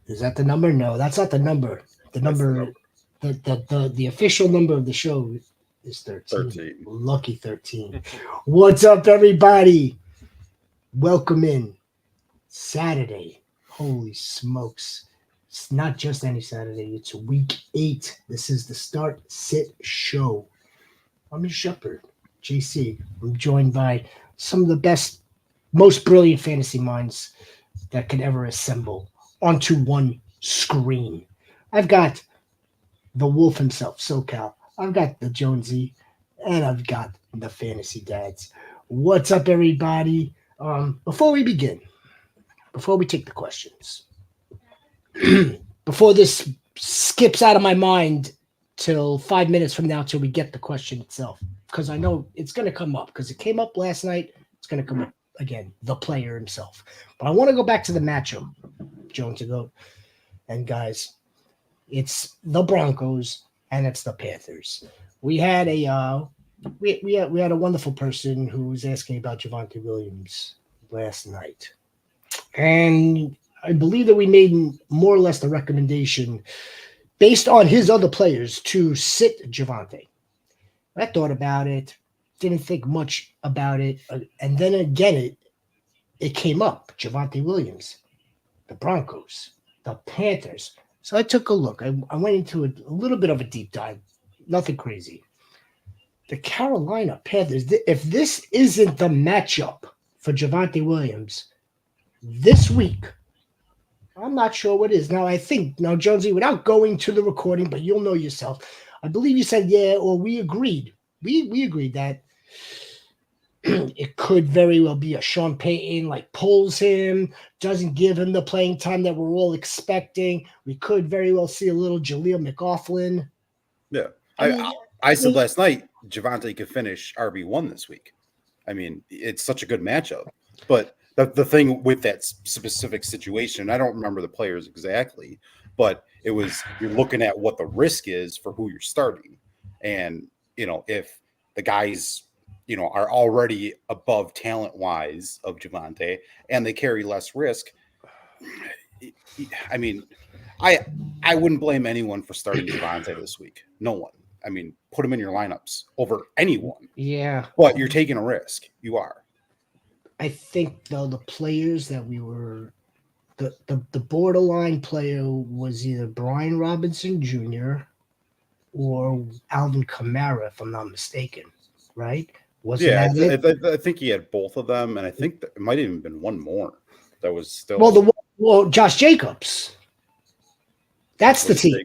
Is that the number? No, that's not the number. The official number of the show is 13. 13. Lucky 13. What's up, everybody? Welcome in. Saturday. Holy smokes. It's not just any Saturday. It's week 8. This is the Start Sit Show. I'm your shepherd, JC. I'm joined by some of the best, most brilliant fantasy minds that could ever assemble onto one screen. I've got the wolf himself, SoCal. I've got the Jonesy, and I've got the fantasy dads. What's up, everybody? Before we begin, before we take the questions, before this skips out of my mind till 5 minutes from now till we get the question itself, because I know it's going to come up, because it came up last night. It's going to come up again, the player himself. But I want to go back to the matchup, Jones, and guys, it's the Broncos and it's the Panthers. We had a we had a wonderful person who was asking about Javonte Williams last night, and I believe that we made more or less the recommendation based on his other players to sit Javonte. I thought about it, didn't think much about it, and then again it came up. Javonte Williams, the Broncos, the Panthers. So I took a look. I went into a little bit of a deep dive. Nothing crazy. The Carolina Panthers, if this isn't the matchup for Javonte Williams this week, I'm not sure what is. Now, Jonesy, without going to the recording, but you'll know yourself, I believe you said, yeah, or we agreed. We agreed that it could very well be a Sean Payton, pulls him, doesn't give him the playing time that we're all expecting. We could very well see a little Jaleel McLaughlin. Yeah. I said last night, Javonte could finish RB1 this week. I mean, it's such a good matchup. But the thing with that specific situation, I don't remember the players exactly, but it was, you're looking at what the risk is for who you're starting. And, if the guys, are already above talent-wise of Javonte and they carry less risk, I mean, I wouldn't blame anyone for starting Javonte this week. No one. I mean, put him in your lineups over anyone. Yeah. But you're taking a risk. You are. I think, though, the players that we were the borderline player was either Brian Robinson Jr. or Alvin Kamara, if I'm not mistaken, right? I think he had both of them, and I think it might have even been one more that was still. Well, Josh Jacobs. That's the team.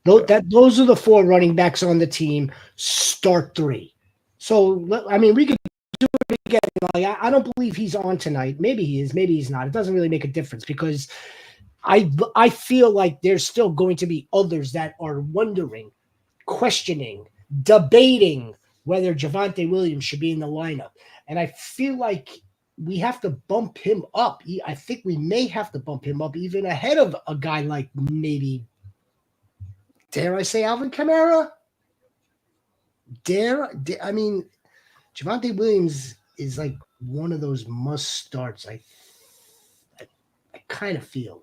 Those are the 4 running backs on the team. Start 3. So I mean, we could do it again. I don't believe he's on tonight. Maybe he is. Maybe he's not. It doesn't really make a difference because I feel like there's still going to be others that are wondering, questioning, debating whether Javonte Williams should be in the lineup. And I feel like we have to bump him up. I think we may have to bump him up even ahead of a guy like maybe, dare I say, Alvin Kamara? I mean, Javonte Williams is like one of those must starts. I kind of feel.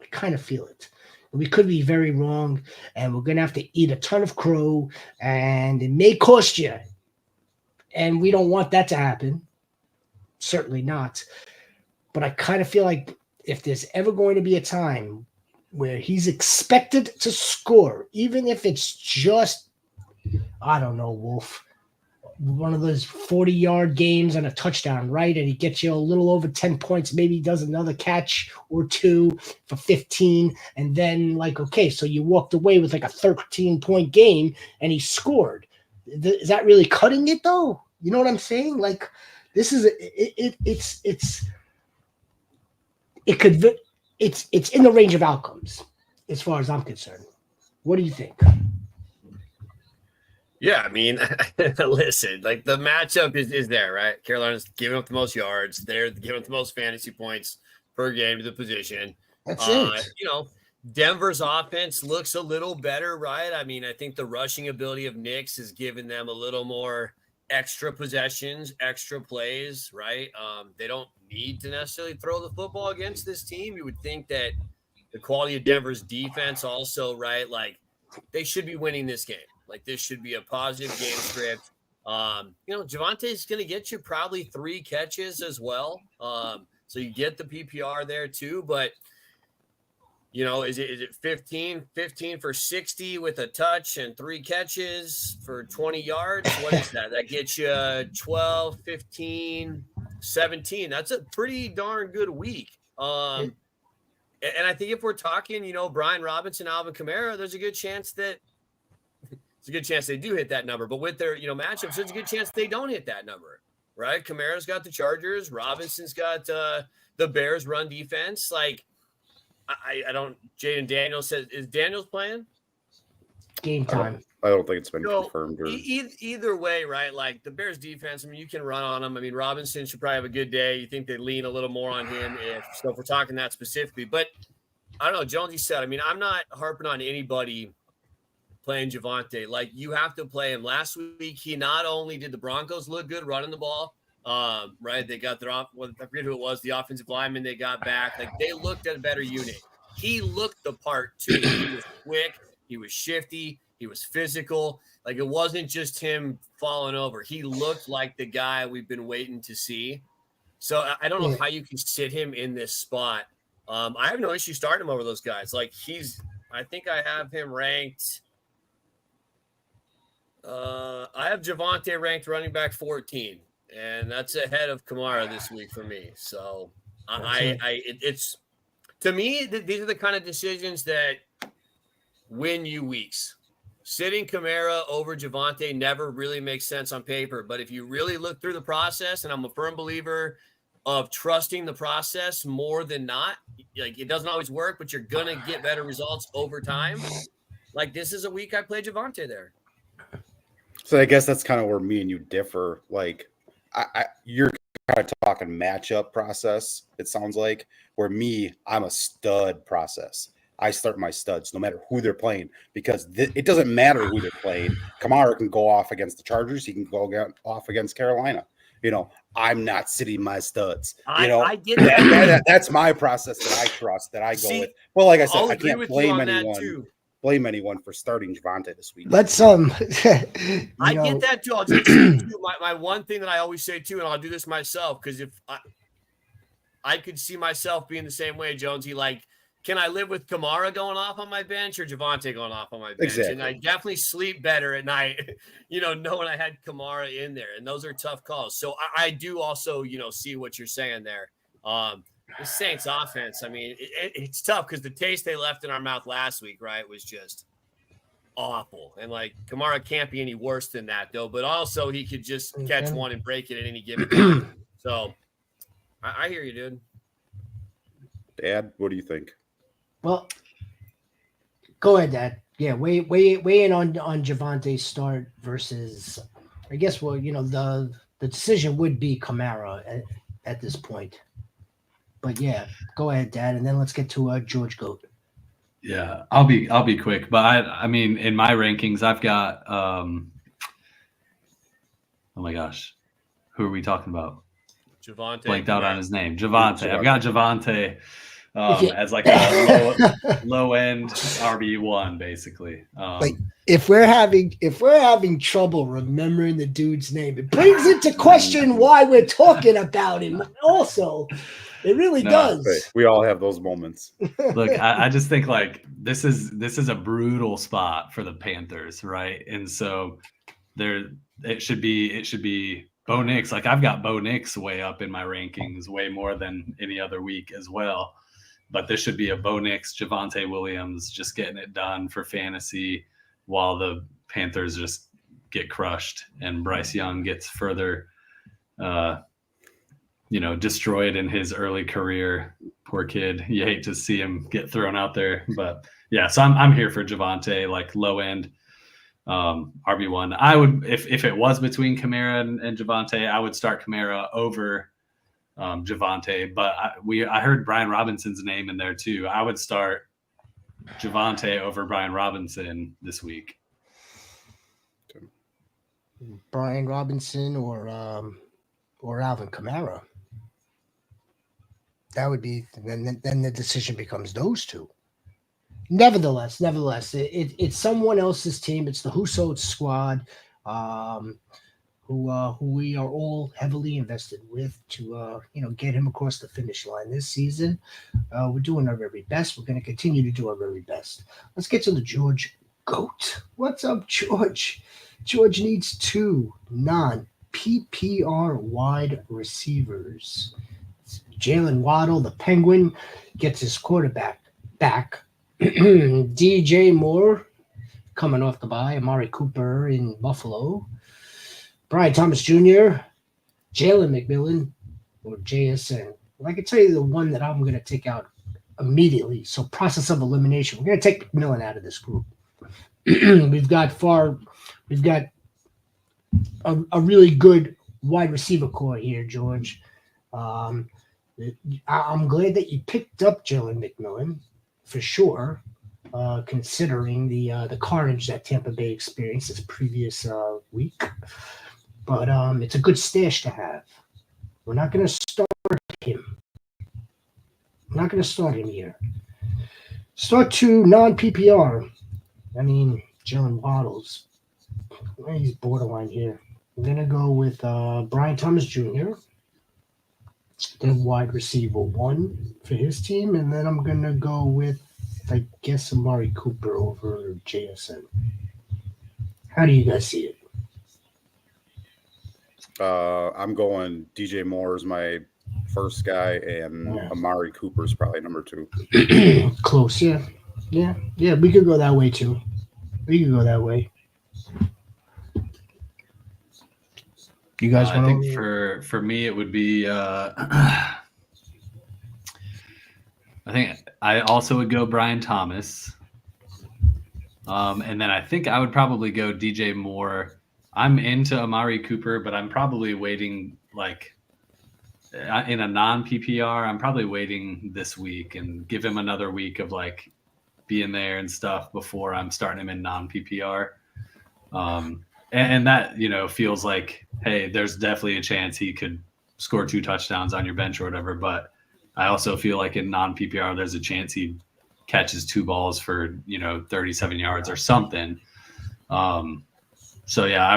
I kind of feel it. We could be very wrong, and we're going to have to eat a ton of crow, and it may cost you. And we don't want that to happen. Certainly not. But I kind of feel like if there's ever going to be a time where he's expected to score, even if it's just, I don't know, Wolf, one of those 40-yard games and a touchdown, right? And he gets you a little over 10 points. Maybe he does another catch or 2 for 15. And then, okay, so you walked away with a 13-point game and he scored. Is that really cutting it, though? You know what I'm saying? This is it's in the range of outcomes as far as I'm concerned. What do you think? Yeah, I mean, listen, the matchup is there, right? Carolina's giving up the most yards. They're giving up the most fantasy points per game to the position. That's it. Denver's offense looks a little better, right? I mean, I think the rushing ability of Knicks has given them a little more extra possessions, extra plays, right? They don't need to necessarily throw the football against this team. You would think that the quality of Denver's defense also, right? Like they should be winning this game. Like this should be a positive game script. Javonte is going to get you probably 3 catches as well. So you get the PPR there too, but is it 15 for 60 with a touch and 3 catches for 20 yards? What is that? That gets you 12, 15, 17. That's a pretty darn good week. And I think if we're talking, Brian Robinson, Alvin Kamara, there's a good chance that they do hit that number. But with their, matchups, there's a good chance they don't hit that number, right? Kamara's got the Chargers. Robinson's got the Bears run defense. Like, I don't. Jaden Daniels says, is Daniels playing? Game time. I don't think it's been confirmed. Either way, right? Like the Bears defense, I mean, you can run on them. I mean, Robinson should probably have a good day. You think they lean a little more on him if we're talking that specifically. But I don't know. Jonesy said, I mean, I'm not harping on anybody playing Javonte. Like you have to play him. Last week, he not only did the Broncos look good running the ball, right? They got I forget who it was, the offensive lineman they got back. Like they looked at a better unit. He looked the part too. He was quick. He was shifty. He was physical. Like it wasn't just him falling over. He looked like the guy we've been waiting to see. So I don't know how you can sit him in this spot. I have no issue starting him over those guys. Like I think I have him ranked. I have Javonte ranked running back 14. And that's ahead of Kamara this week for me. So it's to me, these are the kind of decisions that win you weeks. Sitting Kamara over Javonte never really makes sense on paper. But if you really look through the process, and I'm a firm believer of trusting the process more than not, like it doesn't always work, but you're going to get better results over time. Like this is a week I play Javonte there. So I guess that's kind of where me and you differ. Like, you're kind of talking matchup process, it sounds like, where I'm a stud process. I start my studs no matter who they're playing because it doesn't matter who they're playing. Kamara can go off against the Chargers. He can go off against Carolina. I'm not sitting my studs. I get that. That's my process that I trust, that I go with. Well, like I said, I can't blame anyone for starting Javonte this week. Let's I get that too. I'll just say too, my one thing that I always say too, and I'll do this myself because if I could see myself being the same way, Jonesy. Like, can I live with Kamara going off on my bench or Javonte going off on my bench? Exactly. And I definitely sleep better at night, knowing I had Kamara in there. And those are tough calls. So I do also, see what you're saying there. The Saints offense, I mean, it's tough because the taste they left in our mouth last week, right, was just awful. And, like, Kamara can't be any worse than that, though. But also he could just catch one and break it at any given time. So I hear you, dude. Dad, what do you think? Well, go ahead, Dad. Yeah, weigh in on Javonte's start versus, I guess, the decision would be Kamara at this point. But yeah, go ahead, Dad, and then let's get to George Goat. Yeah, I'll be quick, but I mean, in my rankings, I've got oh my gosh, who are we talking about? Javonte. Blanked out on his name. Javonte. I've got Javonte as like a low end RB1, basically. Like if we're having trouble remembering the dude's name, it brings into question why we're talking about him. Also, it really does. We all have those moments. Look, I just think like this is a brutal spot for the Panthers, right? And so it should be Bo Nix. Like I've got Bo Nix way up in my rankings, way more than any other week as well. But this should be a Bo Nix, Javonte Williams, just getting it done for fantasy while the Panthers just get crushed and Bryce Young gets further, destroyed in his early career. Poor kid. You hate to see him get thrown out there. But yeah, so I'm here for Javonte, like low end RB1. I would, if it was between Kamara and Javonte, I would start Kamara over Javonte, but I heard Brian Robinson's name in there too. I would start Javonte over Brian Robinson this week. Brian Robinson or Alvin Kamara. That would be then the decision becomes those two. Nevertheless, it's someone else's team. It's the Husso's squad, who we are all heavily invested with to get him across the finish line this season. We're doing our very best. We're going to continue to do our very best. Let's get to the George GOAT. What's up, George? George needs 2 non-PPR wide receivers. Jalen Waddle, the Penguin, gets his quarterback back. DJ Moore coming off the bye. Amari Cooper in Buffalo. Brian Thomas Jr., Jalen McMillan, or JSN. Well, I can tell you the one that I'm going to take out immediately. So process of elimination. We're going to take McMillan out of this group. We've got a really good wide receiver core here, George. I'm glad that you picked up Jalen McMillan for sure, considering the carnage that Tampa Bay experienced this previous week. But it's a good stash to have. We're not going to start him. We're not going to start him here. Start 2 non-PPR. I mean, Jalen Waddles. He's borderline here. I'm going to go with Brian Thomas Jr., the wide receiver 1 for his team. And then I'm going to go with, I guess, Amari Cooper over JSN. How do you guys see it? I'm going DJ Moore is my first guy, and Amari Cooper is probably number 2. Close, yeah. We could go that way too. You guys want I think for me it would be I think I also would go Brian Thomas. And then I think I would probably go DJ Moore. I'm into Amari Cooper, but I'm probably waiting in a non-PPR. I'm probably waiting this week and give him another week of being there and stuff before I'm starting him in non-PPR. And that, feels like, hey, there's definitely a chance he could score 2 touchdowns on your bench or whatever. But I also feel like in non-PPR, there's a chance he catches 2 balls for, 37 yards or something. So yeah, I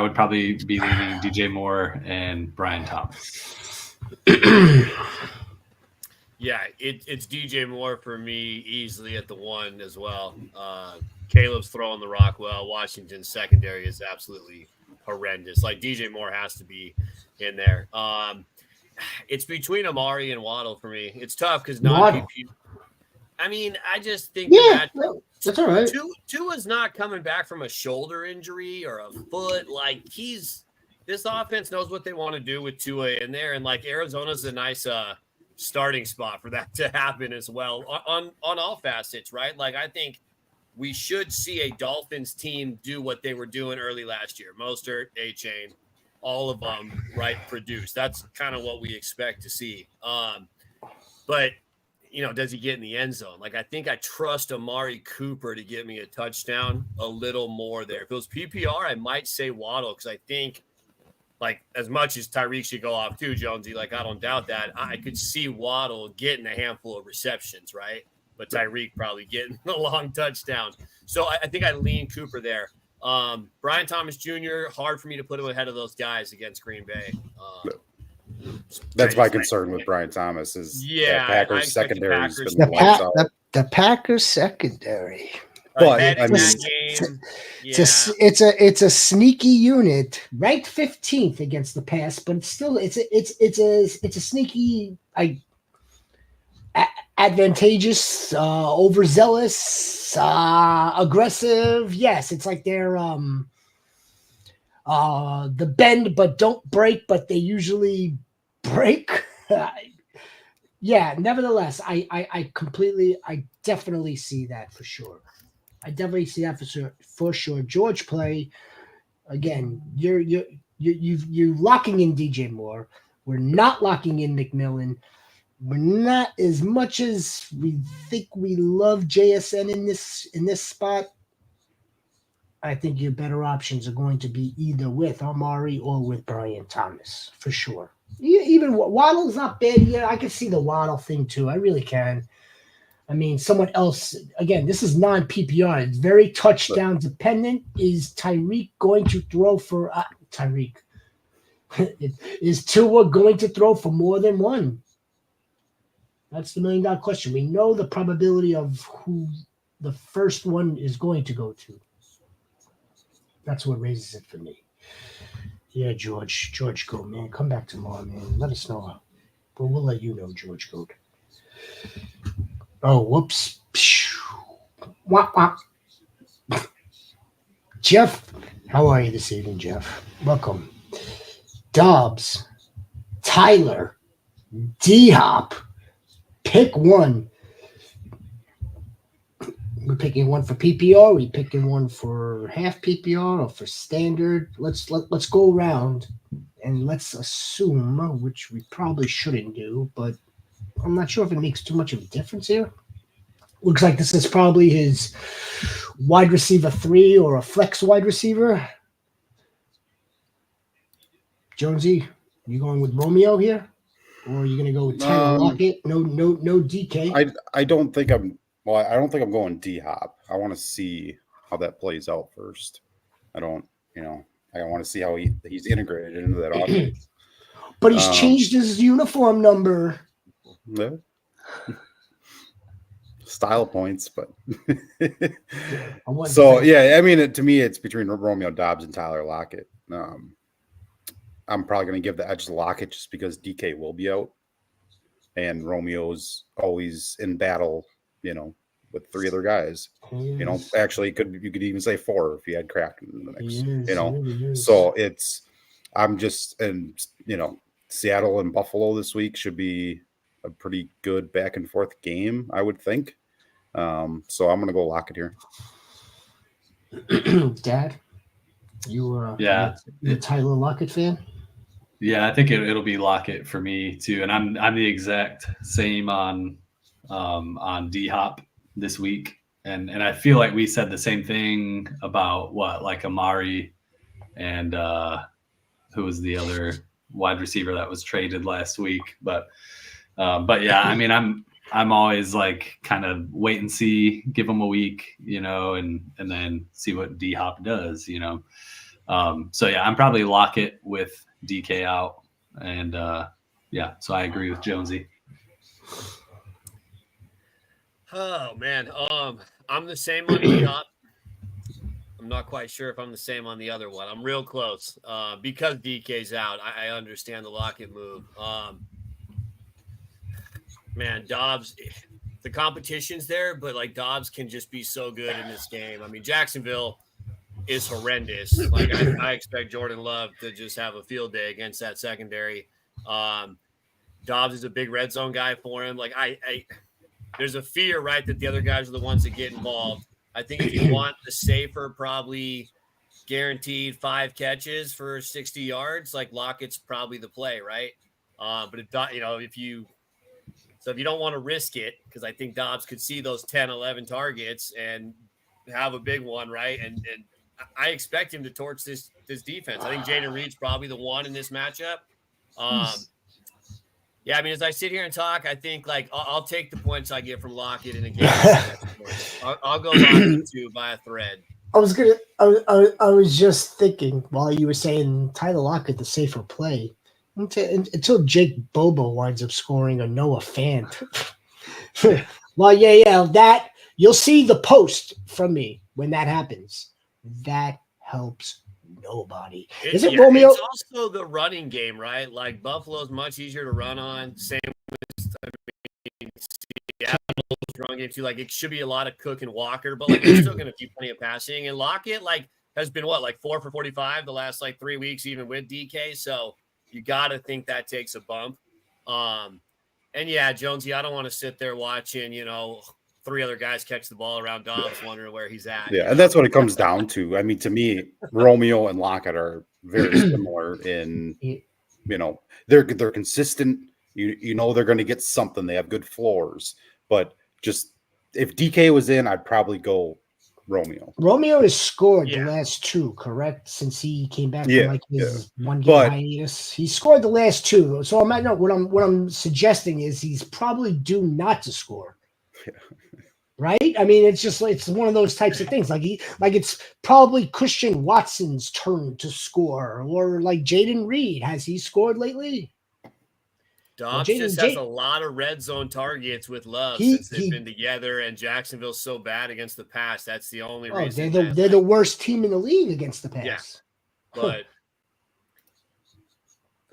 would probably be leaning DJ Moore and Brian Thomas. Yeah, it's DJ Moore for me easily at the 1 as well. Caleb's throwing the rock well. Washington's secondary is absolutely horrendous. DJ Moore has to be in there. It's between Amari and Waddle for me. It's tough because non-PPR. I mean, I just think that's all right. Tua's not coming back from a shoulder injury or a foot. This offense knows what they want to do with Tua in there, and Arizona's a nice starting spot for that to happen as well on all facets, right? I think we should see a Dolphins team do what they were doing early last year. Mostert, A-Chain, all of them, right, produce. That's kind of what we expect to see. But does he get in the end zone? I think I trust Amari Cooper to give me a touchdown a little more there. If it was PPR, I might say Waddle because I think, as much as Tyreek should go off too, Jonesy, I don't doubt that. I could see Waddle getting a handful of receptions, right? But Tyreek probably getting a long touchdown. So I think I lean Cooper there. Brian Thomas Jr., hard for me to put him ahead of those guys against Green Bay. That's my concern with Brian Thomas is Packers secondary. The Packers secondary. But it's a sneaky unit, ranked 15th against the pass, but it's still it's a sneaky advantageous, overzealous, aggressive. Yes, it's they're the bend but don't break, but they usually break. Nevertheless, I definitely see that for sure. For sure. George play again. You're locking in DJ Moore. We're not locking in McMillan. We're not, as much as we think we love JSN in this spot. I think your better options are going to be either with Amari or with Brian Thomas, for sure. Even Waddle's not bad. Yeah, I can see the Waddle thing too. I really can. I mean, someone else, again, this is non-PPR. It's very touchdown dependent. Is Tyreek going to throw for Tyreek? Is Tua going to throw for more than one? That's the $1 million question. We know the probability of who the first one is going to go to. That's what raises it for me. Yeah, George Goat, man. Come back tomorrow, man. Let us know. But we'll let you know, George Goat. Oh, whoops. Wah, wah. Jeff, how are you this evening, Jeff? Welcome. Dobbs, Tyler, D-Hop, pick one. We're picking one for PPR. We're picking one for half PPR or for standard. Let's go around and let's assume, which we probably shouldn't do, but I'm not sure if it makes too much of a difference here. Looks like this is probably his wide receiver 3 or a flex wide receiver. Jonesy, you going with Romeo here, or are you going to go with Tyler Lockett? No DK. I don't think I'm. Well, I don't think I'm going D-Hop. I want to see how that plays out first. I don't. I want to see how he's integrated into that offense. But he's changed his uniform number. Yeah. Style points, but so yeah. I mean, to me, it's between Romeo Dobbs and Tyler Lockett. I'm probably going to give the edge to Lockett just because DK will be out, and Romeo's always in battle. With 3 other guys. Actually, you could even say 4 if you had Kraft in the mix. So I'm just Seattle and Buffalo this week should be a pretty good back and forth game, I would think. So I'm gonna go Lockett here. Dad, you a Tyler Lockett fan? Yeah, I think it'll be Lockett for me too, and I'm the exact same on D-Hop this week, and I feel like we said the same thing about like Amari and who was the other wide receiver that was traded last week, but yeah, I mean I'm always like kind of wait and see, give them a week, and then see what D-Hop does, so yeah, I'm probably Lockett with DK out, and yeah, so I agree with Jonesy. Oh man, I'm the same on D-Hop. I'm not quite sure if I'm the same on the other one. I'm real close because DK's out. I understand the Lockett move. Man, Dobbs, the competition's there, but like Dobbs can just be so good in this game. I mean, Jacksonville is horrendous. Like I expect Jordan Love to just have a field day against that secondary. Dobbs is a big red zone guy for him. Like there's a fear, right, that the other guys are the ones that get involved. I think if you want the safer, probably guaranteed 5 catches for 60 yards, like Lockett's probably the play, right? But if you don't want to risk it, because I think Dobbs could see those 10, 11 targets and have a big one, right? And I expect him to torch this defense. I think Jaden Reed's probably the one in this matchup. Yeah, I mean, as I sit here and talk, I think like I'll take the points I get from Lockett in a game. I'll go Lockett too by a thread. I was just thinking while you were saying Tyler Lockett the safer play until Jake Bobo winds up scoring a Noah Fant. Well, yeah, that you'll see the post from me when that happens. That helps nobody. Is it Romeo? It's also the running game, right? Like Buffalo's much easier to run on. Same with Seattle's run game too. Like it should be a lot of Cook and Walker, but like they're still going to do plenty of passing. And Lockett has been 4 for 45 the last 3 weeks, even with DK. So you got to think that takes a bump. And yeah, Jonesy, I don't want to sit there watching 3 other guys catch the ball around Dobbs, wondering where he's at. Yeah, and that's what it comes down to. I mean, to me, Romeo and Lockett are very similar in, they're consistent. They're going to get something. They have good floors. But just if DK was in, I'd probably go Romeo. Romeo has scored the Yeah. last two, correct? Since he came back Yeah, from like his one game But- hiatus, he scored the last two. So I'm not. What I'm suggesting is he's probably due not to score. Right? I mean, it's just it's one of those types of things. Like it's probably Christian Watson's turn to score, or like Jaden Reed. Has he scored lately? Dobbs just has a lot of red zone targets with Love since they've been together, and Jacksonville's so bad against the pass. That's the only reason. They're the worst team in the league against the pass. Yeah, but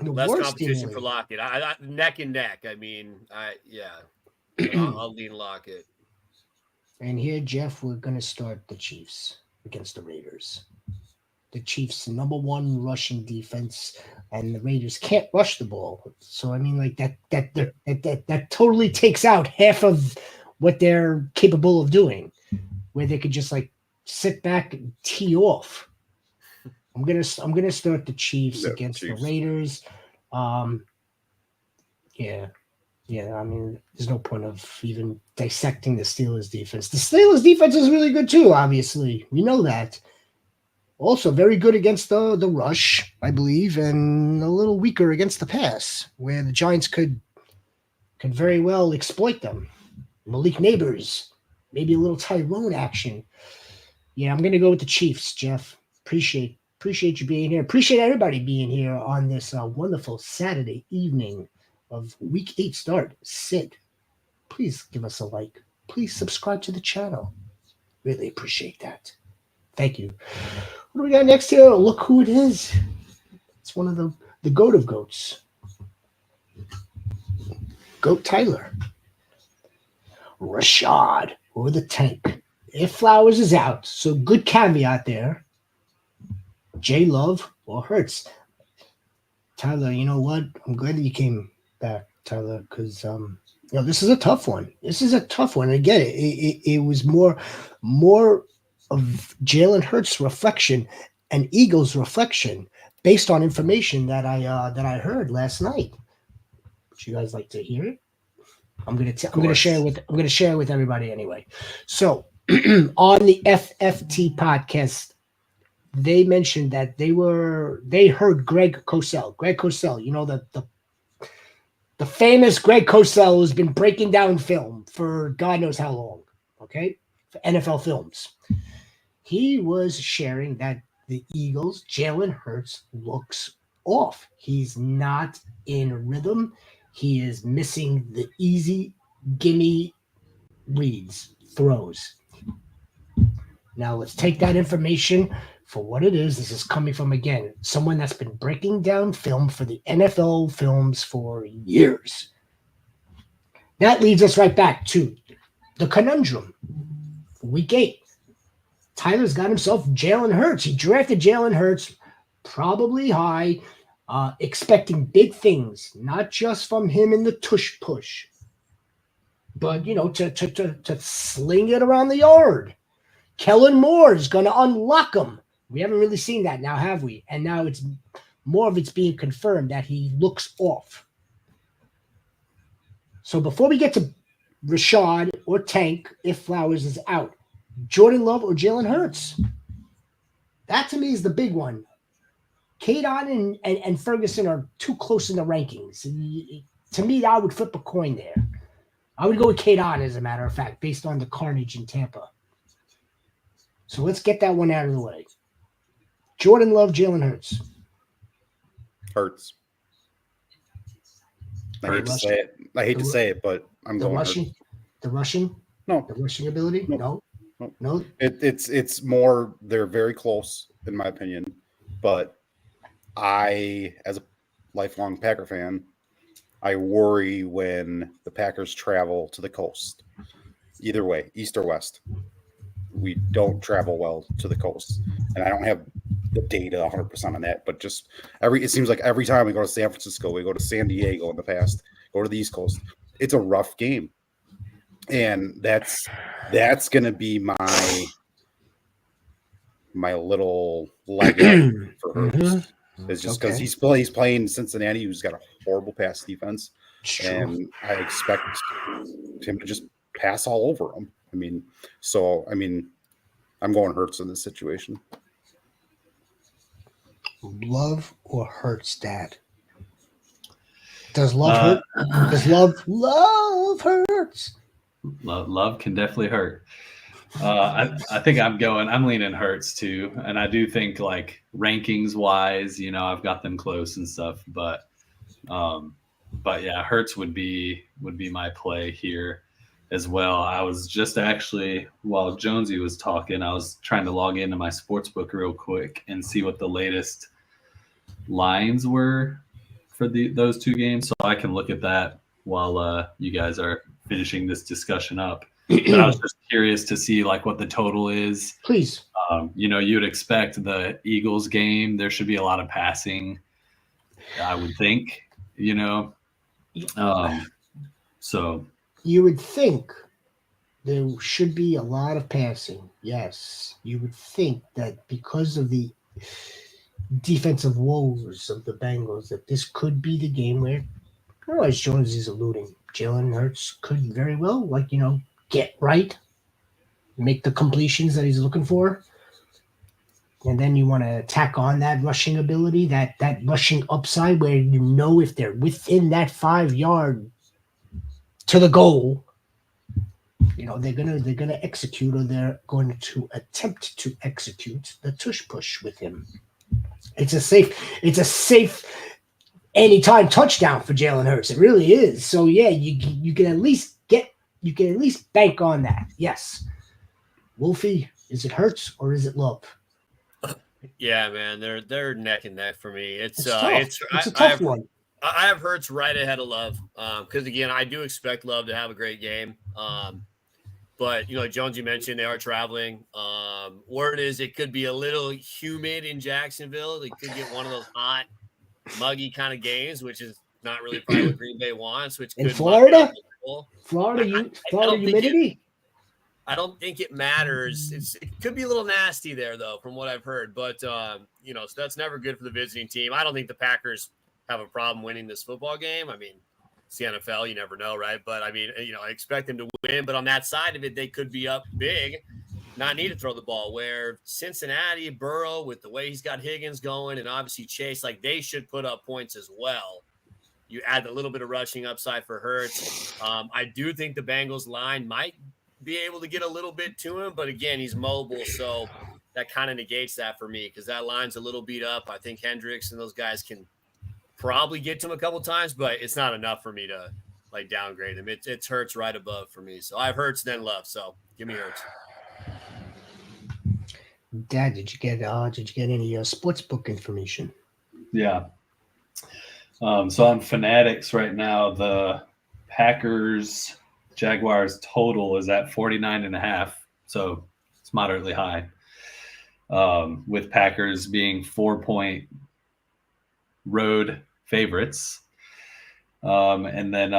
less competition for Lockett. I neck and neck. I mean, I'll lean Lockett. And here, Jeff, we're going to start the Chiefs against the Raiders. The Chiefs' number one rushing defense, and the Raiders can't rush the ball. So I mean, like that totally takes out half of what they're capable of doing, where they could just like sit back and tee off. I'm gonna start the Chiefs against the Raiders. Yeah. I mean, there's no point of even dissecting the Steelers defense. The Steelers defense is really good too. Obviously, we know that. Also, very good against the rush, I believe, and a little weaker against the pass, where the Giants could very well exploit them. Malik Neighbors, maybe a little Tyrone action. Yeah, I'm gonna go with the Chiefs, Jeff. Appreciate you being here. Appreciate everybody being here on this wonderful Saturday evening of Week 8 start. Sid, please give us a like. Please subscribe to the channel. Really appreciate that. Thank you. What do we got next here? Look who it is. It's one of the goat of goats. Goat Tyler. Rashad or the tank. If Flowers is out, so good caveat there. J Love or Hurts. Tyler, you know what? I'm glad that you came back, Tyler, because this is a tough one. I get it. It was more of Jalen Hurts' reflection and Eagles' reflection based on information that I heard last night. Would you guys like to hear it? I'm gonna share it with everybody anyway. So on the FFT podcast, they mentioned that they heard Greg Cosell. Greg Cosell, you know, the famous Greg Cosell who's been breaking down film for God knows how long. Okay, for NFL films. He was sharing that the Eagles, Jalen Hurts, looks off. He's not in rhythm. He is missing the easy gimme reads, throws. Now let's take that information for what it is. This is coming from, again, someone that's been breaking down film for the NFL films for years. That leads us right back to the conundrum. Week 8. Tyler's got himself Jalen Hurts. He drafted Jalen Hurts probably high, expecting big things, not just from him in the tush push, but, you know, to sling it around the yard. Kellen Moore is going to unlock him. We haven't really seen that now, have we? And now it's being confirmed that he looks off. So before we get to Rashad or Tank, if Flowers is out, Jordan Love or Jalen Hurts? That to me is the big one. Kadon and Ferguson are too close in the rankings. To me, I would flip a coin there. I would go with Kadon, as a matter of fact, based on the carnage in Tampa. So let's get that one out of the way. Jordan Love, Jalen Hurts. Hurts. I hate to say it, but I'm going Hurts. The rushing? No. The rushing ability? No. It's more, they're very close in my opinion, but I, as a lifelong Packer fan, I worry when the Packers travel to the coast. Either way, east or west. We don't travel well to the coast. And I don't have the data 100% on that, but just it seems like every time we go to San Francisco, we go to San Diego in the past, go to the East Coast, it's a rough game. And that's going to be my little leg up for Hurts. Mm-hmm. It's just because he's playing Cincinnati, who's got a horrible pass defense, and I expect him to just pass all over him. I mean, I'm going Hurts in this situation. Love or Hurts, Dad? Does love hurt? Does love hurts? Love can definitely hurt. I think I'm leaning Hurts too. And I do think like rankings wise, I've got them close and stuff, but yeah, Hurts would be my play here as well. I was just actually, while Jonesy was talking, I was trying to log into my sportsbook real quick and see what the latest lines were for those two games, so I can look at that while you guys are finishing this discussion up. But I was just curious to see like what the total is. Please. You'd expect the Eagles game, there should be a lot of passing, I would think, so you would think there should be a lot of passing. Yes, you would think that because of the defensive woes of the Bengals, that this could be the game where, as Jones is alluding, Jalen Hurts could very well, get right, make the completions that he's looking for. And then you want to tack on that rushing ability, that rushing upside where if they're within that 5 yard to the goal, they're gonna execute, or they're going to attempt to execute the tush push with him. It's a safe anytime touchdown for Jalen Hurts. It really is. So yeah, you can at least bank on that. Yes. Wolfie, is it Hurts or is it Love? Yeah, man, they're neck and neck for me. It's tough. It's a tough one. I have Hurts right ahead of Love, because again, I do expect Love to have a great game. But Jones, you mentioned they are traveling. Word is it could be a little humid in Jacksonville. They could get one of those hot, muggy kind of games, which is not really probably what Green Bay wants. Which in could Florida, Florida humidity. I don't think it matters. It could be a little nasty there, though, from what I've heard. But, so that's never good for the visiting team. I don't think the Packers have a problem winning this football game. I mean, it's the NFL. You never know, right? But, I mean, I expect them to win. But on that side of it, they could be up big, not need to throw the ball. Where Cincinnati, Burrow, with the way he's got Higgins going, and obviously Chase, they should put up points as well. You add a little bit of rushing upside for Hurts. I do think the Bengals line might be able to get a little bit to him, but again, he's mobile, so that kind of negates that for me because that line's a little beat up. I think Hendricks and those guys can probably get to him a couple times, but it's not enough for me to downgrade him. It's Hurts right above for me, so I have Hurts then Love. So give me Hurts. Dad, did you get any sportsbook information? Yeah. So on Fanatics right now, the Packers Jaguars total is at 49.5, so it's moderately high. With Packers being 4-point road favorites. And then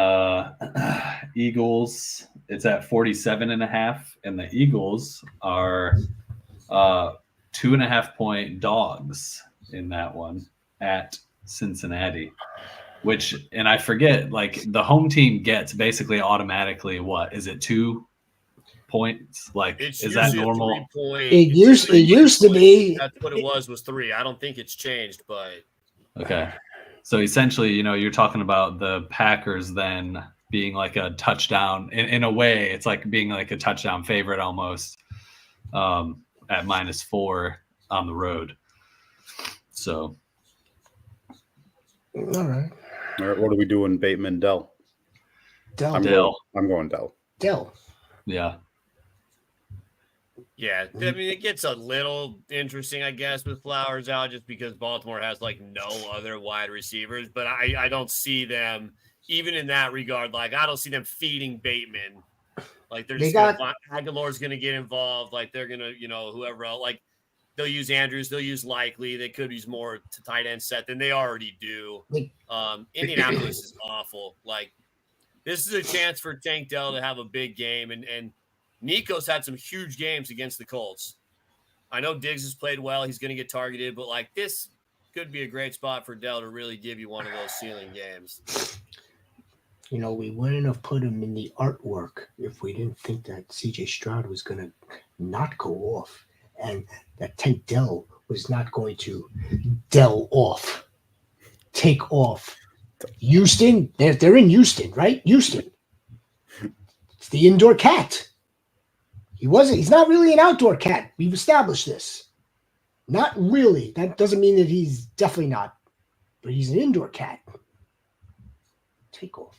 Eagles, it's at 47.5, and the Eagles are 2.5-point dogs in that one at Cincinnati. And I forget, the home team gets basically automatically what is it, 2 points? Is that normal? It used to be. That's what it was 3. I don't think it's changed, but okay. So essentially, you're talking about the Packers then being like a touchdown in a way. It's like being like a touchdown favorite almost at -4 on the road. So. All right. What are we doing, Bateman, Dell? Dell. I'm going Dell. Dell. Yeah. Yeah, I mean, it gets a little interesting, I guess, with Flowers out just because Baltimore has no other wide receivers. But I don't see them, even in that regard, I don't see them feeding Bateman. They're just Aguilar's going to get involved. They're going to, whoever else, they'll use Andrews, they'll use Likely. They could use more to tight end set than they already do. Indianapolis is awful. This is a chance for Tank Dell to have a big game. And Nico's had some huge games against the Colts. I know Diggs has played well. He's going to get targeted. But, this could be a great spot for Dell to really give you one of those ceiling games. We wouldn't have put him in the artwork if we didn't think that C.J. Stroud was going to not go off. and that Tank Dell was not going to take off. Houston, they're in Houston, right? Houston. It's the indoor cat. He's not really an outdoor cat. We've established this. Not really. That doesn't mean that he's definitely not, but he's an indoor cat. Take off.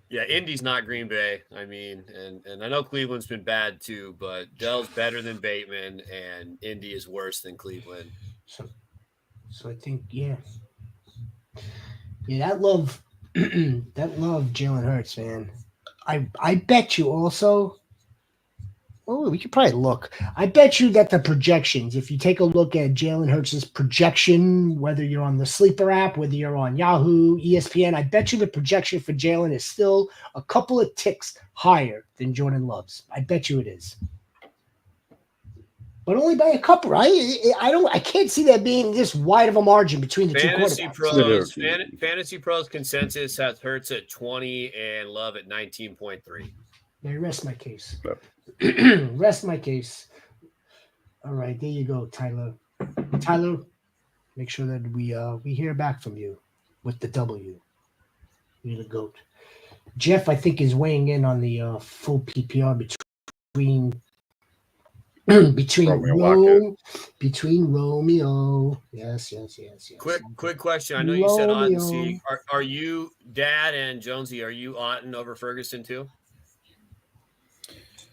Yeah, Indy's not Green Bay. I mean, and I know Cleveland's been bad too, but Dell's better than Bateman, and Indy is worse than Cleveland. So I think, yeah, that love Jalen Hurts, man. I bet you also. Oh, we could probably look. I bet you that the projections, if you take a look at Jalen Hurts' projection, whether you're on the Sleeper app, whether you're on Yahoo, ESPN, I bet you the projection for Jalen is still a couple of ticks higher than Jordan Love's. I bet you it is. But only by a couple, right? I can't see that being this wide of a margin between the two quarterbacks. Fantasy Pros consensus has Hurts at 20 and Love at 19.3. Now rest my case. Rest my case. All right, there you go, Tyler. Tyler, make sure that we hear back from you with the W. You're the GOAT. Jeff, I think, is weighing in on the full PPR between Romeo. Yes. Quick question. I know you said Otten Sieg. Are you Dad and Jonesy? Are you Otten over Ferguson too?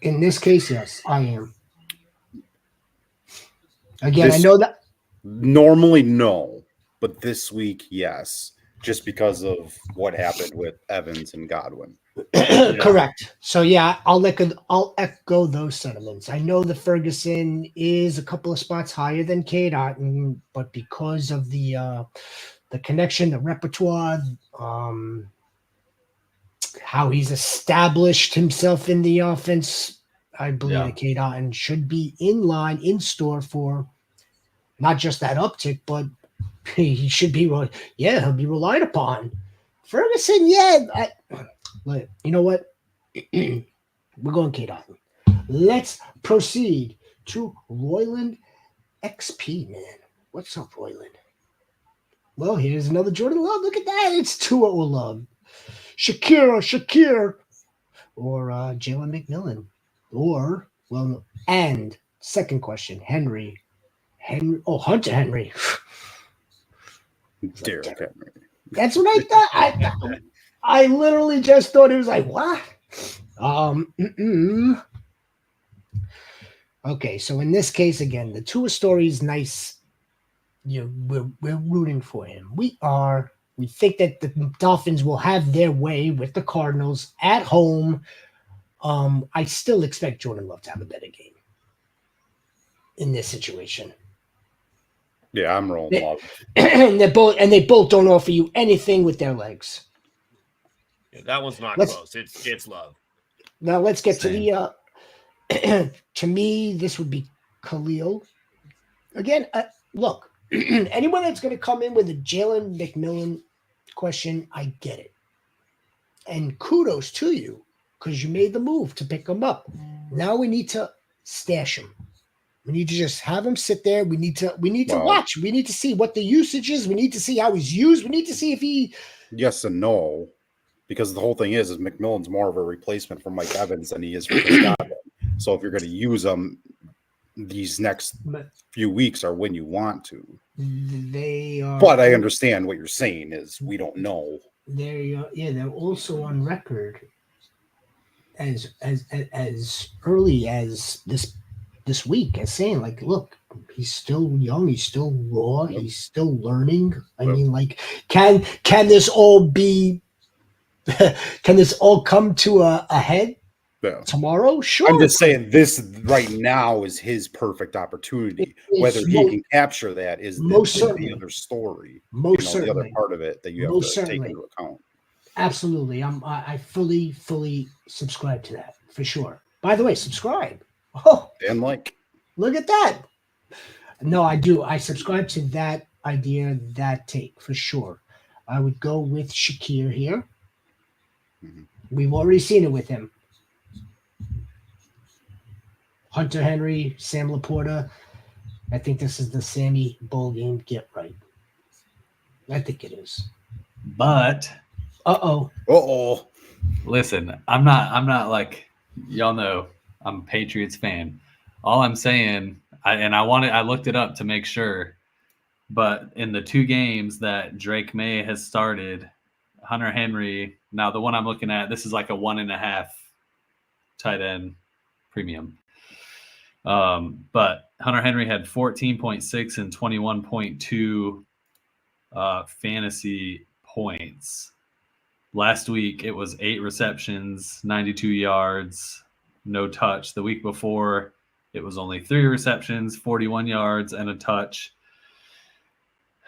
In this case, yes, I am. Again, I know that. Normally, no. But this week, yes. Just because of what happened with Evans and Godwin. Correct. So, yeah, I'll echo those sentiments. I know that Ferguson is a couple of spots higher than Cade Otton, but because of the connection, the repertoire, how he's established himself in the offense, I believe that Cade Otton should be in store for not just that uptick, but he should be, he'll be relied upon. Ferguson, you know what? We're going Cade Otton. Let's proceed to Royland XP, man. What's up, Royland? Well, here's another Jordan Love. Look at that. It's Tua or Love. Shakir, or Jalen McMillan, and second question, Hunter Henry. Derrick Henry. That's what I thought. I literally just thought it was like, what? Okay, so in this case, again, the Tua story is nice. We're rooting for him. We think that the Dolphins will have their way with the Cardinals at home. I still expect Jordan Love to have a better game in this situation. Yeah, I'm rolling Love. And they both don't offer you anything with their legs. Yeah, that one's not close. It's Love. Now let's get to the. To me, this would be Khalil. Again, look, anyone that's going to come in with a Jalen McMillan question, I get it. And kudos to you because you made the move to pick him up. Now we need to stash him. We need to just have him sit there. We need to watch. We need to see what the usage is. We need to see how he's used. We need to see if he. Yes and no, because the whole thing is McMillan's more of a replacement for Mike Evans than he is for Chris Godwin. So if you're going to use him, these next few weeks are when you want to. They are. But I understand what you're saying is we don't know. They're also on record as early as this week as saying, like, look, he's still young, he's still raw, he's still learning. I mean, like, can this all be can this all come to a head tomorrow? Sure. I'm just saying this right now is his perfect opportunity. Whether he can capture that is the other story. The other part of it that you have to take into account. Absolutely. I fully subscribe to that for sure. By the way, subscribe. Oh, and look at that. No, I do. I subscribe to that idea, that take for sure. I would go with Shakir here. Mm-hmm. We've already seen it with him. Hunter Henry, Sam Laporta. I think this is the Sammy bowl game get right. I think it is. But Uh-oh. listen, I'm not like y'all know I'm a Patriots fan. All I'm saying, I looked it up to make sure, but in the 2 games that Drake May has started, Hunter Henry, now the one I'm looking at, this is like a 1.5 tight end premium. But Hunter Henry had 14.6 and 21.2 fantasy points. Last week, it was 8 receptions, 92 yards, no touch. The week before, it was only 3 receptions, 41 yards, and a touch.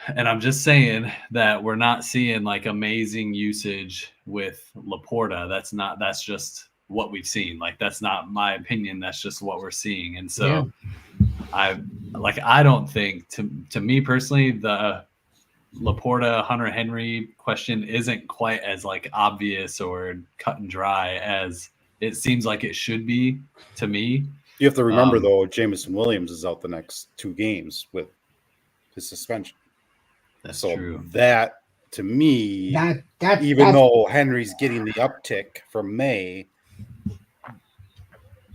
And I'm just saying that we're not seeing like amazing usage with Laporta. That's just what we've seen. Like, that's not my opinion. That's just what we're seeing. And so I don't think, to me personally, the Laporta Hunter Henry question isn't quite as like obvious or cut and dry as it seems like it should be to me. You have to remember though, Jameson Williams is out the next 2 games with his suspension. That's true. That to me, though Henry's getting the uptick from May,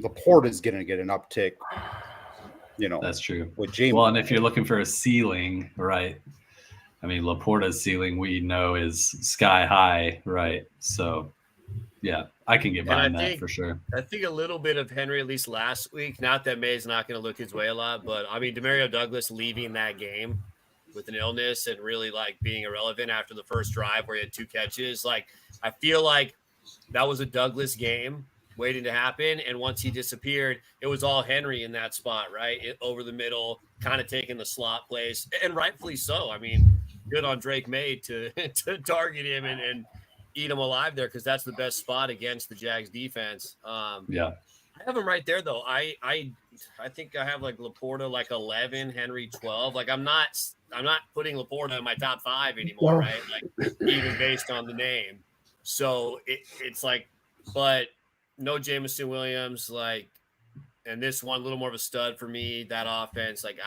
Laporta's going to get an uptick. That's true. With James. Well, and if you're looking for a ceiling, right? I mean, Laporta's ceiling we know is sky high, right? So, yeah, I can get behind that for sure. I think a little bit of Henry, at least last week. Not that May's not going to look his way a lot, but I mean, Demario Douglas leaving that game with an illness and really like being irrelevant after the first drive where he had 2 catches. Like, I feel like that was a Douglas game waiting to happen. And once he disappeared, it was all Henry in that spot, right? Over the middle, kind of taking the slot place, and rightfully so. I mean, good on Drake May to target him and eat him alive there, because that's the best spot against the Jags defense. Yeah. I have him right there, though. I think I have like Laporta like 11, Henry 12. Like, I'm not putting Laporta in my top 5 anymore, right? Like, even based on the name. So it's like, but no Jameson Williams, like, and this one a little more of a stud for me. That offense, like,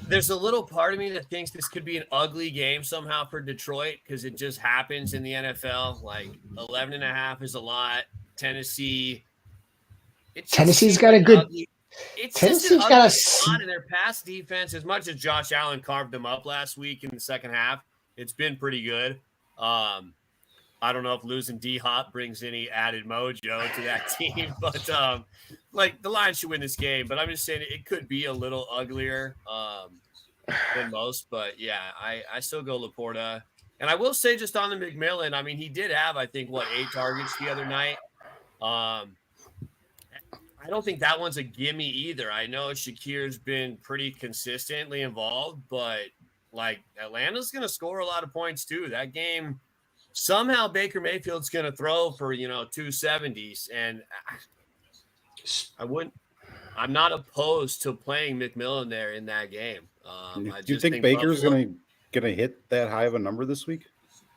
there's a little part of me that thinks this could be an ugly game somehow for Detroit, because it just happens in the NFL. Like, 11.5 is a lot. Tennessee's got a good. Tennessee's got a spot in their pass defense. As much as Josh Allen carved them up last week in the second half, it's been pretty good. I don't know if losing D-Hop brings any added mojo to that team, but like, the Lions should win this game. But I'm just saying it could be a little uglier than most. But yeah, I still go Laporta. And I will say, just on the McMillan, I mean, he did have, I think, 8 targets the other night. I don't think that one's a gimme either. I know Shakir's been pretty consistently involved, but like, Atlanta's going to score a lot of points too. That game, somehow Baker Mayfield's going to throw for 270s, and I'm not opposed to playing McMillan there in that game. Do you think Baker's going to hit that high of a number this week?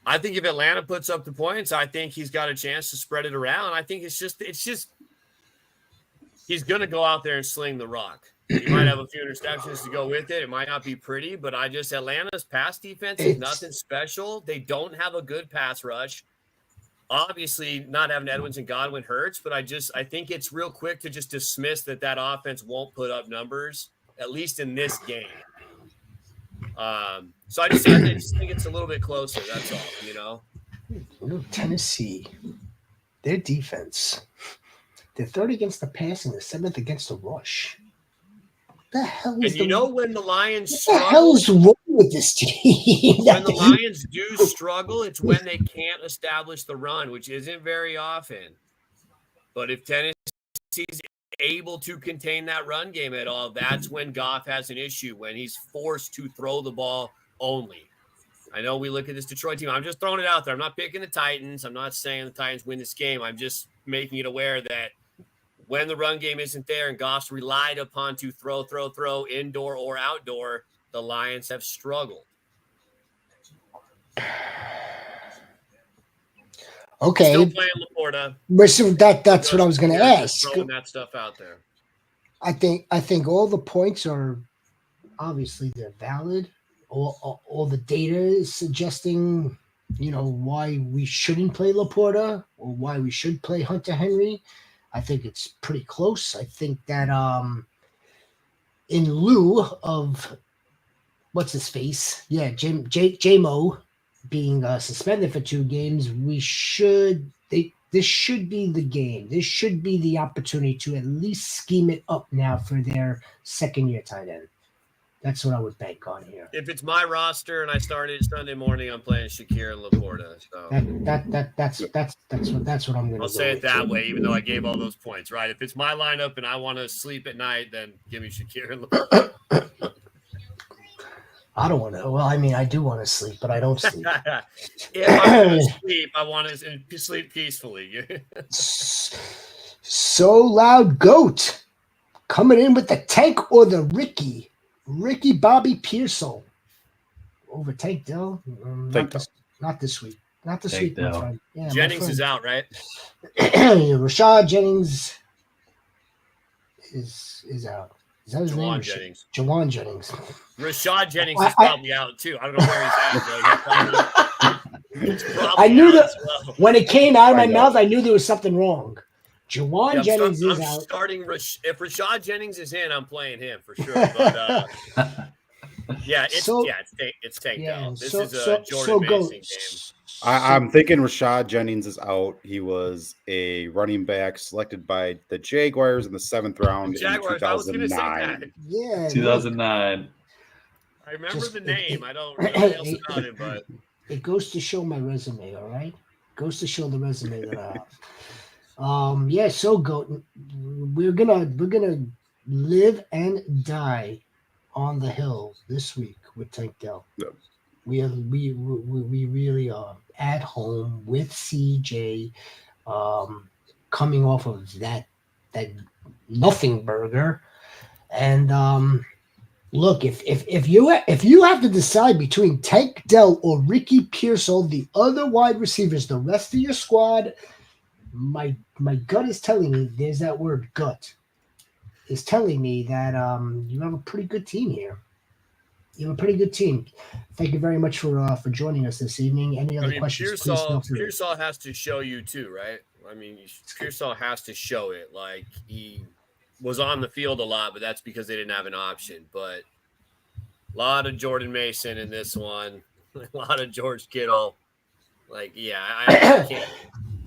I think if Atlanta puts up the points, I think he's got a chance to spread it around. I think it's just he's going to go out there and sling the rock. He might have a few interceptions to go with it. It might not be pretty, but Atlanta's pass defense is nothing special. They don't have a good pass rush. Obviously, not having Edwards and Godwin hurts, but I think it's real quick to just dismiss that offense won't put up numbers, at least in this game. So I just think it's a little bit closer. That's all, Tennessee, their defense, they're 3rd against the pass and they're 7th against the rush. The hell is when the Lions struggle? What the hell is wrong with this team? When the Lions do struggle, it's when they can't establish the run, which isn't very often. But if Tennessee's able to contain that run game at all, that's when Goff has an issue, when he's forced to throw the ball only. I know we look at this Detroit team. I'm just throwing it out there. I'm not picking the Titans. I'm not saying the Titans win this game. I'm just making it aware that when the run game isn't there and Goff's relied upon to throw indoor or outdoor, the Lions have struggled. Okay. Still playing Laporta. That's what I was going to ask. Throwing that stuff out there. I think all the points are obviously they're valid. All the data is suggesting, why we shouldn't play Laporta or why we should play Hunter Henry. I think it's pretty close. I think that in lieu of what's his face, J-Mo being suspended for 2 games, this should be the game. This should be the opportunity to at least scheme it up now for their second-year tight end. That's what I would bank on here. If it's my roster and I started Sunday morning, I'm playing Shakir and Laporta. So that's what I'm going to. I'll say it that way, even though I gave all those points. Right? If it's my lineup and I want to sleep at night, then give me Shakir and Laporta. I don't want to. Well, I mean, I do want to sleep, but I don't sleep. If I want to sleep, I want to sleep peacefully. So Loud Goat coming in with the Tank or the Ricky Bobby Pearsall over Tank Dell. Not this week. Not this week, my friend. Yeah, Jennings is out, right? Rashad Jennings is out. Is that his name? Jawan Jennings. Rashad Jennings is probably out too. I don't know where he's at. I knew that when it came out of my mouth, I knew there was something wrong. Jawan Jennings is out. If Rashad Jennings is in, I'm playing him for sure. But it's Tank Dell. This is a Jordan Mason game. I'm thinking Rashad Jennings is out. He was a running back selected by the Jaguars in the 7th round in 2009. Yeah, 2009. I remember the name. I don't know what else about him, but it goes to show my resume. All right, goes to show the resume that I have. So Goat, we're gonna live and die on the hill this week with Tank Dell. Yep. We really are at home with CJ, coming off of that nothing burger, and look, if you have to decide between Tank Dell or Ricky Pearsall, the other wide receivers, the rest of your squad, my gut is telling me there's that word gut is telling me that you have a pretty good team here. You have a pretty good team. Thank you very much for joining us this evening. Any other questions? Pearsall has to show you too, right? I mean, Pearsall has to show it. Like, he was on the field a lot, but that's because they didn't have an option. But a lot of Jordan Mason in this one, a lot of George Kittle. Like, I can't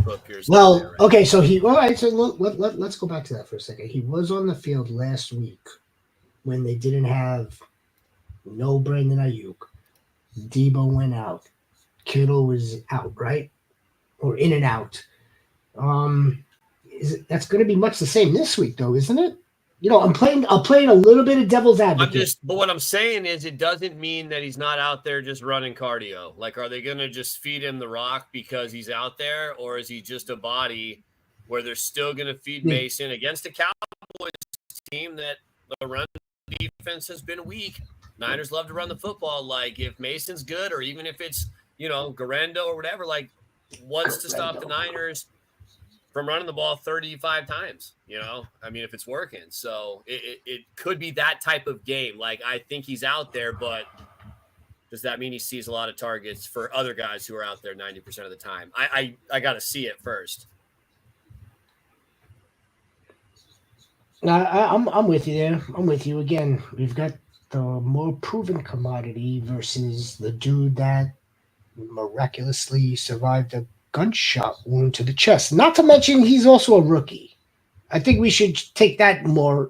put Pearsall. Well, there, right? okay, so let's go back to that for a second. He was on the field last week when they didn't have no Brandon Ayuk. Debo went out. Kittle was out, right? Or in and out. That's going to be much the same this week, though, isn't it? I'm playing a little bit of devil's advocate. But what I'm saying is, it doesn't mean that he's not out there just running cardio. Like, are they going to just feed him the rock because he's out there, or is he just a body where they're still going to feed Mason against a Cowboys team that the run defense has been weak? Niners love to run the football. Like, if Mason's good, or even if it's, Garendo or whatever, like, what's to stop the Niners from running the ball 35 times? I mean, if it's working. So it could be that type of game. Like, I think he's out there, but does that mean he sees a lot of targets for other guys who are out there 90% of the time? I got to see it first. I'm with you there. I'm with you again. We've got the more proven commodity versus the dude that miraculously survived a gunshot wound to the chest. Not to mention he's also a rookie. I think we should take that more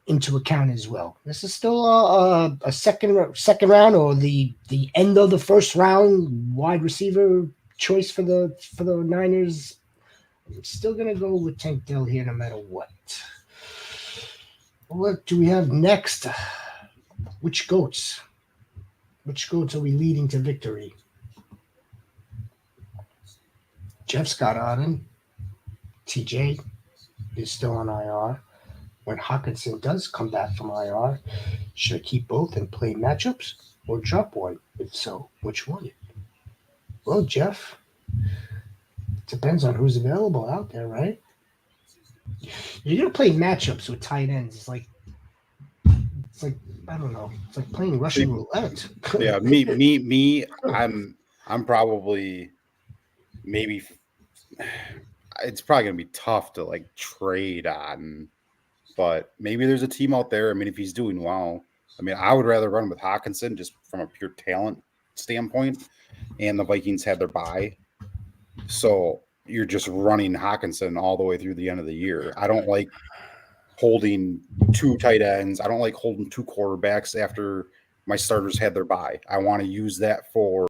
into account as well. This is still a second round or the end of the first round wide receiver choice for the Niners. I'm still gonna go with Tank Dell here no matter what. What do we have next? Which goats? Which goats are we leading to victory? Jeff's got Auden. TJ is still on IR. When Hawkinson does come back from IR, should I keep both and play matchups or drop one? If so, which one? Well, Jeff, Depends on who's available out there, right? You're gonna play matchups with tight ends. It's like I don't know. It's like playing Russian roulette. Yeah, me. I'm probably maybe. It's probably gonna be tough to like trade on, but maybe there's a team out there. I mean, if he's doing well, I mean, I would rather run with Hawkinson just from a pure talent standpoint. And the Vikings had their bye, so you're just running Hawkinson all the way through the end of the year. I don't like holding two tight ends. I don't like holding two quarterbacks after my starters had their bye. I want to use that for,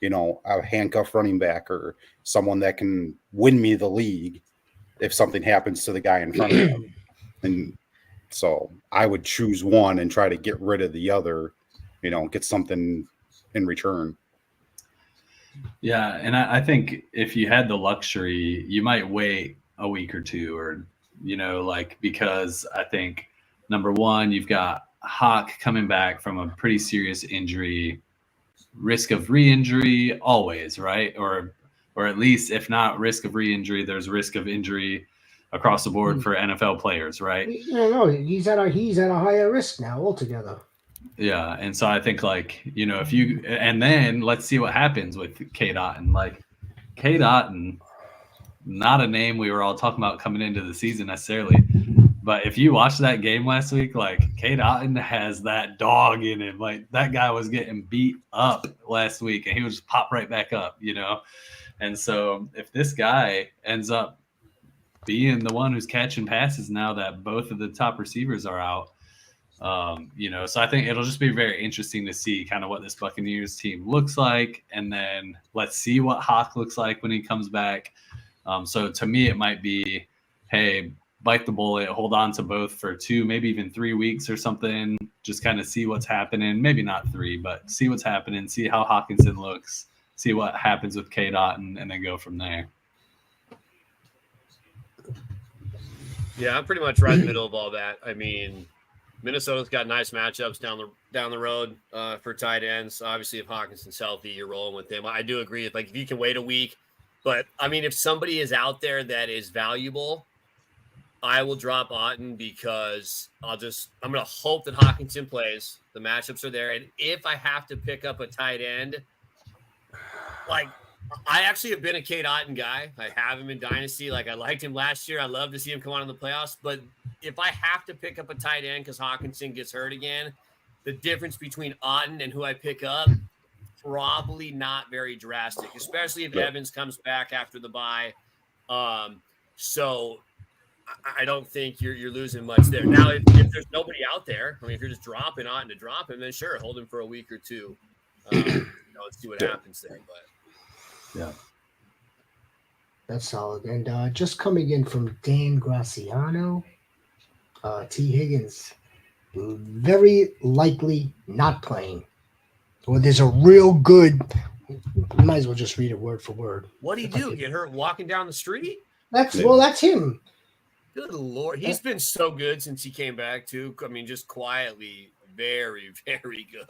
a handcuff running back or someone that can win me the league if something happens to the guy in front of him. And so I would choose one and try to get rid of the other, get something in return. Yeah, and I think if you had the luxury, you might wait a week or two, or because I think number one, you've got Hawk coming back from a pretty serious injury, risk of re-injury always, right? Or at least if not risk of re-injury, there's risk of injury across the board for NFL players, right? No, he's at a higher risk now altogether. Yeah, and so I think and then let's see what happens with Cade Otton. Like Cade Otton, not a name we were all talking about coming into the season necessarily, but if you watched that game last week, like Cade Otton has that dog in him. Like that guy was getting beat up last week, and he would just pop right back up, And so if this guy ends up being the one who's catching passes now that both of the top receivers are out. So I think it'll just be very interesting to see kind of what this Buccaneers team looks like. And then let's see what Hawk looks like when he comes back. So to me, it might be, hey, bite the bullet, hold on to both for 2, maybe even 3 weeks or something. Just kind of see what's happening. Maybe not 3, but see what's happening, see how Hawkinson looks, see what happens with Cade Otton, and then go from there. Yeah, I'm pretty much right in the middle of all that. I mean, Minnesota's got nice matchups down the road for tight ends. Obviously, if Hawkinson's healthy, you're rolling with him. I do agree. If you can wait a week, but I mean, if somebody is out there that is valuable, I will drop Otton because I'm going to hope that Hawkinson plays. The matchups are there, and if I have to pick up a tight end, I actually have been a Cade Otton guy. I have him in Dynasty. I liked him last year. I love to see him come on in the playoffs. But if I have to pick up a tight end because Hawkinson gets hurt again, the difference between Otton and who I pick up, probably not very drastic, especially if Evans comes back after the bye. So I don't think you're losing much there. Now, if there's nobody out there, I mean, if you're just dropping Otton to drop him, then sure, hold him for a week or two. Let's see what happens there. But yeah, that's solid. And just coming in from Dan Graciano, T. Higgins, very likely not playing. Or there's a real good. You might as well just read it word for word. What did he do? Get hurt walking down the street? That's him. Good Lord. He's been so good since he came back, too. I mean, just quietly, very, very good.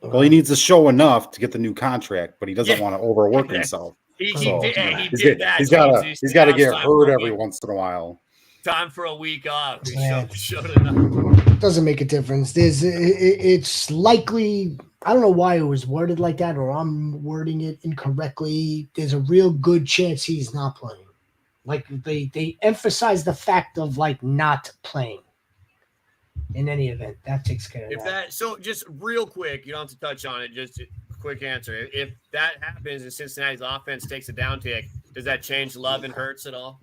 Well, he needs to show enough to get the new contract, but he doesn't want to overwork himself. He did that. He's got to get hurt every once in a while. Time for a week off. He showed enough. Doesn't make a difference. It's likely. I don't know why it was worded like that, or I'm wording it incorrectly. There's a real good chance he's not playing. They emphasize the fact of not playing. In any event, that takes care of that. So just real quick, you don't have to touch on it. Just a quick answer. If that happens and Cincinnati's offense takes a downtick, does that change Love and Hurts at all?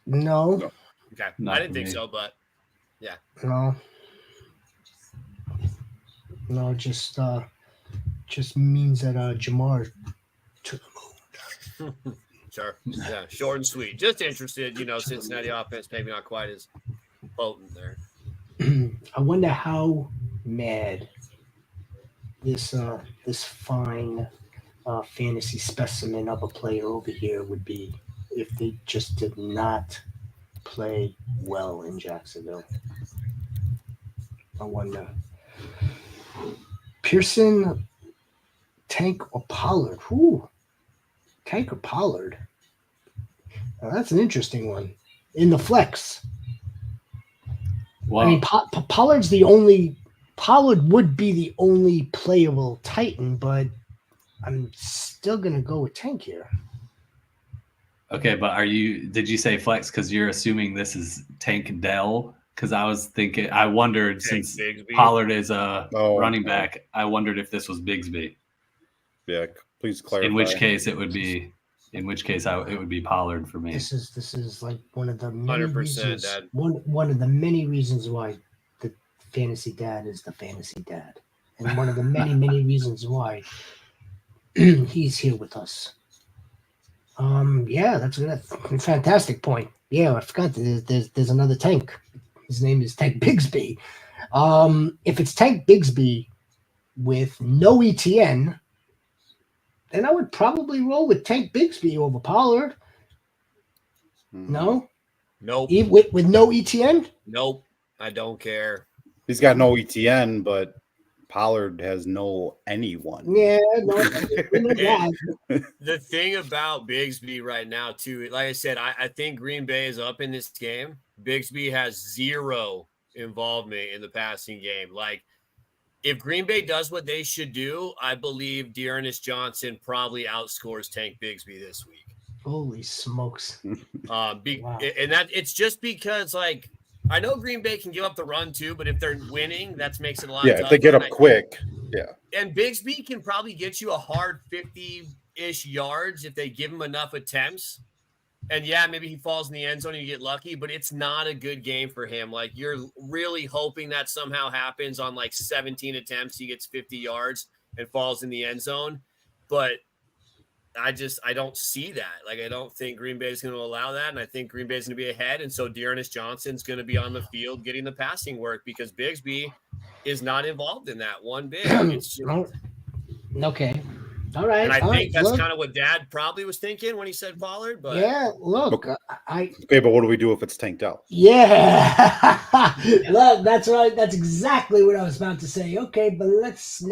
No. Okay. I didn't think so, but yeah. No, just means that Jamar to the moon. Sure. Yeah, short and sweet. Just interested, Cincinnati offense maybe not quite as potent there. I wonder how mad this fine fantasy specimen of a player over here would be if they just did not play well in Jacksonville. I wonder. Pearson, Tank, or Pollard? Whew. Tank or Pollard? Now, that's an interesting one. In the flex. Well, I mean, Pollard's Pollard would be the only playable Titan, but I'm still going to go with Tank here. okay, but did you say flex because you're assuming this is Tank Dell? Because I wondered Tank since Bigsby. Pollard is a running no. back, I wondered if this was Bigsby. Yeah, please clarify. In which case it would be Pollard for me. This is like one of the many 100%, reasons. Dad. One of the many reasons why the fantasy dad is the fantasy dad, and one of the many reasons why he's here with us. Yeah, that's a fantastic point. Yeah, I forgot there's another Tank. His name is Tank Bigsby. If it's Tank Bigsby with no ETN, then I would probably roll with Tank Bigsby over Pollard. No? Nope. With no ETN? Nope. I don't care. He's got no ETN, but Pollard has no anyone. Yeah, no. The thing about Bigsby right now, too, like I said, I think Green Bay is up in this game. Bigsby has zero involvement in the passing game. Like, if Green Bay does what they should do, I believe Dearness Johnson probably outscores Tank Bigsby this week. Holy smokes. Wow. And that it's just because, like, I know Green Bay can give up the run too, but if they're winning, that makes it a lot tougher. Yeah, if they get up quick. Yeah. And Bigsby can probably get you a hard 50-ish yards if they give him enough attempts. And yeah, maybe he falls in the end zone and you get lucky, but it's not a good game for him. Like, you're really hoping that somehow happens on like 17 attempts. He gets 50 yards and falls in the end zone. But I don't see that. Like, I don't think Green Bay is going to allow that. And I think Green Bay is going to be ahead. And so Dearness Johnson's going to be on the field getting the passing work because Bigsby is not involved in that one bit. It's just, okay. All right. and I think that's kind of what Dad probably was thinking when he said Pollard. But yeah, look, Okay, but what do we do if it's tanked out? Yeah, look, that's right. That's exactly what I was about to say. Okay, but let's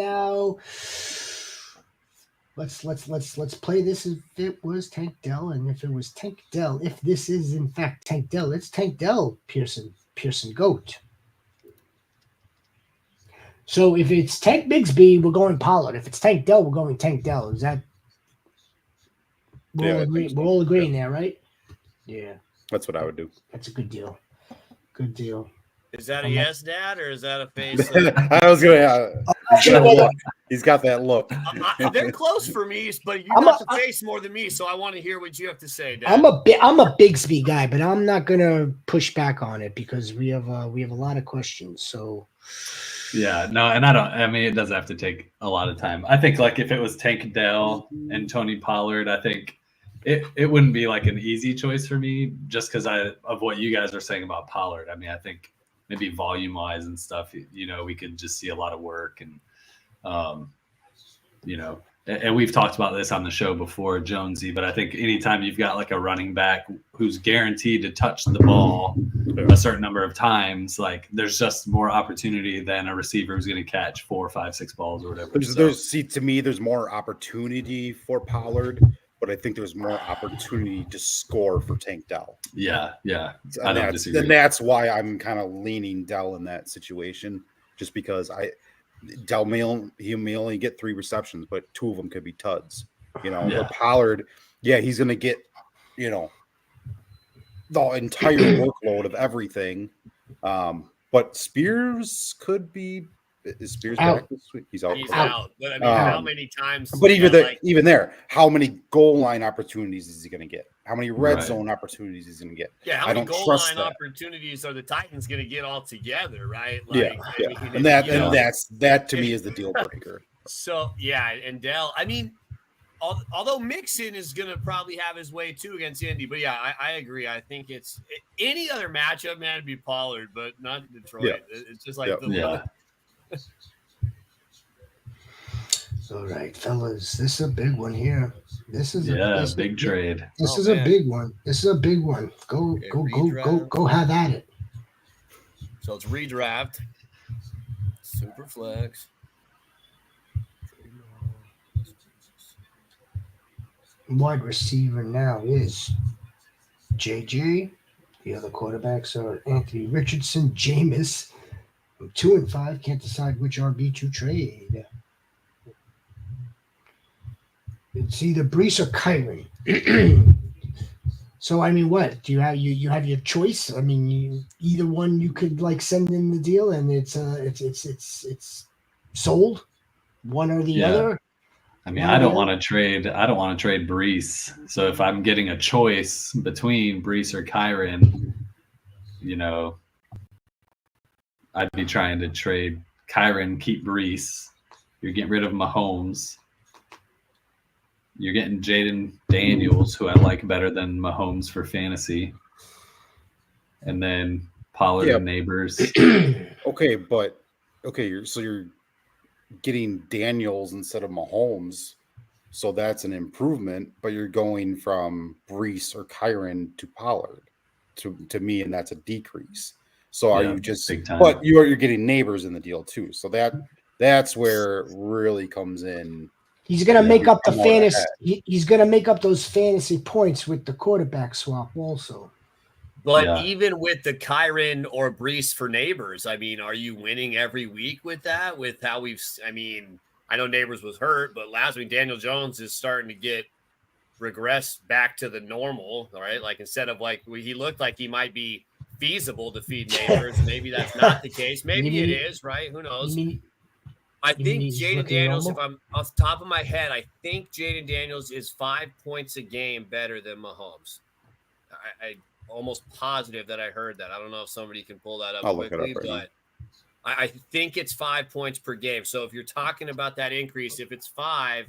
play this if it was Tank Dell, and if it was Tank Dell, if this is in fact Tank Dell, it's Tank Dell, Pearson Goat. So if it's Tank Bigsby, we're going Pollard. If it's Tank Dell, we're going Tank Dell. Is that we're all agreeing there, right? Yeah. That's what I would do. That's a good deal. Good deal. Is that a yes, Dad, or is that a face? I was gonna. He's got that look. They're close for me, but you got the face more than me, so I want to hear what you have to say, Dad. I'm a Bigsby guy, but I'm not gonna push back on it because we have a lot of questions. So. Yeah, no, and I mean, it doesn't have to take a lot of time. I think, like, if it was Tank Dell and Tony Pollard, I think it wouldn't be like an easy choice for me just because of what you guys are saying about Pollard. I mean, I think maybe volume wise and stuff, we could just see a lot of work and, and we've talked about this on the show before, Jonesy, but I think anytime you've got like a running back who's guaranteed to touch the ball a certain number of times, like there's just more opportunity than a receiver who's going to catch 4, 5, 6 balls or whatever. To me, there's more opportunity for Pollard, but I think there's more opportunity to score for Tank Dell. Yeah. And that's why I'm kind of leaning Dell in that situation, just because Dell may only get 3 receptions, but 2 of them could be tuds. Or Pollard, he's going to get, the entire workload of everything. But Spears could be. Is Spears back this week? He's out. He's out. But I mean, how many times? But even there, how many goal line opportunities is he going to get? How many red zone opportunities is he going to get? Yeah, how many goal line opportunities are the Titans going to get all together, right? Like, and that to me is the deal breaker. So and Dell, I mean, although Mixon is going to probably have his way too against Indy, but I agree. I think it's any other matchup, man, it'd be Pollard, but not Detroit. Yeah. It's just like All right, fellas, this is a big one here. This is a big trade. This is a big one. This is a big one. Go have at it. So it's redraft. Superflex. Wide receiver now is JJ. The other quarterbacks are Anthony Richardson, Jameis. I'm 2 and 5. Can't decide which RB to trade. It's either Brees or Kyron. So I mean, what do you have? You have your choice. I mean, either one you could like send in the deal, and it's sold. One or the other. I mean, I don't want to trade Brees. So if I'm getting a choice between Brees or Kyron, I'd be trying to trade Kyron, keep Brees. You're getting rid of Mahomes. You're getting Jaden Daniels, who I like better than Mahomes for fantasy. And then Pollard and Neighbors. Okay, you're getting Daniels instead of Mahomes. So that's an improvement, but you're going from Brees or Kyron to Pollard to me, and that's a decrease. So are you just but you're getting Neighbors in the deal too. So that's where it really comes in. He's going to make up the fantasy. He's going to make up those fantasy points with the quarterback swap also. But even with the Kyron or Brees for Neighbors, I mean, are you winning every week with that? With how I know Neighbors was hurt, but last week Daniel Jones is starting to get regressed back to the normal, all right? Like instead of he looked like he might be feasible to feed Neighbors. Maybe that's not the case. Maybe it is, right? Who knows? I think Jaden Daniels, if I'm off the top of my head, I think Jaden Daniels is 5 points a game better than Mahomes. I almost positive that I heard that. I don't know if somebody can pull that up quickly, but I think it's 5 points per game. So if you're talking about that increase, if it's 5,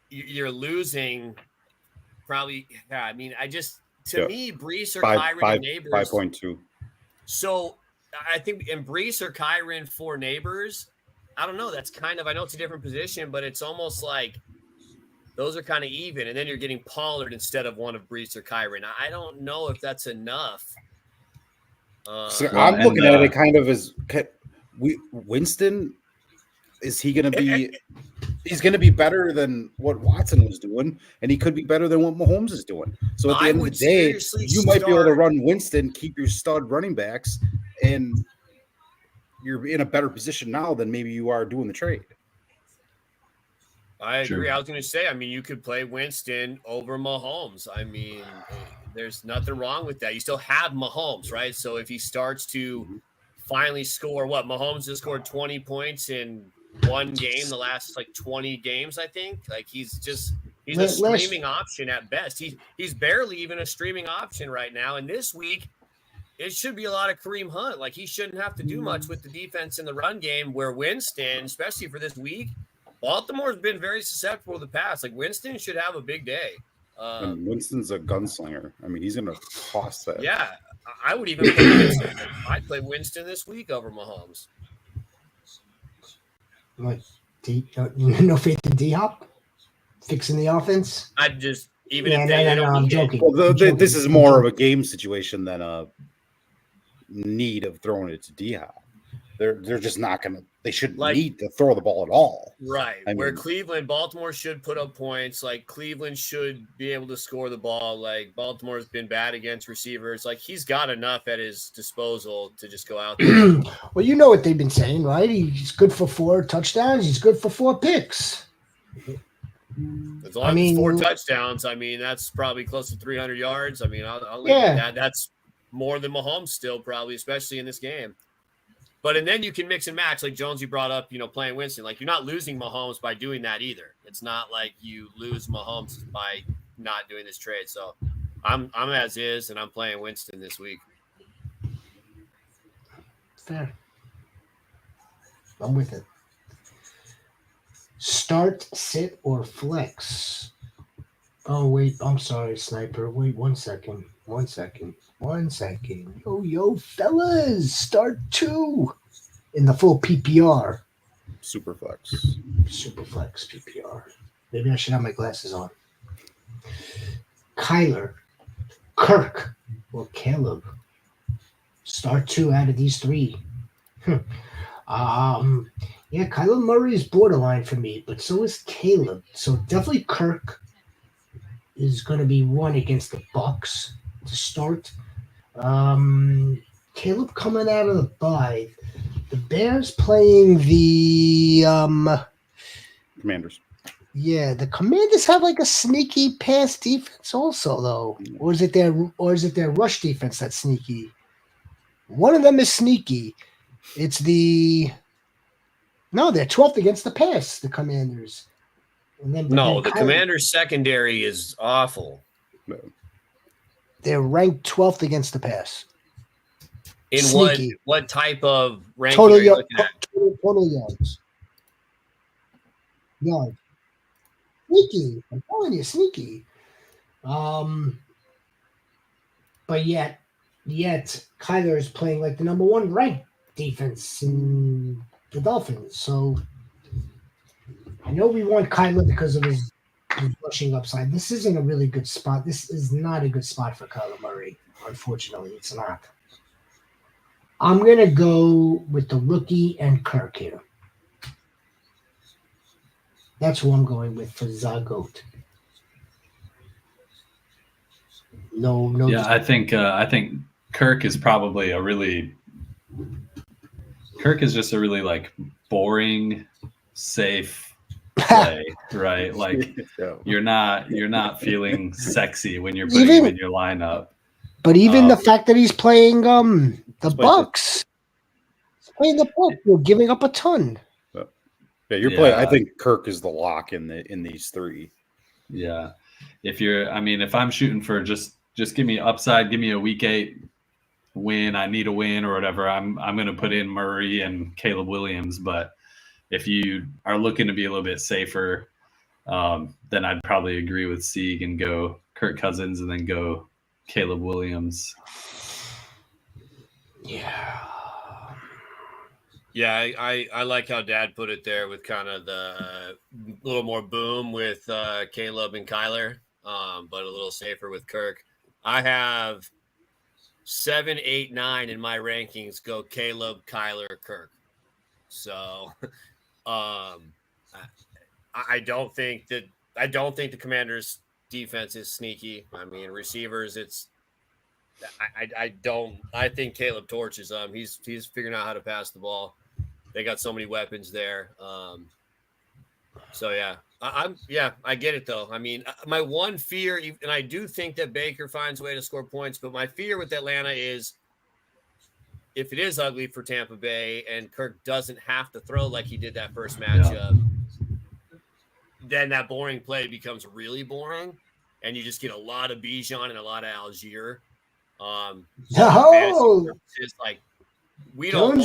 you're losing probably. Yeah, I mean, to me, Brees or Kyron and Neighbors 5.2. So I think in Brees or Kyron for Neighbors, I don't know. That's I know it's a different position, but it's almost like those are kind of even. And then you're getting Pollard instead of one of Brees or Kyron. I don't know if that's enough. I'm looking at it kind of as Winston. Is he going to be? He's going to be better than what Watson was doing, and he could be better than what Mahomes is doing. So at the end of the day, you might be able to run Winston, keep your stud running backs, and you're in a better position now than maybe you are doing the trade. I agree. I was going to say, I mean, you could play Winston over Mahomes. I mean, there's nothing wrong with that. You still have Mahomes, right? So if he starts to finally score, Mahomes has scored 20 points in one game the last 20 games, I think. He's a streaming option at best. He's barely even a streaming option right now. And this week, it should be a lot of Kareem Hunt. He shouldn't have to do much with the defense in the run game, where Winston, especially for this week, Baltimore's been very susceptible to the pass. Winston should have a big day. And Winston's a gunslinger. I mean, he's going to toss that. Yeah, I would even play Winston. I'd play Winston this week over Mahomes. No faith in D-Hop? Fixing the offense? I'd just, I'm joking. Well, this is more of a game situation than a need of throwing it to D-Hop. They're just not going to. They shouldn't need to throw the ball at all. Right. Baltimore should put up points. Cleveland should be able to score the ball. Baltimore's been bad against receivers. He's got enough at his disposal to just go out there. Well, you know what they've been saying, right? He's good for 4 touchdowns. He's good for 4 picks. As long as it's 4 touchdowns, that's probably close to 300 yards. I'll leave it at that. That's more than Mahomes still probably, especially in this game. And then you can mix and match, like Jonesy brought up, playing Winston. You're not losing Mahomes by doing that either. It's not like you lose Mahomes by not doing this trade. So I'm as is, and I'm playing Winston this week. Fair. I'm with it. Start, sit, or flex. Oh, wait. I'm sorry, Sniper. Wait 1 second. 1 second. Yo, fellas. Start 2 in the full PPR. Superflex PPR. Maybe I should have my glasses on. Kyler, Kirk, or Caleb. Start 2 out of these 3. Kyler Murray is borderline for me, but so is Caleb. So definitely Kirk is going to be one against the Bucks to start. Caleb coming out of the bye. The Bears playing the Commanders. Yeah, the Commanders have like a sneaky pass defense also, though. Or is it their rush defense that's sneaky? One of them is sneaky. It's they're 12th against the pass, the Commanders. And then the Commanders secondary is awful. They're ranked 12th against the pass. In Sneaky. what type of ranking Total are you looking at? Total yards. Yards. Sneaky. I'm telling you, sneaky. But yet Kyler is playing like the number one ranked defense in the Dolphins. So I know we want Kyler because of his rushing upside. This isn't a really good spot. This is not a good spot for Kyler Murray. Unfortunately, it's not. I'm going to go with the rookie and Kirk here. That's who I'm going with for Zagoat. No. Yeah, I think Kirk is probably Kirk is just a really like boring, safe play, right? Like you're not feeling sexy when you're putting him in your lineup. But even the fact that he's playing the Bucks, he's playing the Bucks, you're giving up a ton. Yeah, you're playing. I think Kirk is the lock in these three. Yeah, if I'm shooting for just give me upside, give me a week 8 win. I need a win or whatever. I'm going to put in Murray and Caleb Williams. But if you are looking to be a little bit safer, then I'd probably agree with Sieg and go Kirk Cousins and then go Caleb Williams. Yeah, I like how Dad put it there with kind of the little more boom with Caleb and Kyler, but a little safer with Kirk. I have 7, 8, 9 in my rankings go Caleb, Kyler, Kirk. So I don't think the Commanders' defense is sneaky. I mean, receivers, I think Caleb torches them. He's figuring out how to pass the ball. They got so many weapons there. So yeah, I get it though. I mean, my one fear, and I do think that Baker finds a way to score points, but my fear with Atlanta is if it is ugly for Tampa Bay and Kirk doesn't have to throw like he did that first matchup, then that boring play becomes really boring, and you just get a lot of Bijan and a lot of Algier. It's like we don't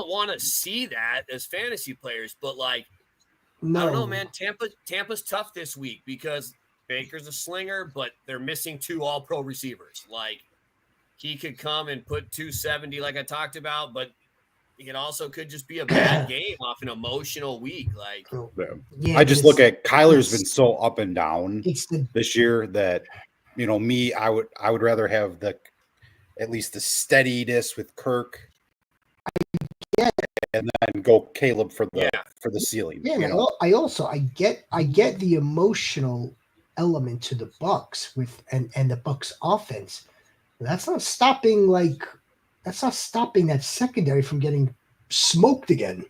want to see that as fantasy players, but like I don't know, man. Tampa's tough this week because Baker's a slinger, but they're missing 2 all-pro receivers. Like he could come and put 270 like I talked about, but it also could just be a bad game off an emotional week. Like I just look at Kyler's been so up and down this year that I would rather have at least the steadiness with Kirk. And then go Caleb for the ceiling. Yeah, I get the emotional element to the Bucks and the Bucks offense. But that's not stopping that secondary from getting smoked again.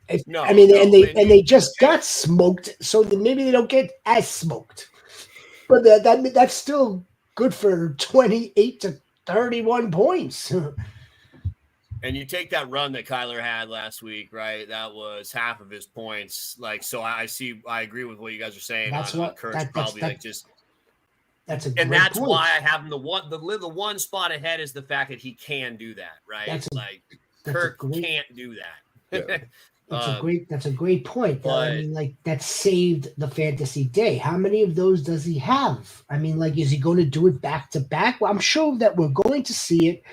They just got smoked, so maybe they don't get as smoked. But that's still good for 28 to 31 points. And you take that run that Kyler had last week, right? That was half of his points. Like, so I agree with what you guys are saying. That's why I have him the one spot ahead is the fact that he can do that, right? Kirk can't do that. That's a great point. But, that saved the fantasy day. How many of those does he have? I mean, is he going to do it back to back? Well, I'm sure that we're going to see it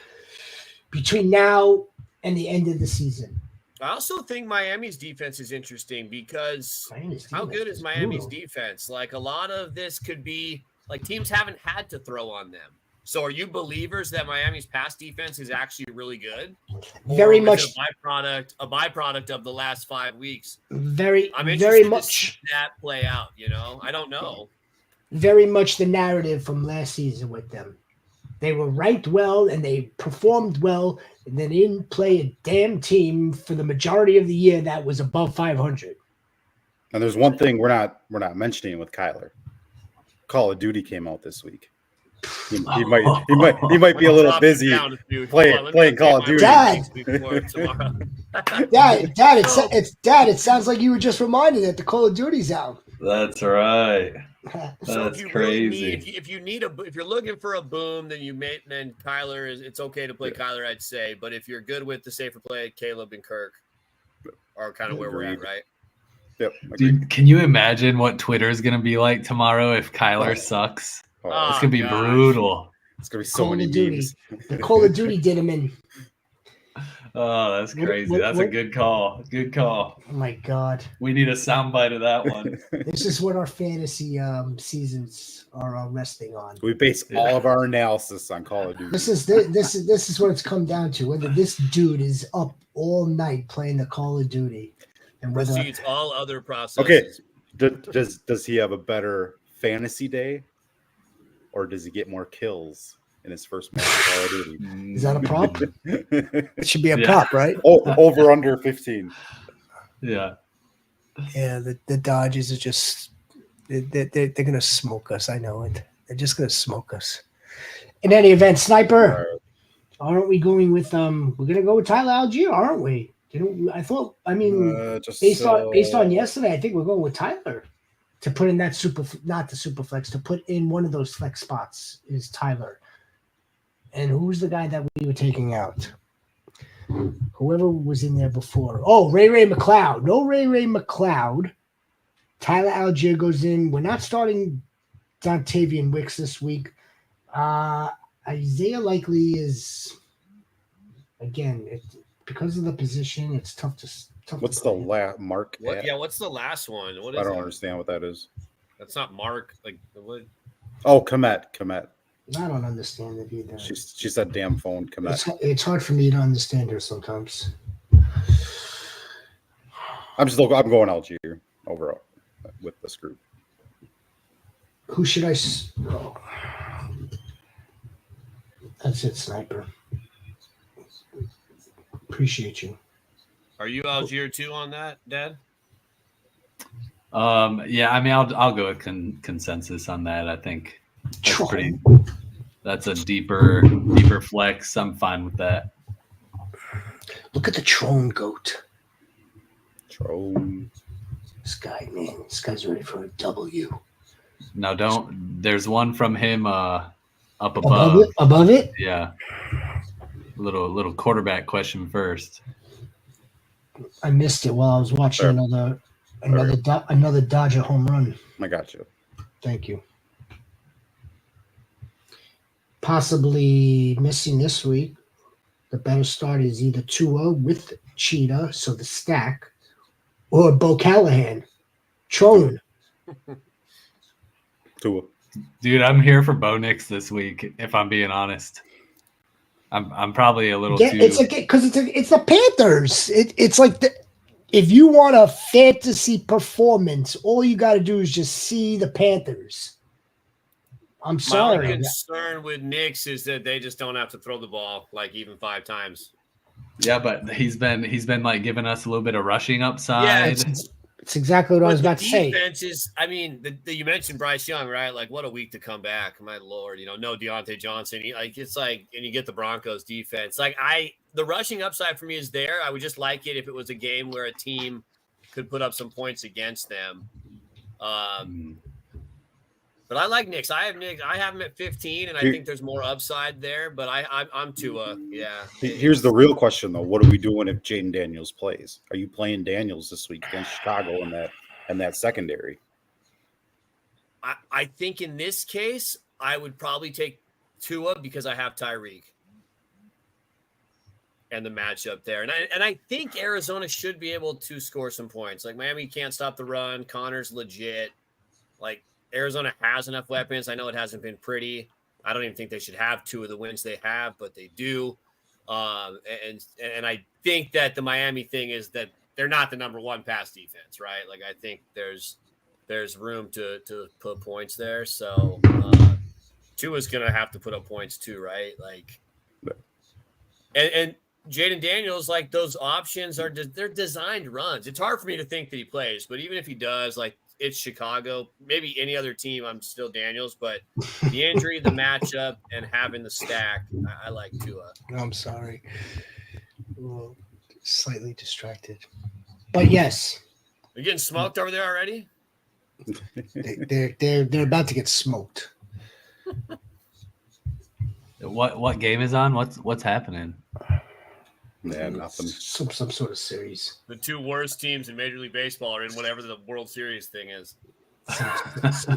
between now and the end of the season. I also think Miami's defense is interesting because how good is Miami's defense? Like a lot of this could be like teams haven't had to throw on them. So are you believers that Miami's pass defense is actually really good? Very much a byproduct of the last 5 weeks. I'm interested to see that play out. I don't know. very much the narrative from last season with them. They were ranked well and they performed well, and then they didn't play a damn team for the majority of the year that was above 500. And there's one thing we're not mentioning with Kyler. Call of Duty came out this week. He might be a little busy playing Call of Duty. Dad, it sounds like you were just reminded that the Call of Duty's out. That's right. So That's crazy. If you're looking for a boom, then Kyler it's okay to play Kyler, I'd say. But if you're good with the safer play, Caleb and Kirk are kind of where we're at, right? Yep. Dude, can you imagine what Twitter is going to be like tomorrow if Kyler sucks? Oh, it's going to be brutal. It's going to be so many memes. The Call of Duty did him in. Oh, that's crazy. That's a good call. Good call. Oh, my God. We need a soundbite of that one. This is what our fantasy seasons are resting on. We base all of our analysis on Call of Duty. This is what it's come down to. Whether this dude is up all night playing the Call of Duty. And whether precedes all other processes. Okay. Does he have a better fantasy day? Or does he get more kills in his first match of Call of Duty? Is that a prop? It should be a prop, right? Over under 15. Yeah. Yeah, the Dodgers are just they're gonna smoke us. I know it. They're just gonna smoke us. In any event, Sniper, aren't we going with we're gonna go with Tyler Algier, aren't we? Based on yesterday, I think we're going with Tyler. To put in that not the super flex, to put in one of those flex spots is Tyler. And who's the guy that we were taking out? Whoever was in there before. Oh, Ray McLeod. No Ray McLeod. Tyler Algier goes in. We're not starting Dontavian Wicks this week. Isaiah Likely is, again, because of the position, it's tough to. What's the last Mark? What's the last one? What is I don't understand what that is. That's not Mark. Like what? Oh, Komet. I don't understand it either. She's that damn phone, Komet. It's hard for me to understand her sometimes. I'm going Algier overall with this group. Who should I? Oh. That's it, Sniper. Appreciate you. Are you Algier too on that, Dad? Yeah, I mean, I'll go with consensus on that. I think that's a deeper flex. I'm fine with that. Look at the Trone goat. Trone. This guy's ready for a W. No, there's one from him up above. Above it? Yeah. Little quarterback question first. I missed it while I was watching another Dodger home run. I got you. Thank you. Possibly missing this week. The better start is either Tua with Cheetah, so the stack, or Bo Callahan. Trone. Tua. Dude, I'm here for Bo Nix this week, if I'm being honest. I'm probably a little too. It's the Panthers. It's like if you want a fantasy performance, all you got to do is just see the Panthers. I'm sorry. My only concern with Knicks is that they just don't have to throw the ball like even 5 times. Yeah, but he's been like giving us a little bit of rushing upside. Yeah, it's exactly what I was about to say. Defense is, I mean, you mentioned Bryce Young, right? Like, what a week to come back. My Lord, no Deontay Johnson. It's like, and you get the Broncos defense. Like, the rushing upside for me is there. I would just like it if it was a game where a team could put up some points against them. But I like Knicks. I have Knicks. I have them at 15, and I think there's more upside there. But I'm Tua. Yeah. Here's the real question, though. What are we doing if Jaden Daniels plays? Are you playing Daniels this week against Chicago in that secondary? I think in this case, I would probably take Tua because I have Tyreek and the matchup there. And I think Arizona should be able to score some points. Like, Miami can't stop the run. Connor's legit. Like, Arizona has enough weapons. I know it hasn't been pretty. I don't even think they should have 2 of the wins they have, but they do. And I think that the Miami thing is that they're not the number 1 pass defense, right? Like, I think there's there's room to put points there. So Tua's gonna have to put up points too, right? Like, and Jaden Daniels, like those options they're designed runs. It's hard for me to think that he plays, but even if he does, like it's Chicago, maybe any other team, I'm still Daniels. But the injury, the matchup, and having the stack, I like Tua. I'm sorry, well, slightly distracted, but yes, You're getting smoked over there already. They're about to get smoked. What game is on? What's happening? Yeah, nothing. Some sort of series. The two worst teams in Major League Baseball are in whatever the World Series thing is.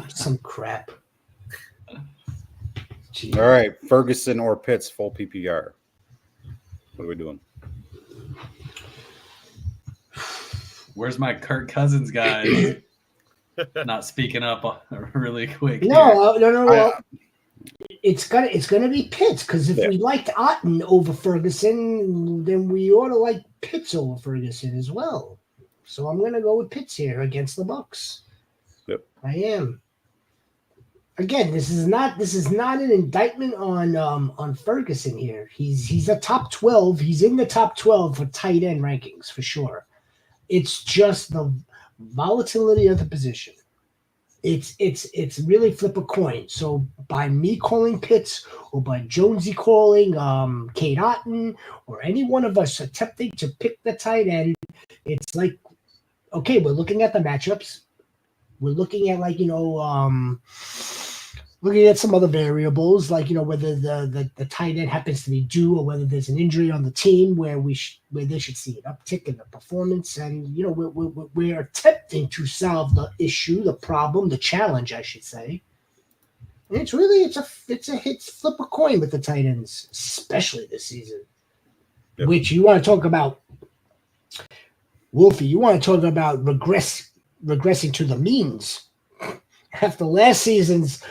Some crap. Jeez. All right, Ferguson or Pitts, full PPR. What are we doing? Where's my Kirk Cousins guys? Not speaking up really quick. No. Well, it's gonna be Pitts because if we liked Otten over Ferguson, then we ought to like Pitts over Ferguson as well. So I'm gonna go with Pitts here against the Bucks. Yep, I am. Again, this is not an indictment on Ferguson here. He's a top 12. He's in the top 12 for tight end rankings for sure. It's just the volatility of the position. It's really flip a coin. So by me calling Pitts or by Jonesy calling Kate Otten or any one of us attempting to pick the tight end, it's like, okay, we're looking at the matchups. We're looking at looking at some other variables, like, whether the tight end happens to be due or whether there's an injury on the team where they should see an uptick in the performance. And, we're attempting to solve the issue, the problem, the challenge, I should say. And it's really, it's flip a coin with the tight ends, especially this season, which you want to talk about, Wolfie, you want to talk about regressing to the means after last season's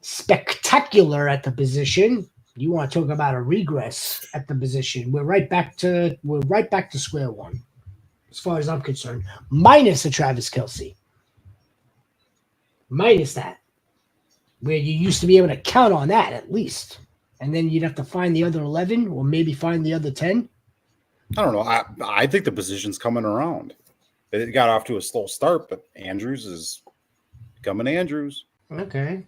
spectacular at the position. You want to talk about a regress at the position. We're right back to square one, as far as I'm concerned, minus a Travis Kelce. Minus that, where you used to be able to count on that at least, and then you'd have to find the other 11 or maybe find the other 10. I don't know. I think the position's coming around. It got off to a slow start, but Andrews is becoming Andrews. Okay.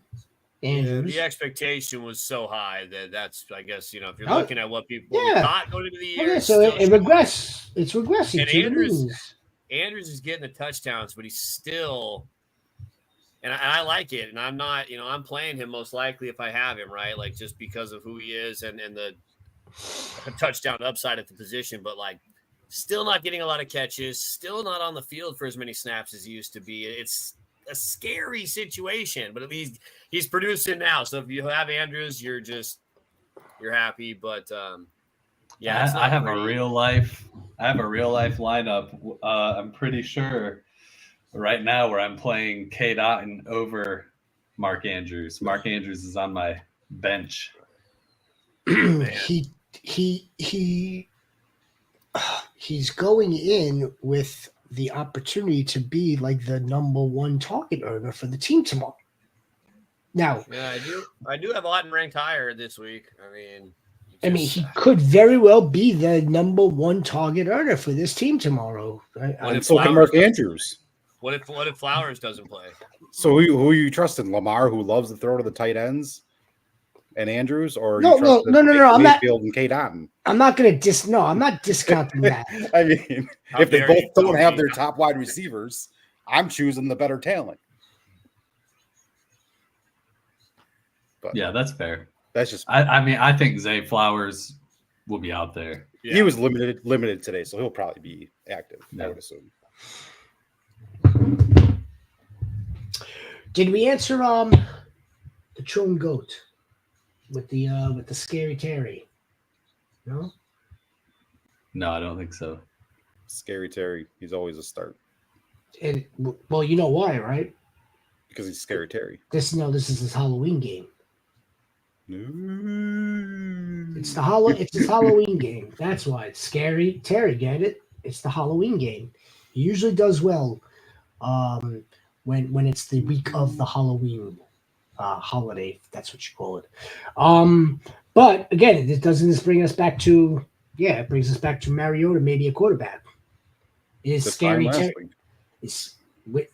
Yeah, the expectation was so high that's, I guess, if you're looking at what we thought going into the year. Okay, so it's regressing. And Andrews is getting the touchdowns, but he's still, and I like it. And I'm not, I'm playing him most likely if I have him, right? Like, just because of who he is and the touchdown upside at the position, but like, still not getting a lot of catches, still not on the field for as many snaps as he used to be. It's a scary situation, but at least he's producing now. So if you have Andrews, you're happy. But I have a real life lineup. I'm pretty sure right now where I'm playing Kate Otten over Mark Andrews. Mark Andrews is on my bench. He's going in with the opportunity to be like the number one target earner for the team tomorrow. Now, yeah, I do have Otten ranked higher this week. I mean, he could very well be the number one target earner for this team tomorrow. And so can Mark Andrews. What if Flowers doesn't play? So who are you trusting? Lamar, who loves to throw to the tight ends, and Andrews, or no. I'm not. And Kate Otten. I'm not going to I'm not discounting that. I mean, if they both don't have their top wide receivers, I'm choosing the better talent. But yeah, that's fair. That's just. I think Zay Flowers will be out there. Yeah. He was limited today, so he'll probably be active. I would assume. Did we answer the Tron Goat with the Scary Terry? No, I don't think so. Scary Terry, he's always a start. And well, you know why, right? Because he's Scary Terry. This is his Halloween game. No. It's his Halloween game. That's why it's Scary Terry. Get it? It's the Halloween game. He usually does well when it's the week of the Halloween holiday, if that's what you call it. But again, doesn't this bring us back to it brings us back to Mariota, maybe a quarterback. Is This scary time last Terry. week.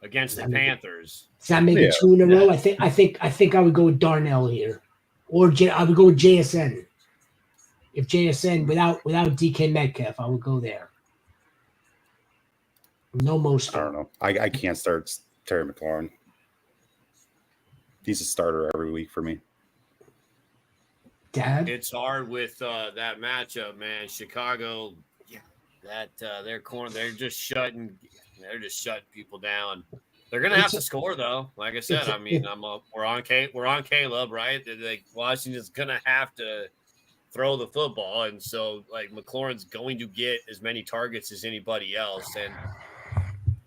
against the Panthers. Does that make it 2 in a row? I think I would go with Darnell here, or I would go with JSN. If JSN without DK Metcalf, I would go there. No most. I don't know. I can't start Terry McLaurin. He's a starter every week for me. Dad? It's hard with that matchup, man. Chicago, their corner, they're just shutting people down. They're gonna have to score though. Like I said, I mean, we're on Caleb, right? Like Washington's gonna have to throw the football, and so like McLaurin's going to get as many targets as anybody else, and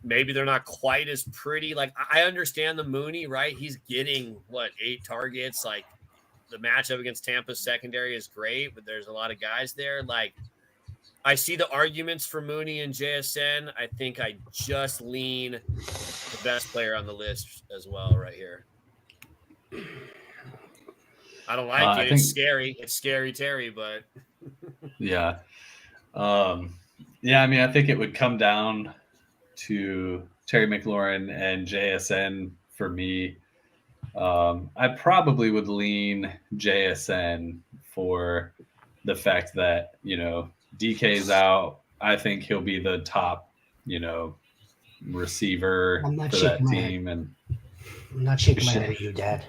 maybe they're not quite as pretty. Like I understand the Mooney, right? He's getting 8 targets. Like the matchup against Tampa's secondary is great, but there's a lot of guys there. Like I see the arguments for Mooney and JSN. I think I just lean the best player on the list as well right here. I don't like it. It's scary. It's scary, Terry, but yeah. I mean, I think it would come down to Terry McLaurin and JSN for me. I probably would lean JSN for the fact that, DK's out. I think he'll be the top, receiver for that team. And I'm not shaking my head at you, Dad.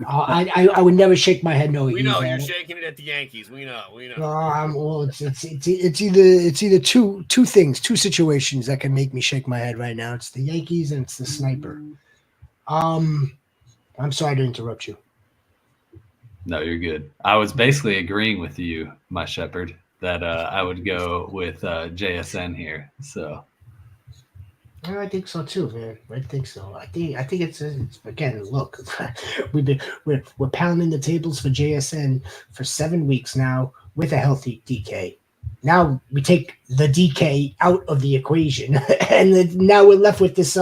I would never shake my head no at you. We know Dad. you're shaking it at the Yankees. We know. Well, it's either two things, two situations that can make me shake my head right now. It's the Yankees and it's the sniper. I'm sorry to interrupt you. No, you're good. I was basically agreeing with you, my Shepherd, that I would go with JSN here. So. I think so too, man. I think so. I think it's again. Look, we're pounding the tables for JSN for 7 weeks now with a healthy DK. Now we take the DK out of the equation, and now we're left with this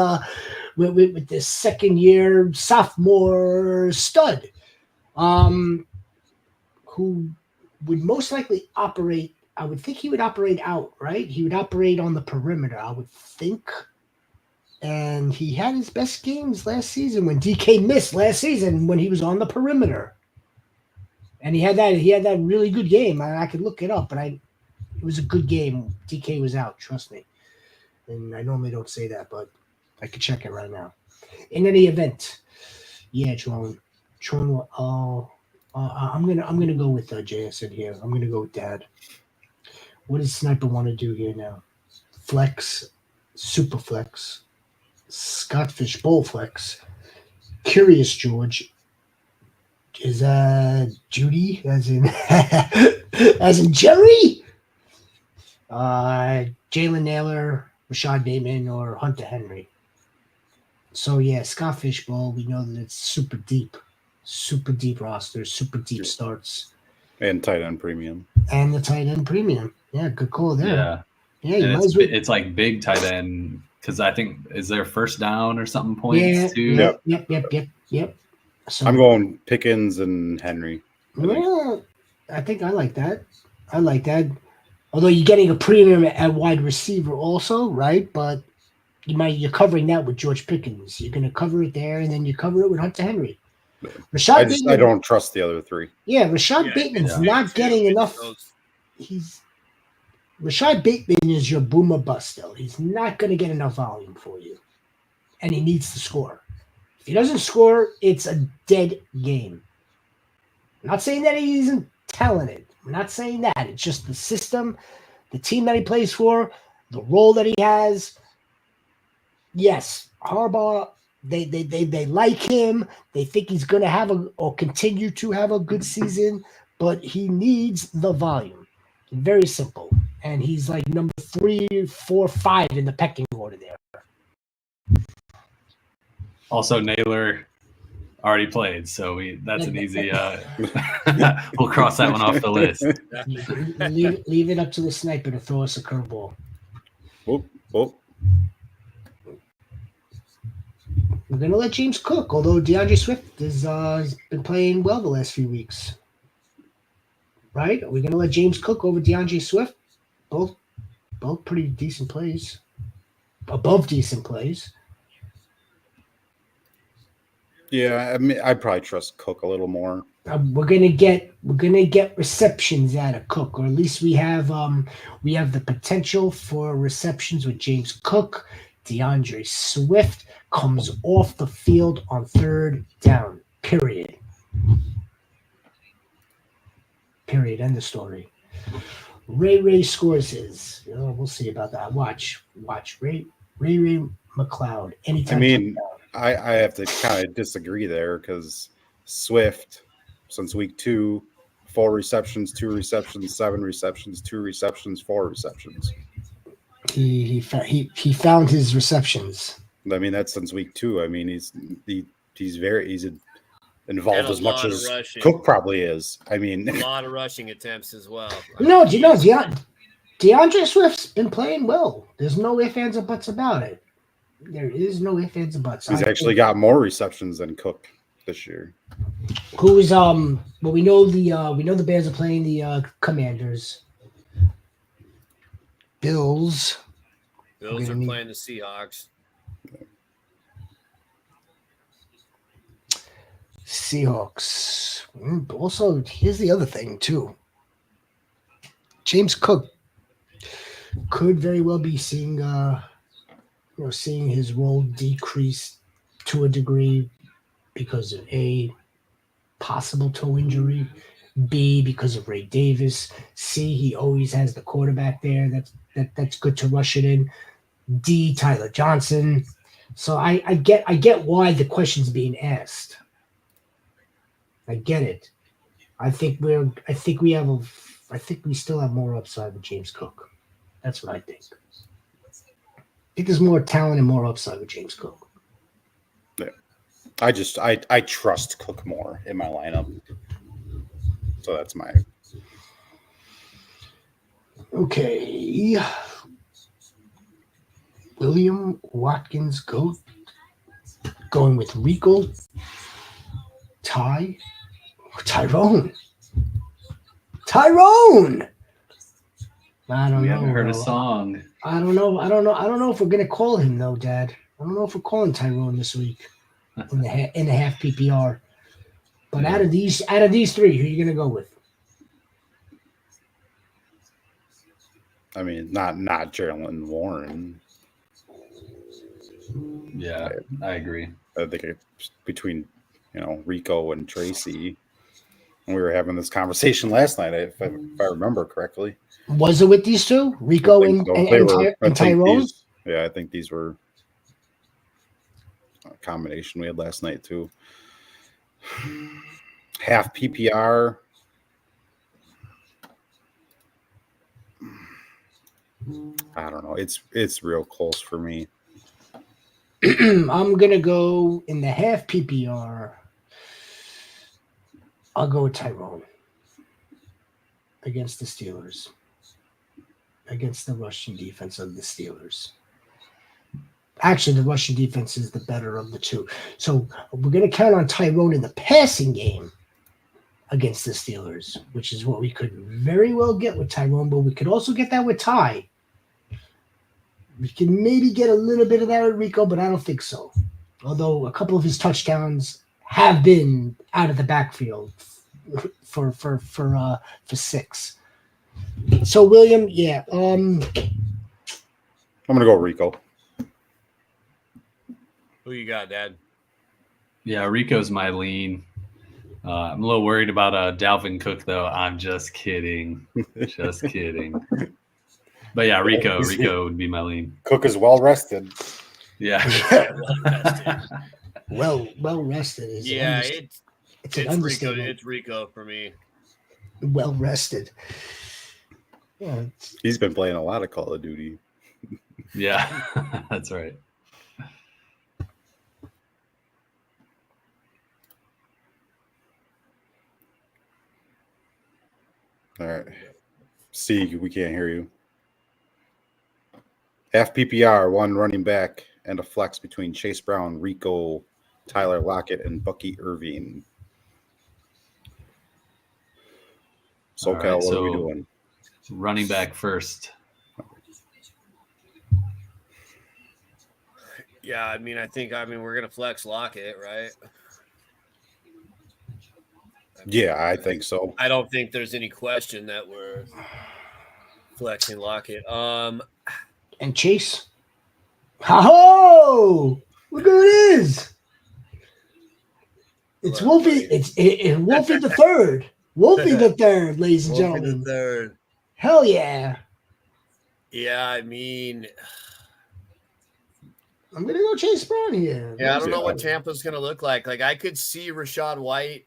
with this second year sophomore stud, who would most likely operate. I would think he would operate out, right? He would operate on the perimeter, I would think. And he had his best games last season when DK missed last season when he was on the perimeter. And he had that really good game. I could look it up, but it was a good game. DK was out, trust me. And I normally don't say that, but I could check it right now. In any event, yeah, Tron. I'm gonna go with JSN here. I'm gonna go with Dad. What does Sniper want to do here now? Flex, Superflex, Scottfish Bowl Flex, Curious George. Is Judy as in Jerry? Jalen Naylor, Rashad Bateman, or Hunter Henry. So yeah, Scottfish Bowl. We know that it's super deep rosters, super deep starts, and tight end premium. And the tight end premium. Yeah, good call there. Yeah, you might as well. It's like big tight end because I think is there first down or something points too. Yep. So I'm going Pickens and Henry. Well, I think I like that. Although you're getting a premium at wide receiver also, right? But you're covering that with George Pickens. You're going to cover it there, and then you cover it with Hunter Henry. I don't trust the other three. Yeah, Rashad Bateman's not getting enough. Rashad Bateman is your boomer bust still. He's not going to get enough volume for you, and he needs to score. If he doesn't score, it's a dead game. I'm not saying that he isn't talented. I'm not saying that. It's just the system, the team that he plays for, the role that he has. Yes, Harbaugh, they like him. They think he's going to have or continue to have a good season, but he needs the volume. Very simple. And he's like number 3, 4, 5 in the pecking order there. Also, Naylor already played, so that's an easy. We'll cross that one off the list. Leave it up to the sniper to throw us a curveball. Whoop. We're going to let James cook, although DeAndre Swift has been playing well the last few weeks. Right? Are we going to let James cook over DeAndre Swift? Both pretty decent plays. Above decent plays. Yeah, I mean, I'd probably trust Cook a little more. We're gonna get receptions out of Cook, or at least we have the potential for receptions with James Cook. DeAndre Swift comes off the field on third down. Period. End of story. Ray scores his. We'll see about that. Watch. Ray McLeod. Anytime. I mean, I have to kind of disagree there because Swift, since week 2, 4 receptions, 2 receptions, 7 receptions, 2 receptions, 4 receptions. He found his receptions. I mean, that's since week 2. I mean, he's involved as much as rushing. Cook probably is. I mean, a lot of rushing attempts as well. No, do you know DeAndre Swift's been playing well. There's no ifs, ands, or buts about it. There is no ifs, ands, or buts. He's actually got more receptions than Cook this year. Who's well, we know the Bears are playing the Commanders. Bills are playing the Seahawks. Also, here's the other thing too. James Cook could very well be seeing his role decrease to a degree because of A, possible toe injury, B, because of Ray Davis, C, he always has the quarterback there that's good to rush it in, D, Tyler Johnson. So I get why the question's being asked. I get it. I think we still have more upside with James Cook. That's what I think. I think there's more talent and more upside with James Cook. Yeah. I trust Cook more in my lineup. So that's my okay. William Watkins GOAT going with Rico. Tyrone. I don't know. We haven't heard a song. I don't know if we're gonna call him though, Dad. I don't know if we're calling Tyrone this week in the half PPR. But out of these 3, who are you gonna go with? I mean, not Jalen Warren. Yeah, I agree. I think it's between Rico and Tracy. And we were having this conversation last night, if I remember correctly. Was it with these 2, Rico and Tyrone? I think these were a combination we had last night too. Half PPR. I don't know. It's real close for me. I'm gonna go in the half PPR. I'll go with Tyrone against the Steelers, against the rushing defense of the Steelers. Actually, the rushing defense is the better of the 2. So we're going to count on Tyrone in the passing game against the Steelers, which is what we could very well get with Tyrone, but we could also get that with Ty. We can maybe get a little bit of that with Rico, but I don't think so. Although a couple of his touchdowns have been out of the backfield for 6. So William, yeah. I'm gonna go Rico. Who you got, Dad? Yeah, Rico's my lean. I'm a little worried about Dalvin Cook though. I'm just kidding. Just kidding. But yeah, Rico would be my lean. Cook is well rested. Yeah. Well rested. It's an understatement. It's Rico for me. Well rested. Yeah, he's been playing a lot of Call of Duty. Yeah, that's right. All right. Sieg, we can't hear you. Half PPR, 1 running back, and a flex between Chase Brown, Rico, Tyler Lockett, and Bucky Irving. SoCal, right, what are we doing? Running back first. Yeah, I mean, we're gonna flex Lockett, right? Yeah, I think so. I don't think there's any question that we're flexing Lockett. And Chase. Ho! Look who it is. It's Wolfie. It's Wolfie the third. Wolfie the third, ladies and Wolfie gentlemen. the third. Hell yeah. Yeah, I mean, I'm gonna go Chase Brown here. yeah, I don't know what Tampa's gonna look like. Like, I could see Rashad White,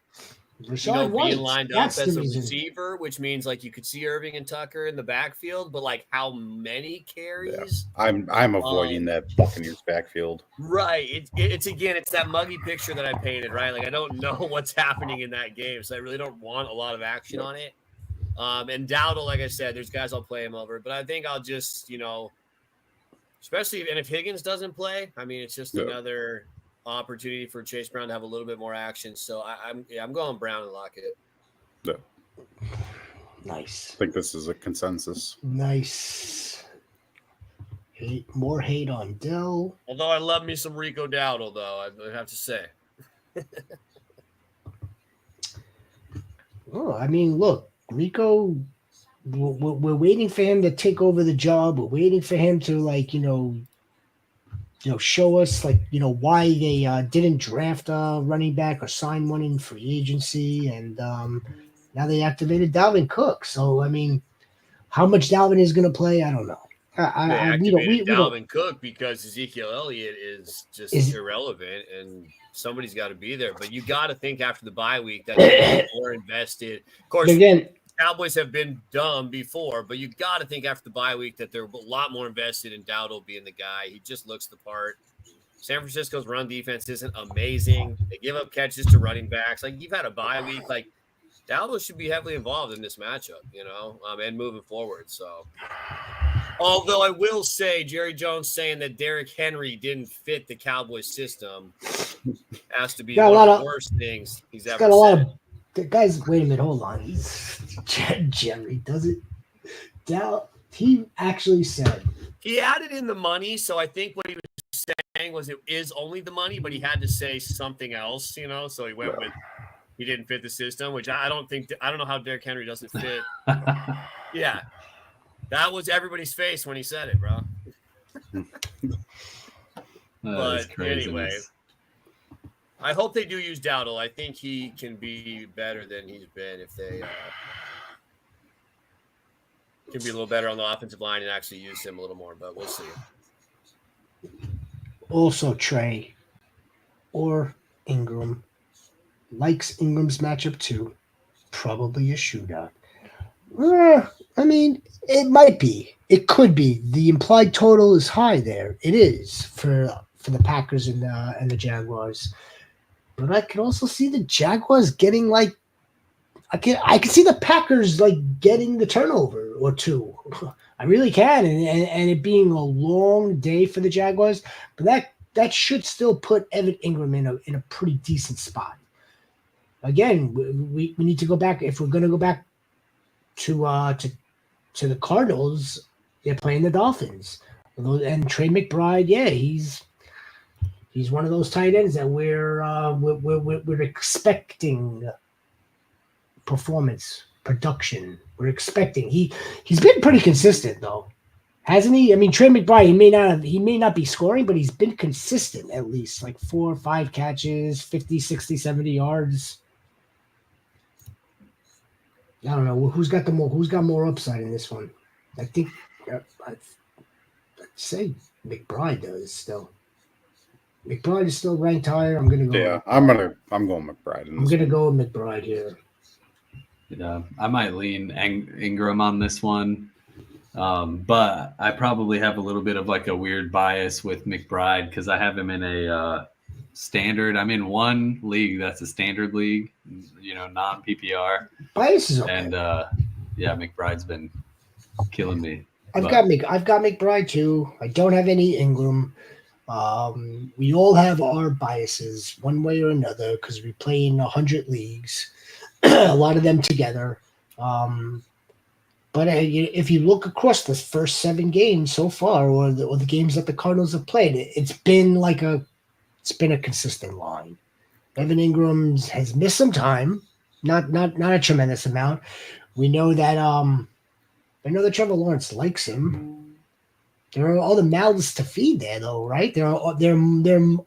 being lined up as a receiver, which means like you could see Irving and Tucker in the backfield, but like how many carries? Yeah. I'm avoiding that Buccaneers backfield. Right. It's that muggy picture that I painted, right? Like, I don't know what's happening in that game, so I really don't want a lot of action on it. And Dowdle, like I said, there's guys I'll play him over, but I think I'll just, especially if Higgins doesn't play, I mean, it's just another opportunity for Chase Brown to have a little bit more action. So I'm going Brown and Lockett. Yeah. Nice. I think this is a consensus. Nice. More hate on Dell. Although I love me some Rico Dowdle, though, I have to say. Oh, I mean, look, Rico, we're waiting for him to take over the job. We're waiting for him to, show us, why they didn't draft a running back or sign one in free agency. And now they activated Dalvin Cook. So, I mean, how much Dalvin is going to play, I don't know. We Dalvin Cook because Ezekiel Elliott is just irrelevant, and somebody's got to be there. But you got to think after the bye week that they're more invested. Of course, again, Cowboys have been dumb before, but you got to think after the bye week that they're a lot more invested in Dowdle being the guy. He just looks the part. San Francisco's run defense isn't amazing. They give up catches to running backs. Like, you've had a bye week, like Dowdle should be heavily involved in this matchup, and moving forward. So. Although I will say, Jerry Jones saying that Derrick Henry didn't fit the Cowboys system has to be one of the worst things he's ever said. Guys, wait a minute, hold on. Jerry does it. He actually said he added in the money, so I think what he was saying was it is only the money, but he had to say something else, so he went with he didn't fit the system, which I don't know how Derrick Henry doesn't fit. Yeah. That was everybody's face when he said it, bro. But anyway, I hope they do use Dowdle. I think he can be better than he's been if they can be a little better on the offensive line and actually use him a little more, but we'll see. Also, Trey or Ingram likes Ingram's matchup too. Probably a shootout. I mean, it might be. It could be. The implied total is high there. It is for the Packers and the Jaguars. But I could also see the Jaguars getting I can see the Packers getting the turnover or two. I really can, and it being a long day for the Jaguars. But that should still put Evan Ingram in a pretty decent spot. Again, we need to go back if we're going to go back to the Cardinals. They're playing the Dolphins, and Trey McBride. Yeah, he's one of those tight ends that we're expecting production. We're expecting. He's been pretty consistent though, hasn't he? I mean, Trey McBride. He may not be scoring, but he's been consistent at least 4 or 5 catches, 50, 60, 70 yards. I don't know who's got more upside in this one. I think I'd say McBride does still. McBride is still ranked higher. I'm gonna go. Yeah, I'm going McBride. I'm gonna go with McBride here. Yeah, I might lean Ingram on this one, but I probably have a little bit of a weird bias with McBride because I have him in a standard. I'm in one league that's a standard league, non-PPR. Bias is okay. And McBride's been killing me. I've got McBride too. I don't have any Ingram. We all have our biases one way or another because we play in 100 leagues, a lot of them together. But if you look across the first 7 games so far, or the games that the Cardinals have played, it's been a consistent line. Evan Ingram has missed some time, not a tremendous amount. We know that Trevor Lawrence likes him. There are other mouths to feed there, though, right? There are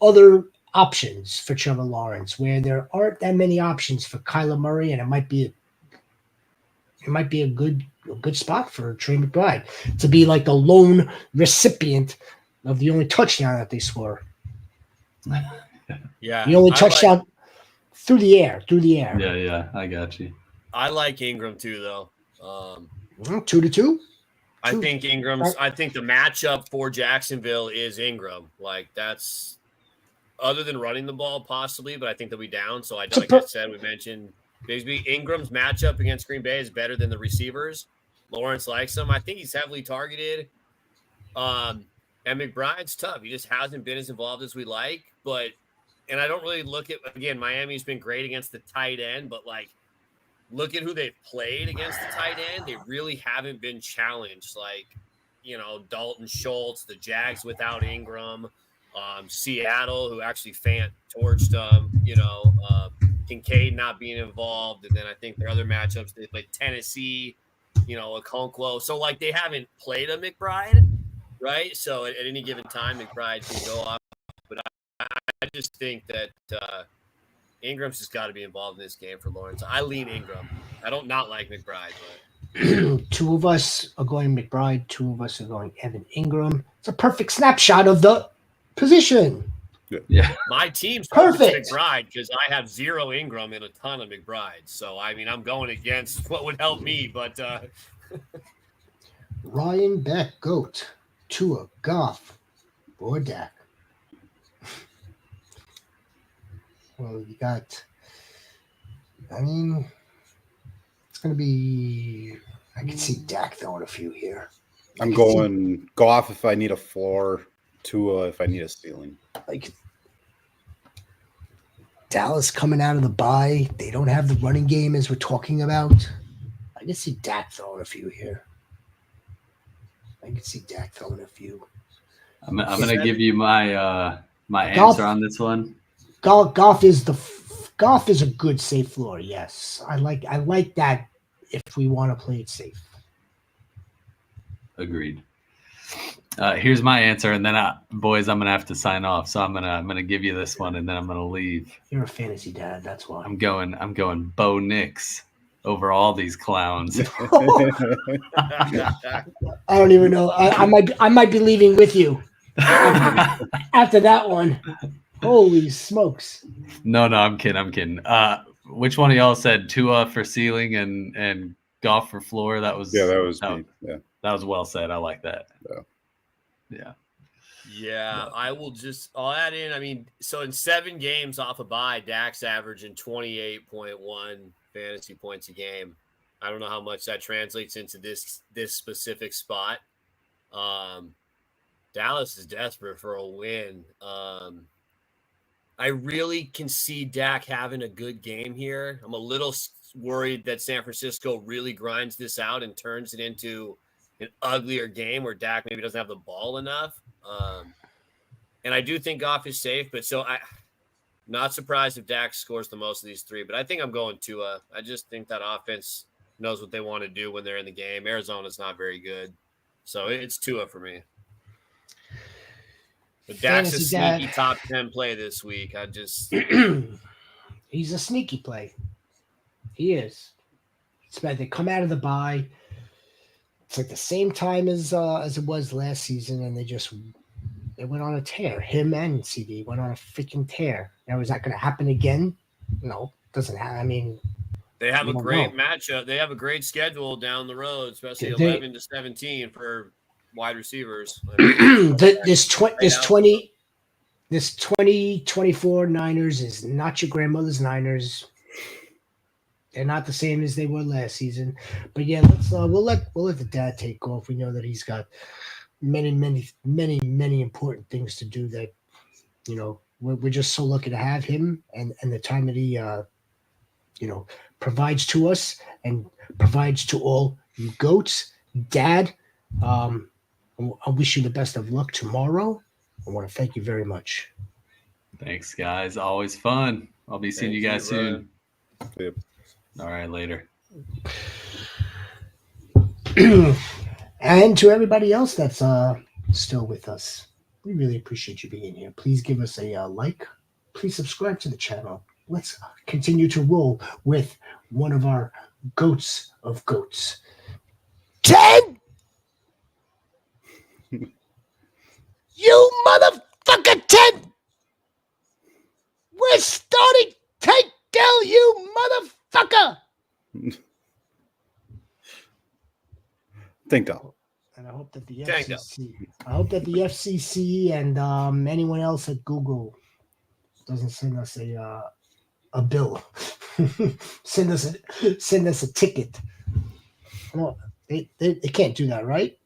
other options for Trevor Lawrence where there aren't that many options for Kyler Murray, and it might be a good spot for Trey McBride to be like the lone recipient of the only touchdown that they score. Yeah, the only touchdown through the air. Yeah, I got you. I like Ingram too, though. 2-2. I think I think the matchup for Jacksonville is Ingram. Like, that's other than running the ball possibly, but I think they'll be down. So like I said, we mentioned Bigsby. Ingram's matchup against Green Bay is better than the receivers. Lawrence likes him. I think he's heavily targeted. And McBride's tough. He just hasn't been as involved as we like. And I don't really look at, again, Miami's been great against the tight end, but like, look at who they've played against the tight end. They really haven't been challenged. Like, Dalton Schultz, the Jags without Ingram, Seattle, who actually torched them, Kincaid not being involved. And then I think their other matchups, they played Tennessee, Okonkwo. So, like, they haven't played a McBride, right? So at any given time, McBride can go off. But I just think that Ingram's just got to be involved in this game for Lawrence. I lean Ingram. I don't not like McBride, but 2 of us are going McBride. 2 of us are going Evan Ingram. It's a perfect snapshot of the position. Yeah. My team's perfect McBride because I have 0 Ingram and a ton of McBride. So I mean, I'm going against what would help me, but Ryan Beck, Goat, Tua, Goff, or Dak. Well, you got, it's going to be, I can see Dak throwing a few here. I'm going Goff if I need a floor, Tua if I need a ceiling. Like, Dallas coming out of the bye, they don't have the running game as we're talking about. I can see Dak throwing a few here. I'm going to give you my answer on this one. Goff is a good safe floor. Yes, I like that. If we want to play it safe, agreed. Here's my answer, and then boys, I'm gonna have to sign off. So I'm gonna give you this one, and then I'm gonna leave. You're a fantasy dad, that's why. I'm going Bo Nix over all these clowns. I don't even know. I might be leaving with you after that one. Holy smokes! No, I'm kidding. Which one of y'all said Tua for ceiling and Goff for floor? That was me. Yeah, that was well said. I like that. Yeah. I'll add in. I mean, so in 7 games off a bye, Dak's averaging 28.1 fantasy points a game. I don't know how much that translates into this specific spot. Dallas is desperate for a win. I really can see Dak having a good game here. I'm a little worried that San Francisco really grinds this out and turns it into an uglier game where Dak maybe doesn't have the ball enough. And I do think Goff is safe, but I'm not surprised if Dak scores the most of these 3, but I think I'm going Tua. I just think that offense knows what they want to do when they're in the game. Arizona's not very good. So it's Tua for me. But Dak's a sneaky top 10 play this week. He's a sneaky play. He is. It's bad. They come out of the bye. It's like the same time as it was last season, and they went on a tear. Him and CD went on a freaking tear. Now, is that going to happen again? No, doesn't happen. I mean, they have a great matchup. They have a great schedule down the road, especially 11 to 17 for wide receivers. This 2024 Niners is not your grandmother's Niners. They're not the same as they were last season. But yeah, we'll let the dad take off. We know that he's got many, many, many, many important things to do that, you know, we're just so lucky to have him and the time that he, provides to us and provides to all you goats. Dad, I wish you the best of luck tomorrow. I want to thank you very much. Thanks, guys. Always fun. I'll be seeing you guys soon. Yep. All right, later. And to everybody else that's still with us, we really appreciate you being here. Please give us a like. Please subscribe to the channel. Let's continue to roll with one of our goats of goats. 10! You motherfucker 10! We're starting Tank Dell, you motherfucker! Think Dell. And I hope that the Tank Dell. FCC and anyone else at Google doesn't send us a bill. send us a ticket. No, they can't do that, right?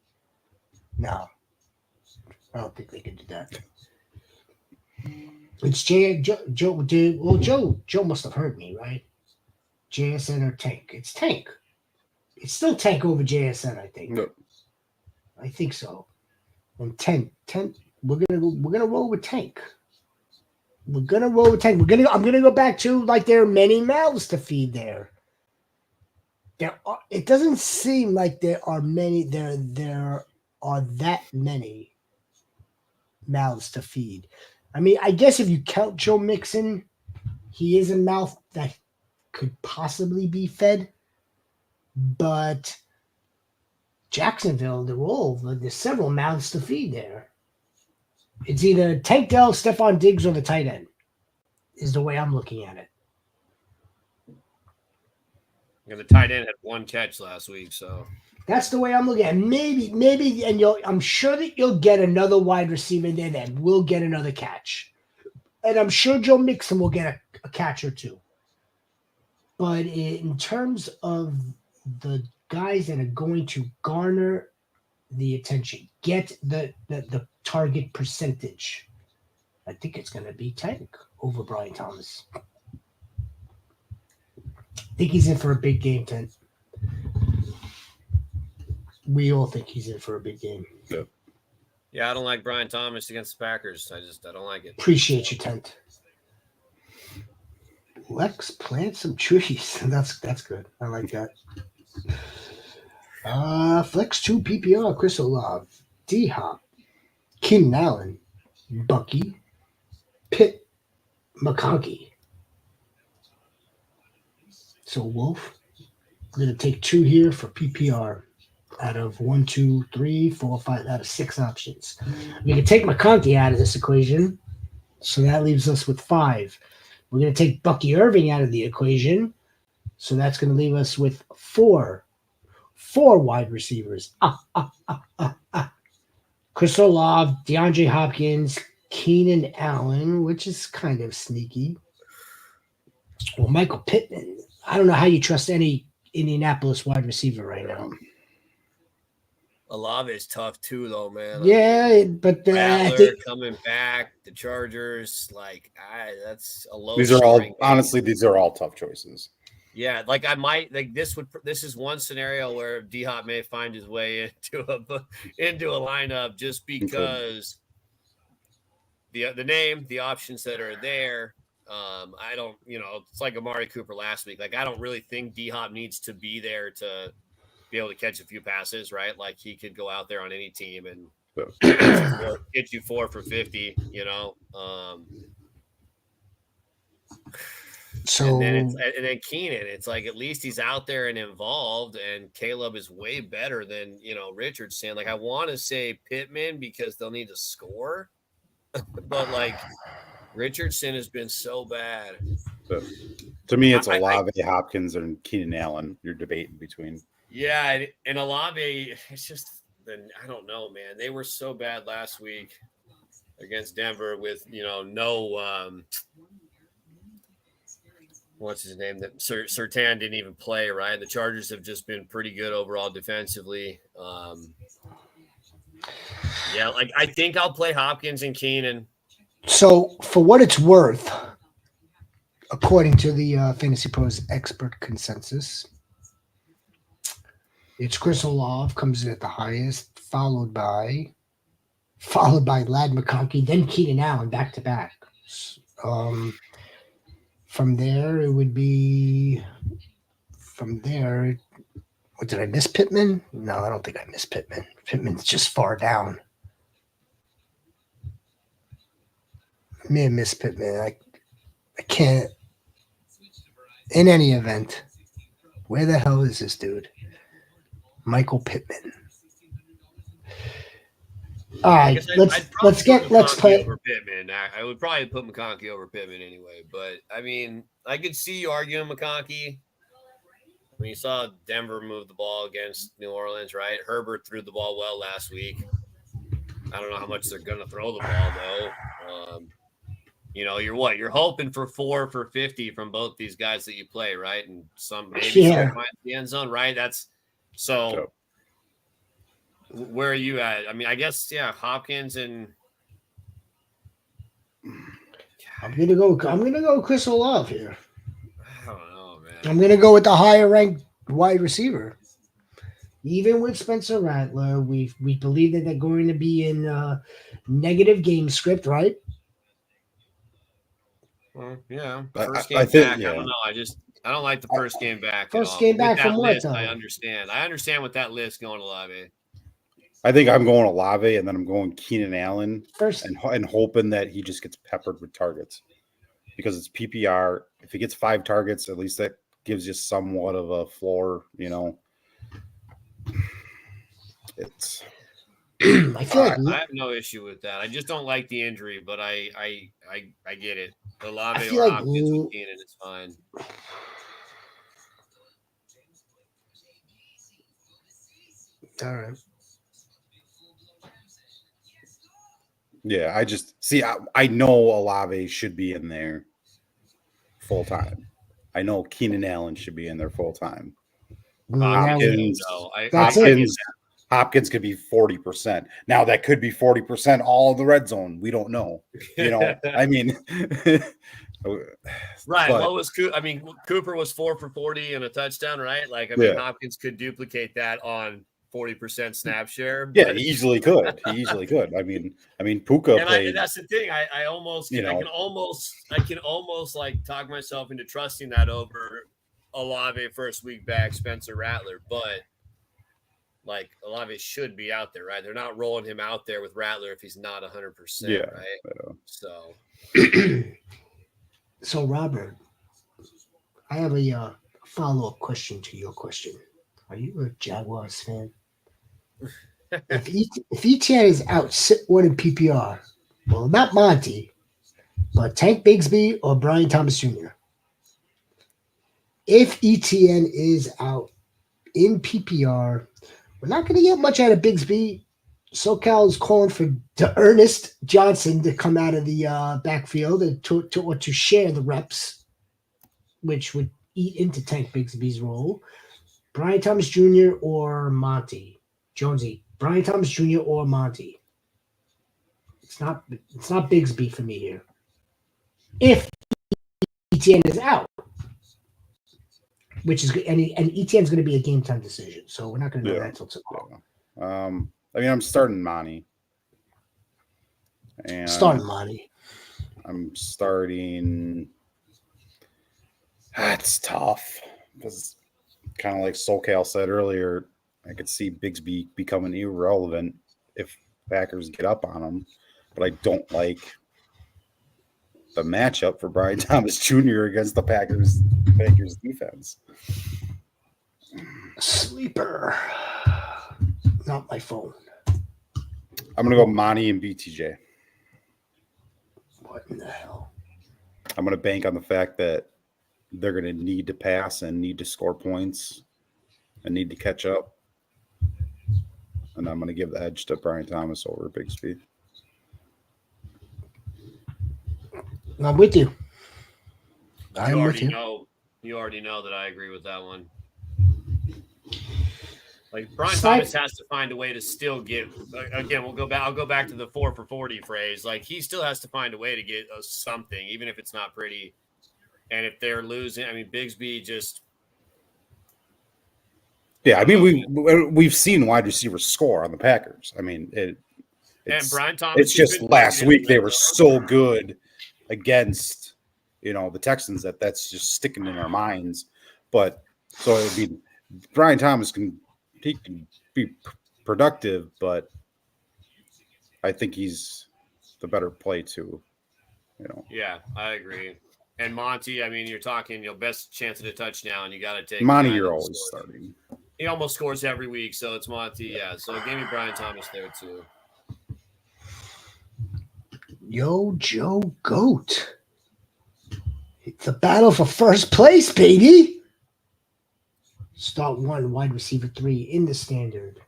No, I don't think they can do that. It's Joe. Joe must have heard me, right? JSN or Tank? It's Tank. It's still Tank over JSN, I think. No. I think so. And 10, we're gonna roll with Tank. I'm gonna go back to like there are many mouths to feed there. It doesn't seem like there are that many mouths to feed. I mean, I guess if you count Joe Mixon, he is a mouth that could possibly be fed, but Jacksonville, there's several mouths to feed there. It's either Tank Dell, Stephon Diggs, or the tight end is the way I'm looking at it. And the tight end had one catch last week, so That's the way I'm looking at it. Maybe, and I'm sure that you'll get another wide receiver there that will get another catch. And I'm sure Joe Mixon will get a catch or two. But in terms of the guys that are going to garner the attention, get the target percentage, I think it's going to be Tank over Brian Thomas. I think he's in for a big game, Tent. We all think he's in for a big game. Yep. yeah, I don't like Brian Thomas against the Packers. I don't like it. Appreciate you, Tent. Lex, plant some trees. That's good. I like that. Flex 2 PPR, Chris Olave, D-Hop, Keenan Allen, Bucky, Pitt, McConkey. So Wolf, I'm going to take 2 here for PPR out of 1, 2, 3, 4, 5, out of 6 options. We can take McConkey out of this equation, so that leaves us with 5. We're going to take Bucky Irving out of the equation, so that's going to leave us with 4 wide receivers. Chris Olave, DeAndre Hopkins, Keenan Allen, which is kind of sneaky. Well, Michael Pittman. I don't know how you trust any Indianapolis wide receiver right now. Olave is tough too, though, man. Yeah, but I think coming back, the Chargers, that's a low. These are all tough choices. Yeah, this is one scenario where D-Hop may find his way into a lineup just because the name, the options that are there. I don't, it's like Amari Cooper last week. Like, I don't really think D-Hop needs to be there to be able to catch a few passes, right? Like, he could go out there on any team and get you 4 for 50, So and then Keenan, it's like at least he's out there and involved, and Caleb is way better than Richardson. Like, I want to say Pittman because they'll need to score, but like Richardson has been so bad. So, to me, it's Olave, Hopkins, and Keenan Allen. You're debating between. Yeah, and Olave, it's just I don't know, man. They were so bad last week against Denver with no. What's his name? That Surtain didn't even play, right? The Chargers have just been pretty good overall defensively. Yeah, like I think I'll play Hopkins and Keenan. So, for what it's worth, according to the Fantasy Pros expert consensus, it's Chris Olave comes in at the highest, followed by Lad McConkey, then Keenan Allen back to back. From there, it would be What did I miss Pittman? No, I don't think I missed Pittman. Pittman's just far down. I may have missed Pittman. I can't. In any event, where the hell is this dude? Michael Pittman. All right, let's play over Pittman. I would probably put McConkey over Pittman anyway, but I mean, I could see you arguing McConkey. When you saw Denver move the ball against New Orleans, right? Herbert threw the ball well last week. I don't know how much they're going to throw the ball, though. You're hoping for 4 for 50 from both these guys that you play, right? And some the end zone, right? That's so. Where are you at? I mean, I guess Hopkins and. I'm gonna go Chris Olave here. I don't know, man. I'm gonna go with the higher ranked wide receiver. Even with Spencer Rattler, we believe that they're going to be in negative game script, right? Well, yeah. First game back. I don't know. I don't like the first game back. First game back from what? I understand with that list going to Olave. I think I'm going Olave, and then I'm going Keenan Allen first, and hoping that he just gets peppered with targets because it's PPR. If he gets 5 targets, at least that gives you somewhat of a floor. It's. I feel like I have no issue with that. I just don't like the injury, but I get it. Olave or like Hopkins with Keenan is fine. All right. Yeah, I just see. I know Olave should be in there full time. I know Keenan Allen should be in there full time. Hopkins could be 40%. Now that could be 40% all of the red zone. We don't know. I mean, right. What was Cooper? I mean, Cooper was 4 for 40 and a touchdown, right? Hopkins could duplicate that on 40% snap share. Yeah, he easily could. I mean, Puka played. And that's the thing. I can almost like talk myself into trusting that over Olave first week back, Spencer Rattler, but like Olave should be out there, right? They're not rolling him out there with Rattler if he's not 100%, right? Yeah. So Robert, I have a follow-up question to your question. Are you a Jaguars fan? If ETN is out, sit one in PPR. Well, not Monty, but Tank Bigsby or Brian Thomas Jr. If ETN is out in PPR, we're not going to get much out of Bigsby. SoCal is calling for Ernest Johnson to come out of the backfield and to share the reps, which would eat into Tank Bigsby's role. Brian Thomas Jr. or Monty? Jonesy. Brian Thomas Jr. or Monty? It's not Bigsby for me here. If ETN is out, which is and ETN is going to be a game time decision, so we're not going to know that until tomorrow. I'm starting Monty. And I'm starting. That's tough because, kind of like SoCal said earlier, I could see Bigsby becoming irrelevant if Packers get up on him, but I don't like the matchup for Brian Thomas Jr. against the Packers defense. Sleeper. Not my phone. I'm going to go Monty and BTJ. What in the hell? I'm going to bank on the fact that they're going to need to pass and need to score points and need to catch up. And I'm going to give the edge to Brian Thomas over Bigsby. I'm with you. You already know that I agree with that one. Like Brian Thomas has to find a way to still get. Again, we'll go back. I'll go back to the 4 for 40 phrase. Like he still has to find a way to get something, even if it's not pretty. And if they're losing, I mean, Bigsby just. Yeah, I mean we've seen wide receivers score on the Packers. I mean and Brian Thomas. It's just last week they were so good against the Texans that's just sticking in our minds. But so it'd be Brian Thomas can be productive, but I think he's the better play too. Yeah, I agree. And Monty, I mean, you're talking best chance at a touchdown. You got to take Monty. You're always starting. He almost scores every week, so it's Monty. Yeah, so give me Brian Thomas there too. Yo, Joe Goat. It's a battle for first place, baby. Start 1, wide receiver 3 in the standard.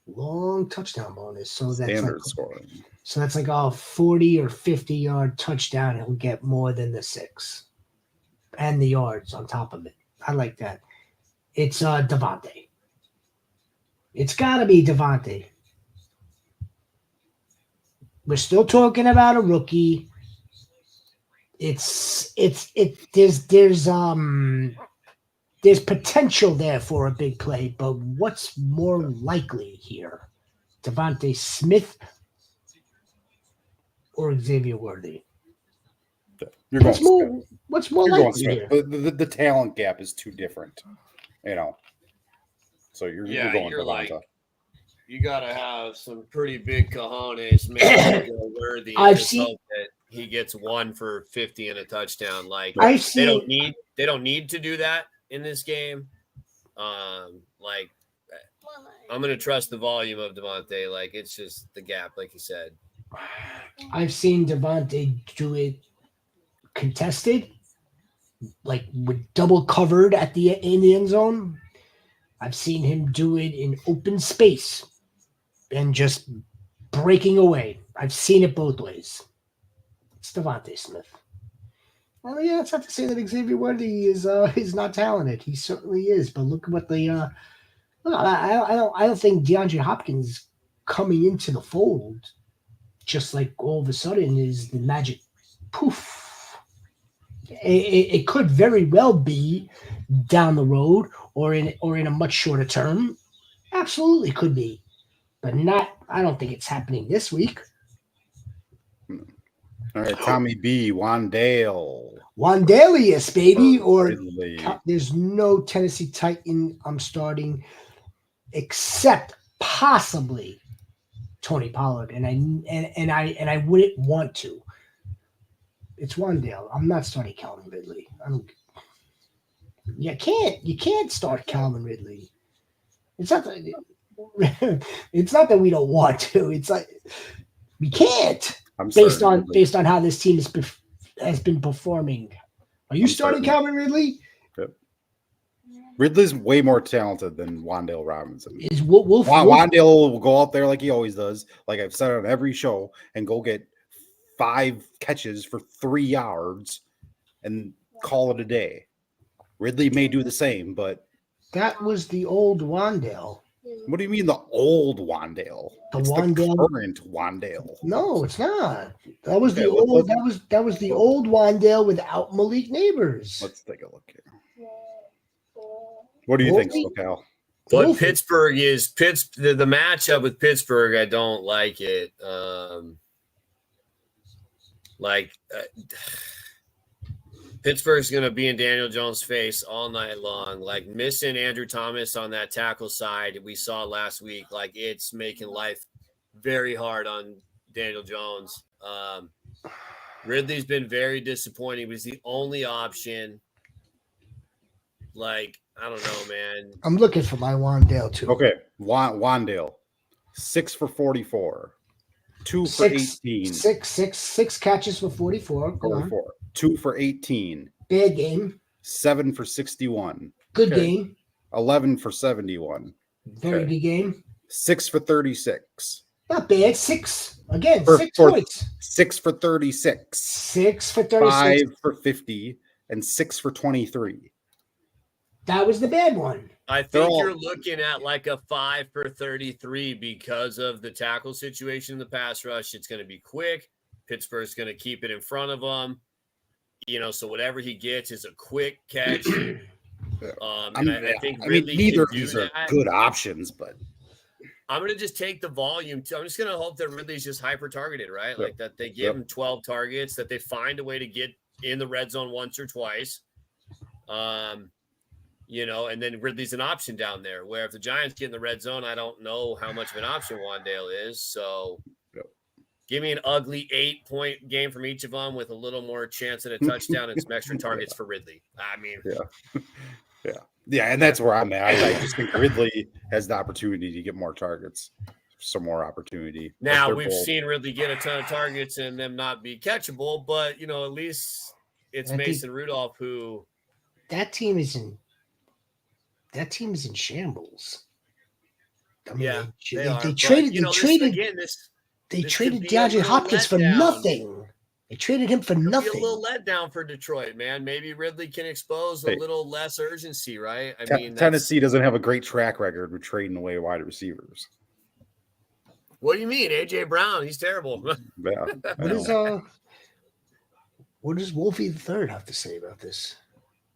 Long touchdown bonus. So that's standard scoring. So that's like a 40 or 50-yard touchdown. He'll get more than the 6. And the yards on top of it. I like that. It's Javonte. It's got to be Javonte. We're still talking about a rookie. There's potential there for a big play, but what's more likely here? Devontae Smith or Xavier Worthy? What's more likely here? The talent gap is too different, So you're going Devontae. You got to have some pretty big cojones, man. Worthy. I've seen hope that he gets 1 for 50 and a touchdown. Like they don't need to do that in this game. I'm going to trust the volume of Devontae. Like it's just the gap, like you said. I've seen Devontae do it contested, like with double covered in the end zone. I've seen him do it in open space and just breaking away. I've seen it both ways. It's Devontae Smith. Well, yeah, it's not to say that Xavier Worthy is not talented. He certainly is. But look at what I don't think DeAndre Hopkins coming into the fold just like all of a sudden is the magic poof. It could very well be down the road or in a much shorter term. Absolutely could be. But I don't think it's happening this week. All right, Tommy B, Wandale. Wandalius, baby. Or Ridley. There's no Tennessee Titan I'm starting except possibly Tony Pollard. And I wouldn't want to. It's Wandale. I'm not starting Calvin Ridley. You can't start Calvin Ridley. It's not that we don't want to. It's like we can't. Based on how this team has been performing. Are you starting Calvin Ridley? Yep. Ridley's way more talented than Wandale Robinson. Wandale will go out there like he always does, like I've said on every show, and go get 5 catches for 3 yards and call it a day. Ridley may do the same, but that was the old Wandale. What do you mean the old Wandale? The current Wandale. No, it's not. That was the old. That was the old Wandale without Malik Neighbors. Let's take a look here. What do you think, SoCal? What Pittsburgh is the matchup with Pittsburgh? I don't like it. Pittsburgh's going to be in Daniel Jones' face all night long. Like missing Andrew Thomas on that tackle side we saw last week, like it's making life very hard on Daniel Jones. Ridley's been very disappointing. He was the only option. Like, I don't know, man. I'm looking for my Wandale too. Okay, Wandale, 6 for 44, 2 for 18, six catches for 44. Go on. 2 for 18. Bad game. 7 for 61. Good game. 11 for 71. Very good game. 6 for 36. Not bad. 6 again. 6 points. 6 for 36. 6 for 36. 5 for 50 and 6 for 23. That was the bad one. I think you're looking at like a 5 for 33 because of the tackle situation in the pass rush. It's going to be quick. Pittsburgh's going to keep it in front of them. So whatever he gets is a quick catch. I think Ridley neither of can do these are that. good options, but I'm going to just take the volume. I'm just going to hope that Ridley's just hyper targeted, right? Like that they give him 12 targets, that they find a way to get in the red zone once or twice. And then Ridley's an option down there, where if the Giants get in the red zone, I don't know how much of an option Wan'Dale is. So give me an ugly 8-point game from each of them with a little more chance at a touchdown and some extra targets for Ridley. I mean, yeah, and that's where I'm at. I just think Ridley has the opportunity to get more targets, some more opportunity. Now we've seen Ridley get a ton of targets and them not be catchable, but at least it's Mason Rudolph who that team is in shambles. I mean, they traded DeAndre Hopkins for nothing. They traded him for nothing. Be a little letdown for Detroit, man. Maybe Ridley can expose a little less urgency, right? I mean, Tennessee doesn't have a great track record with trading away wide receivers. What do you mean, AJ Brown? He's terrible. Yeah. What does Wolfie the Third have to say about this?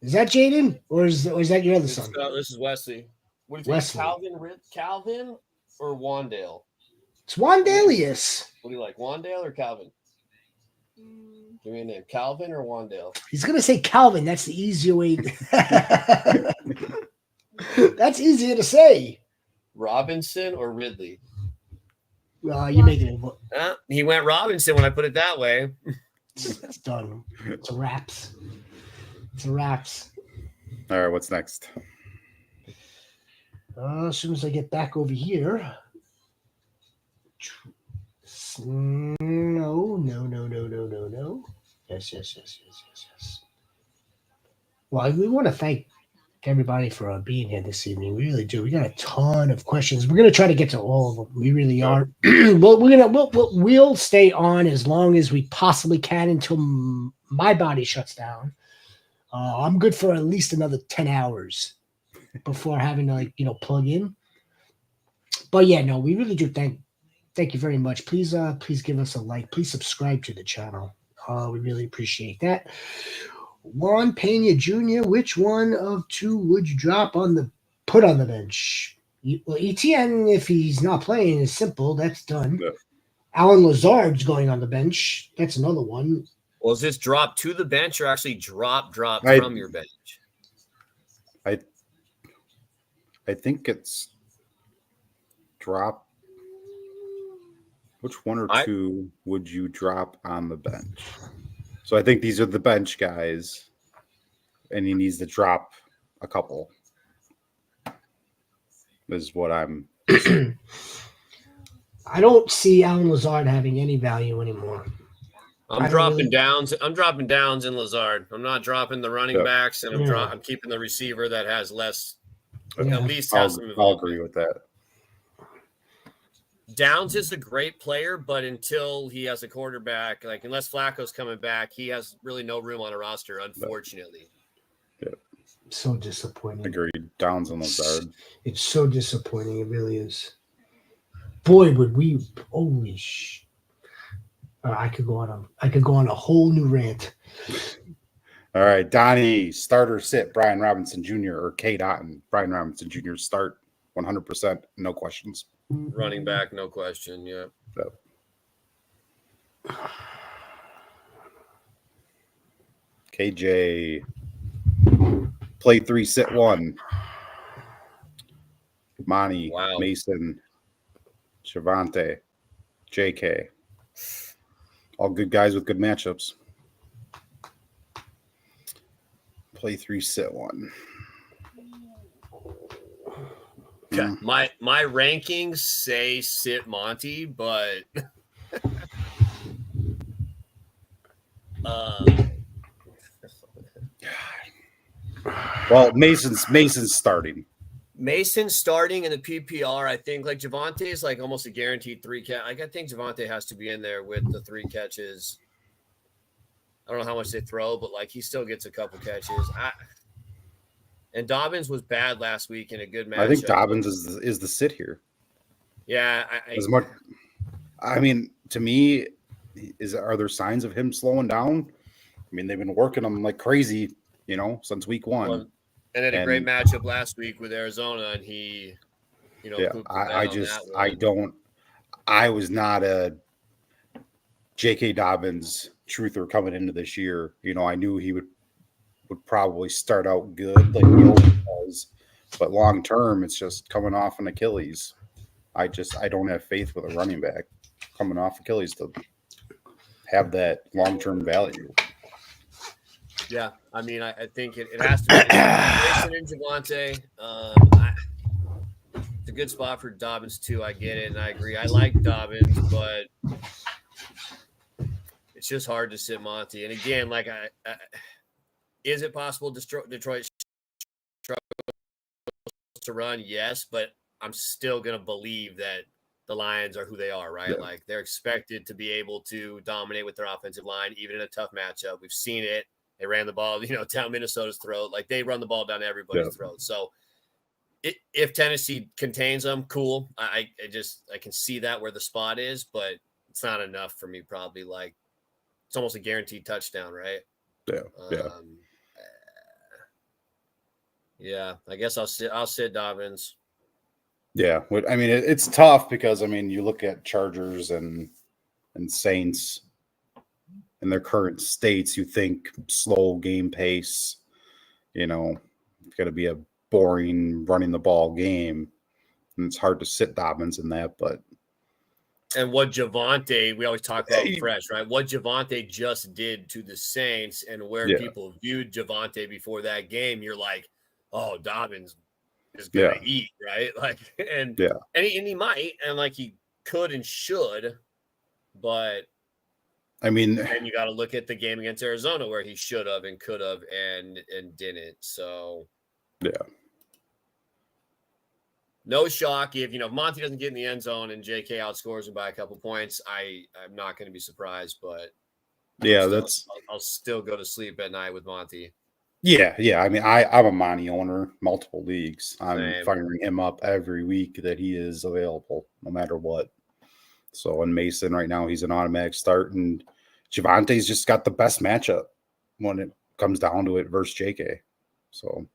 Is that Jaden or is that your other son? This is Wesley. What do you think? Calvin or Wan'Dale? It's Wan'Dale-ius. What do you like, Wan'Dale or Calvin? Give me a name, Calvin or Wan'Dale? He's gonna say Calvin. That's the easier way. That's easier to say. Robinson or Ridley? Well, you're making it. He went Robinson when I put it that way. It's done. It's a wraps. All right, what's next? As soon as I get back over here. No. Yes. Well, we want to thank everybody for being here this evening. We really do. We got a ton of questions. We're going to try to get to all of them. We really are. We'll stay on as long as we possibly can until my body shuts down. I'm good for at least another 10 hours before having to plug in. But yeah, no, we really do thank you very much. Please give us a like. Please subscribe to the channel. We really appreciate that. Juan Pena Jr., which one of two would you put on the bench? Well, ETN, if he's not playing, is simple. That's done. Yeah. Alan Lazard's going on the bench. That's another one. Well, is this drop to the bench or actually drop from your bench? I think it's drop. Which one or two would you drop on the bench? So I think these are the bench guys, and he needs to drop a couple. Is what I'm. I don't see Alan Lazard having any value anymore. I'm dropping downs in Lazard. I'm not dropping the running backs, and I'm keeping the receiver that has less. Yeah. At least has some. I'll agree with that. Downs is a great player, but until he has a quarterback, unless Flacco's coming back, he has really no room on a roster, unfortunately. Yeah. So disappointing. Agreed. Downs and Lazard. It's so disappointing. It really is. Boy, would we I could go on a whole new rant. All right, Donnie, starter sit, Brian Robinson Jr. or K. Dotton. Brian Robinson Jr. start 100%, no questions. Running back, no question. Yeah. So. KJ, play 3, sit 1. Monty, Mason, Javonte, JK. All good guys with good matchups. Play 3, sit 1. Yeah. My rankings say sit Monty, but well, Mason's starting. Mason's starting in the PPR. I think Javonte is almost a guaranteed 3 catch. I think Javonte has to be in there with the 3 catches. I don't know how much they throw, but he still gets a couple catches. And Dobbins was bad last week in a good matchup. I think Dobbins is the sit here. Yeah, As much. I mean, to me, are there signs of him slowing down? I mean, they've been working him like crazy, since week one. Well, and had a great matchup last week with Arizona, and he, I was not a J.K. Dobbins truther coming into this year. I knew he would probably start out good like he always does, but long term, it's just coming off an Achilles. I don't have faith with a running back coming off Achilles to have that long-term value. Yeah, I mean, I think it has to be in Javonte. It's a good spot for Dobbins too. I get it, and I agree. I like Dobbins, but it's just hard to sit Monty. And again, like is it possible Detroit struggles to run? Yes, but I'm still going to believe that the Lions are who they are, right? Yeah. Like they're expected to be able to dominate with their offensive line, even in a tough matchup. We've seen it. They ran the ball, down Minnesota's throat. Like they run the ball down everybody's throat. So if Tennessee contains them, cool. I can see that where the spot is, but it's not enough for me. Probably like it's almost a guaranteed touchdown, right? Yeah. Yeah. I guess I'll sit Dobbins. Yeah, I mean it's tough because you look at Chargers and Saints in their current states. You think slow game pace, it's going to be a boring running the ball game, and it's hard to sit Dobbins in that. But and what Javonte, we always talk about fresh, right? What Javonte just did to the Saints and where people viewed Javonte before that game, you're like, oh, Dobbins is gonna eat, right? Like, and he might, and like he could and should, but I mean, and you got to look at the game against Arizona where he should have and could have and didn't. So no shock if Monty doesn't get in the end zone and JK outscores him by a couple points. I'm not going to be surprised, but I'll still go to sleep at night with Monty. Yeah. I mean, I'm a Monty owner, multiple leagues. I'm firing him up every week that he is available, no matter what. So in Mason right now, he's an automatic start, and Javonte's just got the best matchup when it comes down to it versus JK. So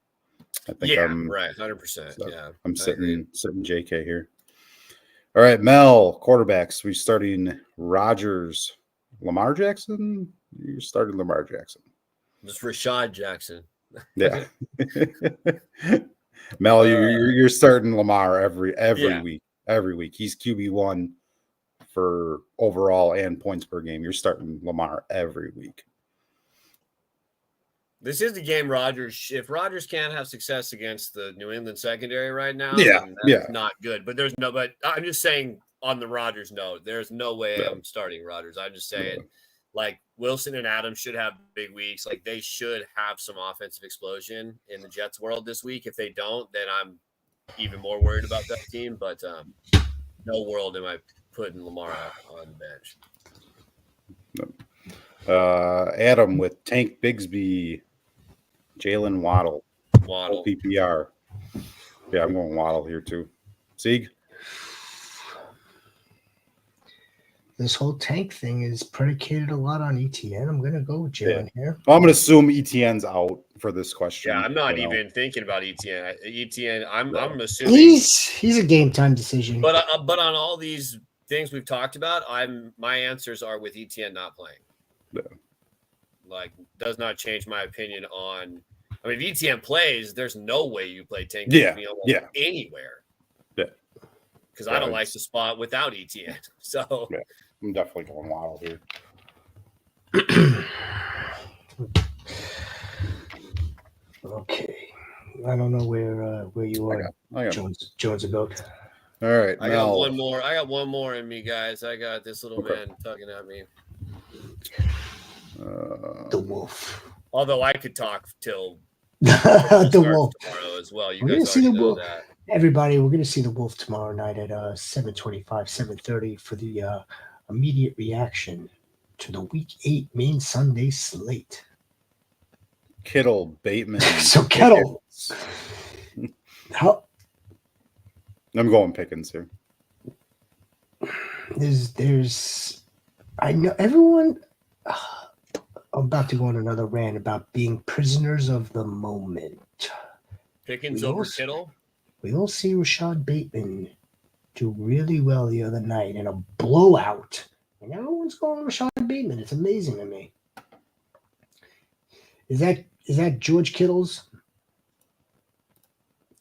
I think I'm right, 100%. So I'm sitting JK here. All right, Mel, quarterbacks. We starting Rodgers, Lamar Jackson. You're starting Lamar Jackson. Just Rashad Jackson. Yeah. Mel, you're starting Lamar every week. Every week. He's QB1 for overall and points per game. You're starting Lamar every week. This is the game Rodgers. If Rodgers can't have success against the New England secondary right now, that's not good. But I'm just saying on the Rodgers note, there's no way I'm starting Rodgers. I'm just saying like Wilson and Adams should have big weeks. Like they should have some offensive explosion in the Jets world this week. If they don't, then I'm even more worried about that team. But no world am I putting Lamar on the bench. Adam with Tank Bigsby, Jalen Waddle. PPR. Yeah, I'm going Waddle here too. Sieg? This whole Tank thing is predicated a lot on ETN. I'm going to go with Jalen here. Well, I'm going to assume ETN's out for this question. Yeah, I'm not even thinking about ETN. ETN, I'm assuming he's a game time decision. But on all these things we've talked about, my answers are with ETN not playing. Yeah. Like, does not change my opinion on. I mean, if ETN plays, there's no way you play Tank anywhere. Yeah. Because I don't like the spot without ETN. So I'm definitely going Waddle here. Okay. I don't know where you are, I got Jones about. All right. I got one more. I got one more in me, guys. I got this little man tugging at me. The wolf. Although I could talk till the wolf tomorrow as well. You we're guys already know that. Everybody, we're going to see the wolf tomorrow night at 7:25, 7:30 for the immediate reaction to the Week 8 main Sunday slate. Kittle, Bateman. So Kittle. How I'm going Pickens here. there's I know everyone. I'm about to go on another rant about being prisoners of the moment. Pickens We over also- Kittle. We all see Rashad Bateman do really well the other night in a blowout. And everyone's going Rashad Bateman. It's amazing to me. Is that George Kittle's?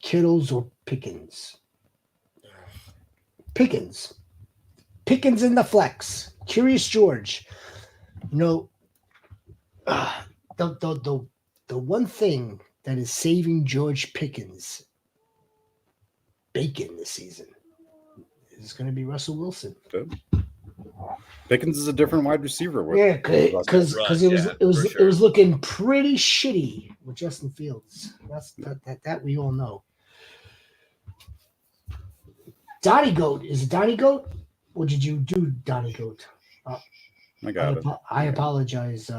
Kittles or Pickens? Pickens. Pickens in the flex. Curious George. You know, the one thing that is saving George Pickens bacon this season is going to be Russell Wilson. Good. Pickens is a different wide receiver. Yeah, because it was looking pretty shitty with Justin Fields. That we all know. Donnie Goat, is it Donnie Goat? What did you do, Donnie Goat? I got it. I apologize,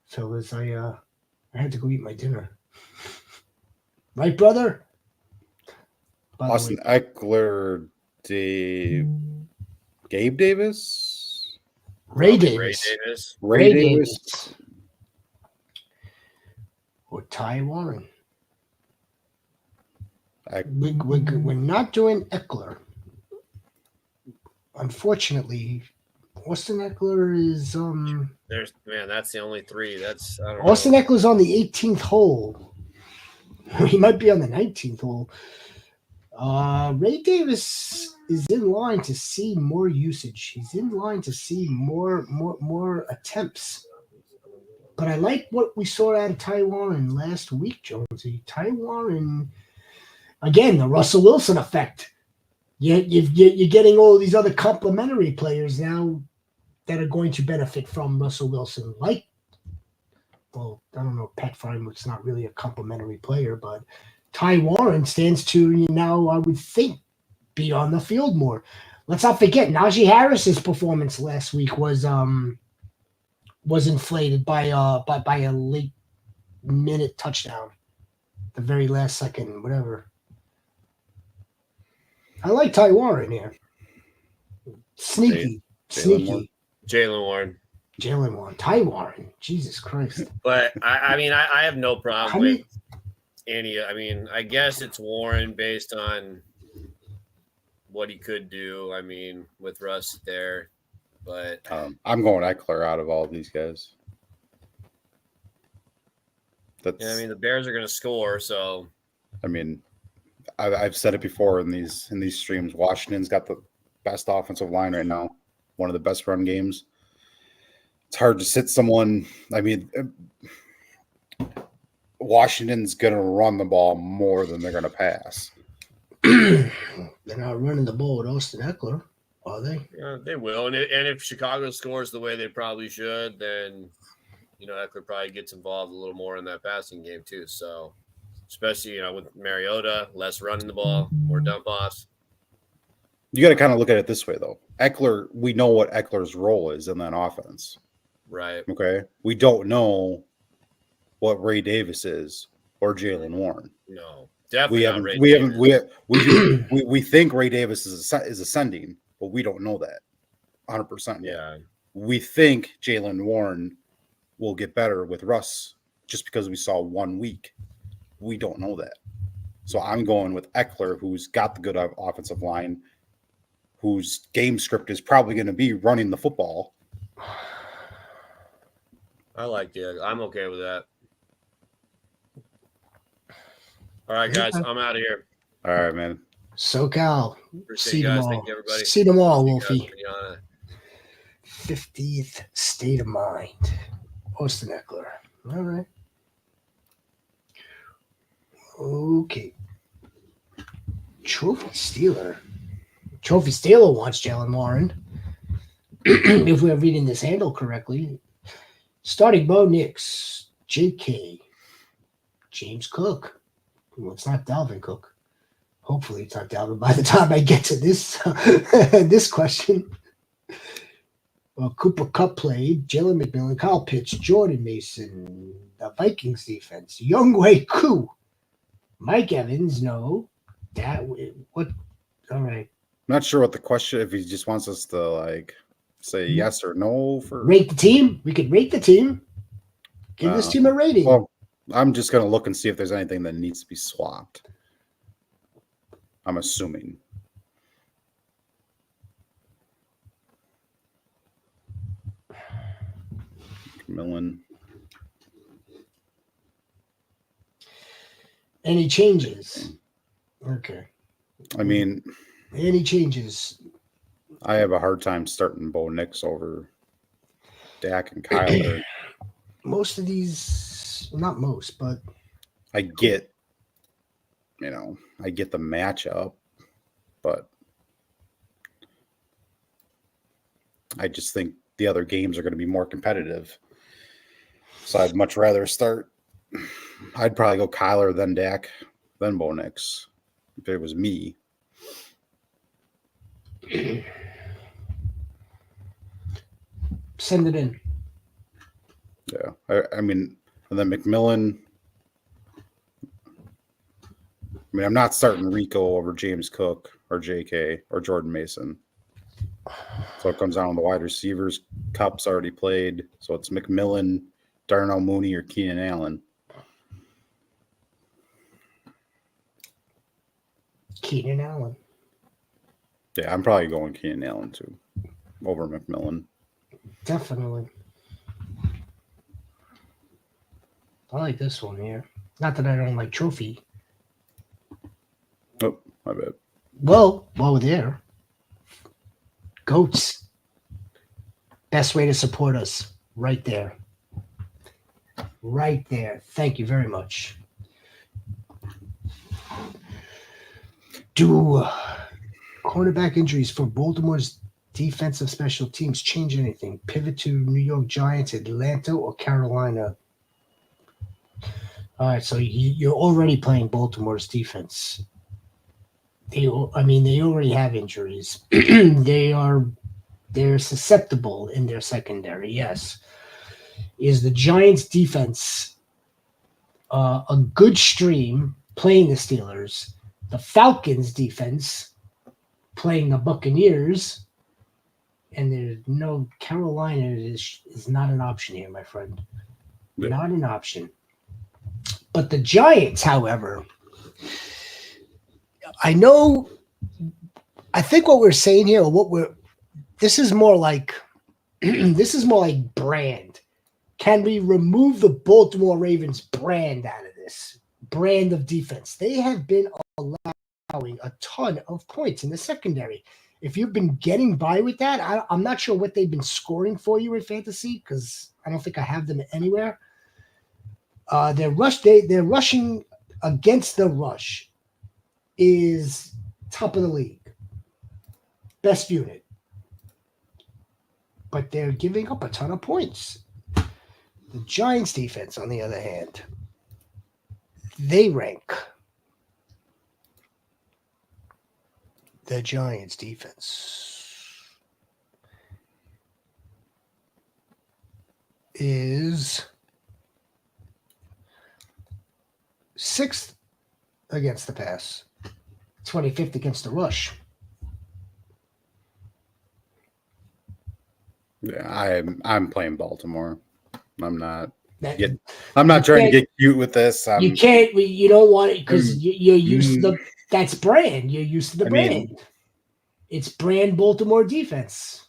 fellas. I had to go eat my dinner. Right, brother? By the Austin way, Eckler, Gabe Davis, Ray Ray Davis. Davis. Ray Davis. Or Ty Warren. I- We're not doing Eckler. Unfortunately, Austin Eckler is That's the only three. That's I don't Austin know. Eckler's on the 18th hole. He might be on the 19th hole. Ray Davis is in line to see more usage. He's in line to see more attempts. But I like what we saw out of Ty Warren last week, Jonesy. Ty Warren, again, the Russell Wilson effect. You're getting all these other complementary players now that are going to benefit from Russell Wilson. I don't know, Pat Frymuth's not really a complimentary player, but Ty Warren stands to now, I would think, be on the field more. Let's not forget, Najee Harris's performance last week was inflated by a late minute touchdown, the very last second, whatever. I like Ty Warren here. Sneaky. Jalen Warren. Jalen Warren. Ty Warren. Jesus Christ. But I mean, I have no problem How with many- any. I mean, I guess it's Warren based on what he could do. I mean, with Russ there, but I'm going Eckler out of all these guys. That's. I mean, the Bears are going to score, so I mean, I've said it before in these streams. Washington's got the best offensive line right now, one of the best run games. It's hard to sit someone. I mean, Washington's going to run the ball more than they're going to pass. They're not running the ball with Austin Eckler, are they? yeah, they will. And if Chicago scores the way they probably should, then Eckler probably gets involved a little more in that passing game too. So, especially with Mariota, less running the ball, more dump offs. You got to kind of look at it this way, though. Eckler, we know what Eckler's role is in that offense. Right. Okay, we don't know what Ray Davis is or Jalen Warren. No, definitely. We think Ray Davis is ascending, but we don't know that 100% yet. Yeah. We think Jalen Warren will get better with Russ just because we saw 1 week. We don't know that. So I'm going with Eckler, who's got the good offensive line, whose game script is probably going to be running the football. I like it. I'm okay with that. All right, guys, I'm out of here. All right, man. SoCal. Appreciate See you them guys. all. Thank you, everybody. See them all, See you Wolfie. guys for the 50th state of mind. Austin Eckler. All right. Okay. Trophy Stealer. Trophy Stealer wants Jalen Warren. If we're reading this handle correctly. Starting Bo Nix, JK, James Cook. Well, it's not Dalvin Cook. Hopefully it's not Dalvin by the time I get to this this question. Cooper Kupp played. Jalen McMillan, Kyle Pitts, Jordan Mason, the Vikings defense. Younghoe Koo. Mike Evans, no. What? All right. Not sure what the question, if he just wants us to like say yes or no for rate the team. We could rate the team. Give this team a rating. Well, I'm just gonna look and see if there's anything that needs to be swapped. I'm assuming. McMillan. Any changes? Okay. I mean, any changes? I have a hard time starting Bo Nix over Dak and Kyler. Most of these, not most, but I get the matchup, but I just think the other games are going to be more competitive. So I'd much rather I'd probably go Kyler than Dak, than Bo Nix, if it was me. Send it in. Yeah. I mean, and then McMillan. I mean, I'm not starting Rico over James Cook or JK or Jordan Mason. So it comes down to the wide receivers. Kupp's already played. So it's McMillan, Darnell Mooney, or Keenan Allen. Keenan Allen. Yeah, I'm probably going Keenan Allen too, over McMillan. Definitely. I like this one here. Not that I don't like Trophy. Oh, my bad. Well, there. Goats. Best way to support us. Right there. Right there. Thank you very much. Do cornerback injuries for Baltimore's defensive special teams change anything? Pivot to New York Giants, Atlanta, or Carolina? All right, so you're already playing Baltimore's defense. They already have injuries. They're susceptible in their secondary. Yes, is the Giants' defense a good stream playing the Steelers? The Falcons' defense playing the Buccaneers, and there's no Carolina is not an option here, my friend. Yeah. Not an option. But the Giants, however, I think what we're saying here, this is more like brand. Can we remove the Baltimore Ravens brand out of this brand of defense? They have been allowing a ton of points in the secondary. If you've been getting by with that, I'm not sure what they've been scoring for you in fantasy because I don't think I have them anywhere. They're rushing against the rush is top of the league, best unit, but they're giving up a ton of points. The Giants defense, on the other hand, they rank. The Giants defense is 6th against the pass, 25th against the rush. Yeah, I'm playing Baltimore. I'm not trying to get cute with this. You can't. You don't want it because you're used to that's brand. You're used to the brand. It's brand Baltimore defense.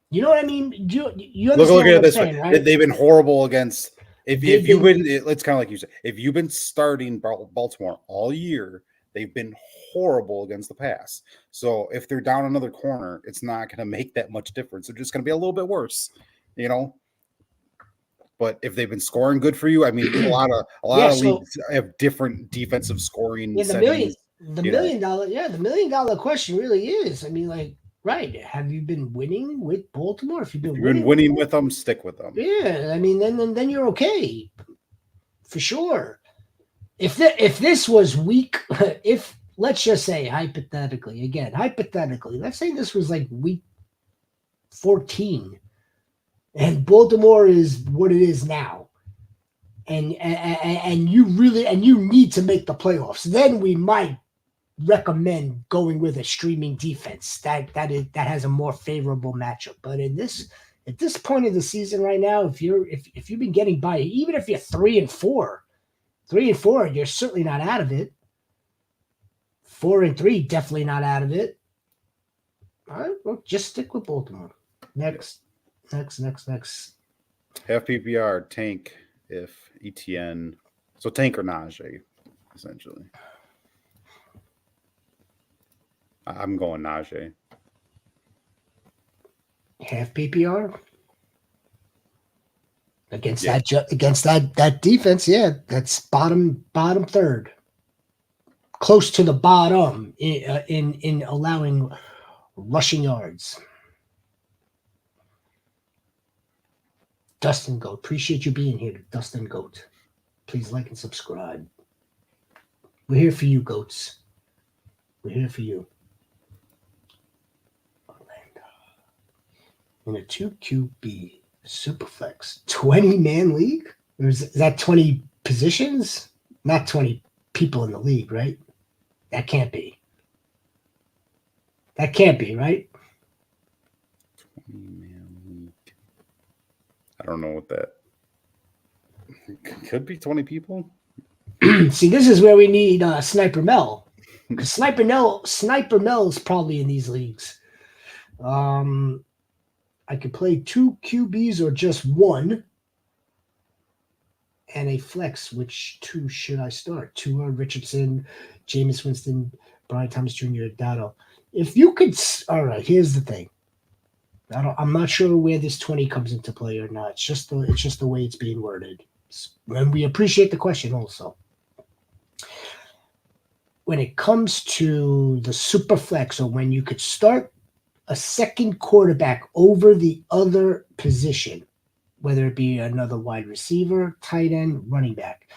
You know what I mean? You understand look at this saying, right? They've been horrible against. It's kind of like you said. If you've been starting Baltimore all year, they've been horrible against the pass. So if they're down another corner, it's not going to make that much difference. They're just going to be a little bit worse, But if they've been scoring good for you, I mean, a lot of leagues have different defensive scoring. Yeah, the $1 million question really is. I mean, right? Have you been winning with Baltimore? If you've been winning with them, stick with them. Yeah, I mean, then you're okay, for sure. If this was week, let's just say hypothetically, let's say this was like week 14. And Baltimore is what it is now. And you need to make the playoffs. Then we might recommend going with a streaming defense that has a more favorable matchup. But at this point of the season right now, if you've been getting by, even if you're 3-4, you're certainly not out of it. 4-3, definitely not out of it. All right, well, just stick with Baltimore. Next. Half PPR, tank if ETN. So tank or Najee, essentially. I'm going Najee. Half PPR against that defense. Yeah, that's bottom third, close to the bottom in allowing rushing yards. Dustin Goat, appreciate you being here, Dustin Goat. Please like and subscribe. We're here for you, goats. We're here for you. In a 2 QB Superflex 20-man league? Or is that 20 positions? Not 20 people in the league, right? That can't be. That can't be, right? 20-man league. I don't know what that could be. 20 people. See, this is where we need Sniper Mel. Because Sniper Mel is probably in these leagues. I could play 2 QBs or just one. And a flex. Which 2 should I start? Tua, Richardson, Jameis Winston, Brian Thomas Jr., Dowdle. If you could, all right. Here's the thing. I'm not sure where this 20 comes into play or not. It's just the way it's being worded. And we appreciate the question also. When it comes to the super flex, or when you could start a second quarterback over the other position, whether it be another wide receiver, tight end, running back,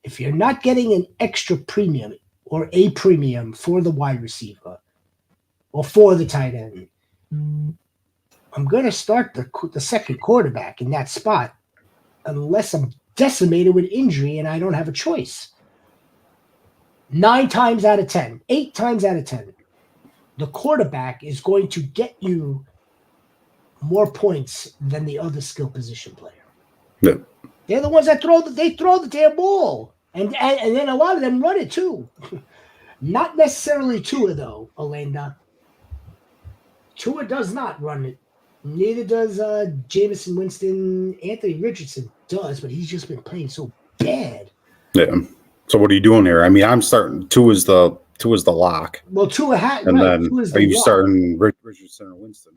if you're not getting an extra premium or a premium for the wide receiver or for the tight end, I'm going to start the second quarterback in that spot unless I'm decimated with injury and I don't have a choice. 9 times out of 10, 8 times out of 10, the quarterback is going to get you more points than the other skill position player. Yeah. They're the ones that throw the damn ball. And then a lot of them run it too. Not necessarily Tua, though, Alenda. Tua does not run it. Neither does Jameson Winston. Anthony Richardson does, but he's just been playing so bad. Yeah. So what are you doing here? I mean, I'm starting. Tua is the lock. Well, Tua had. And right, then are you starting Richardson or Winston?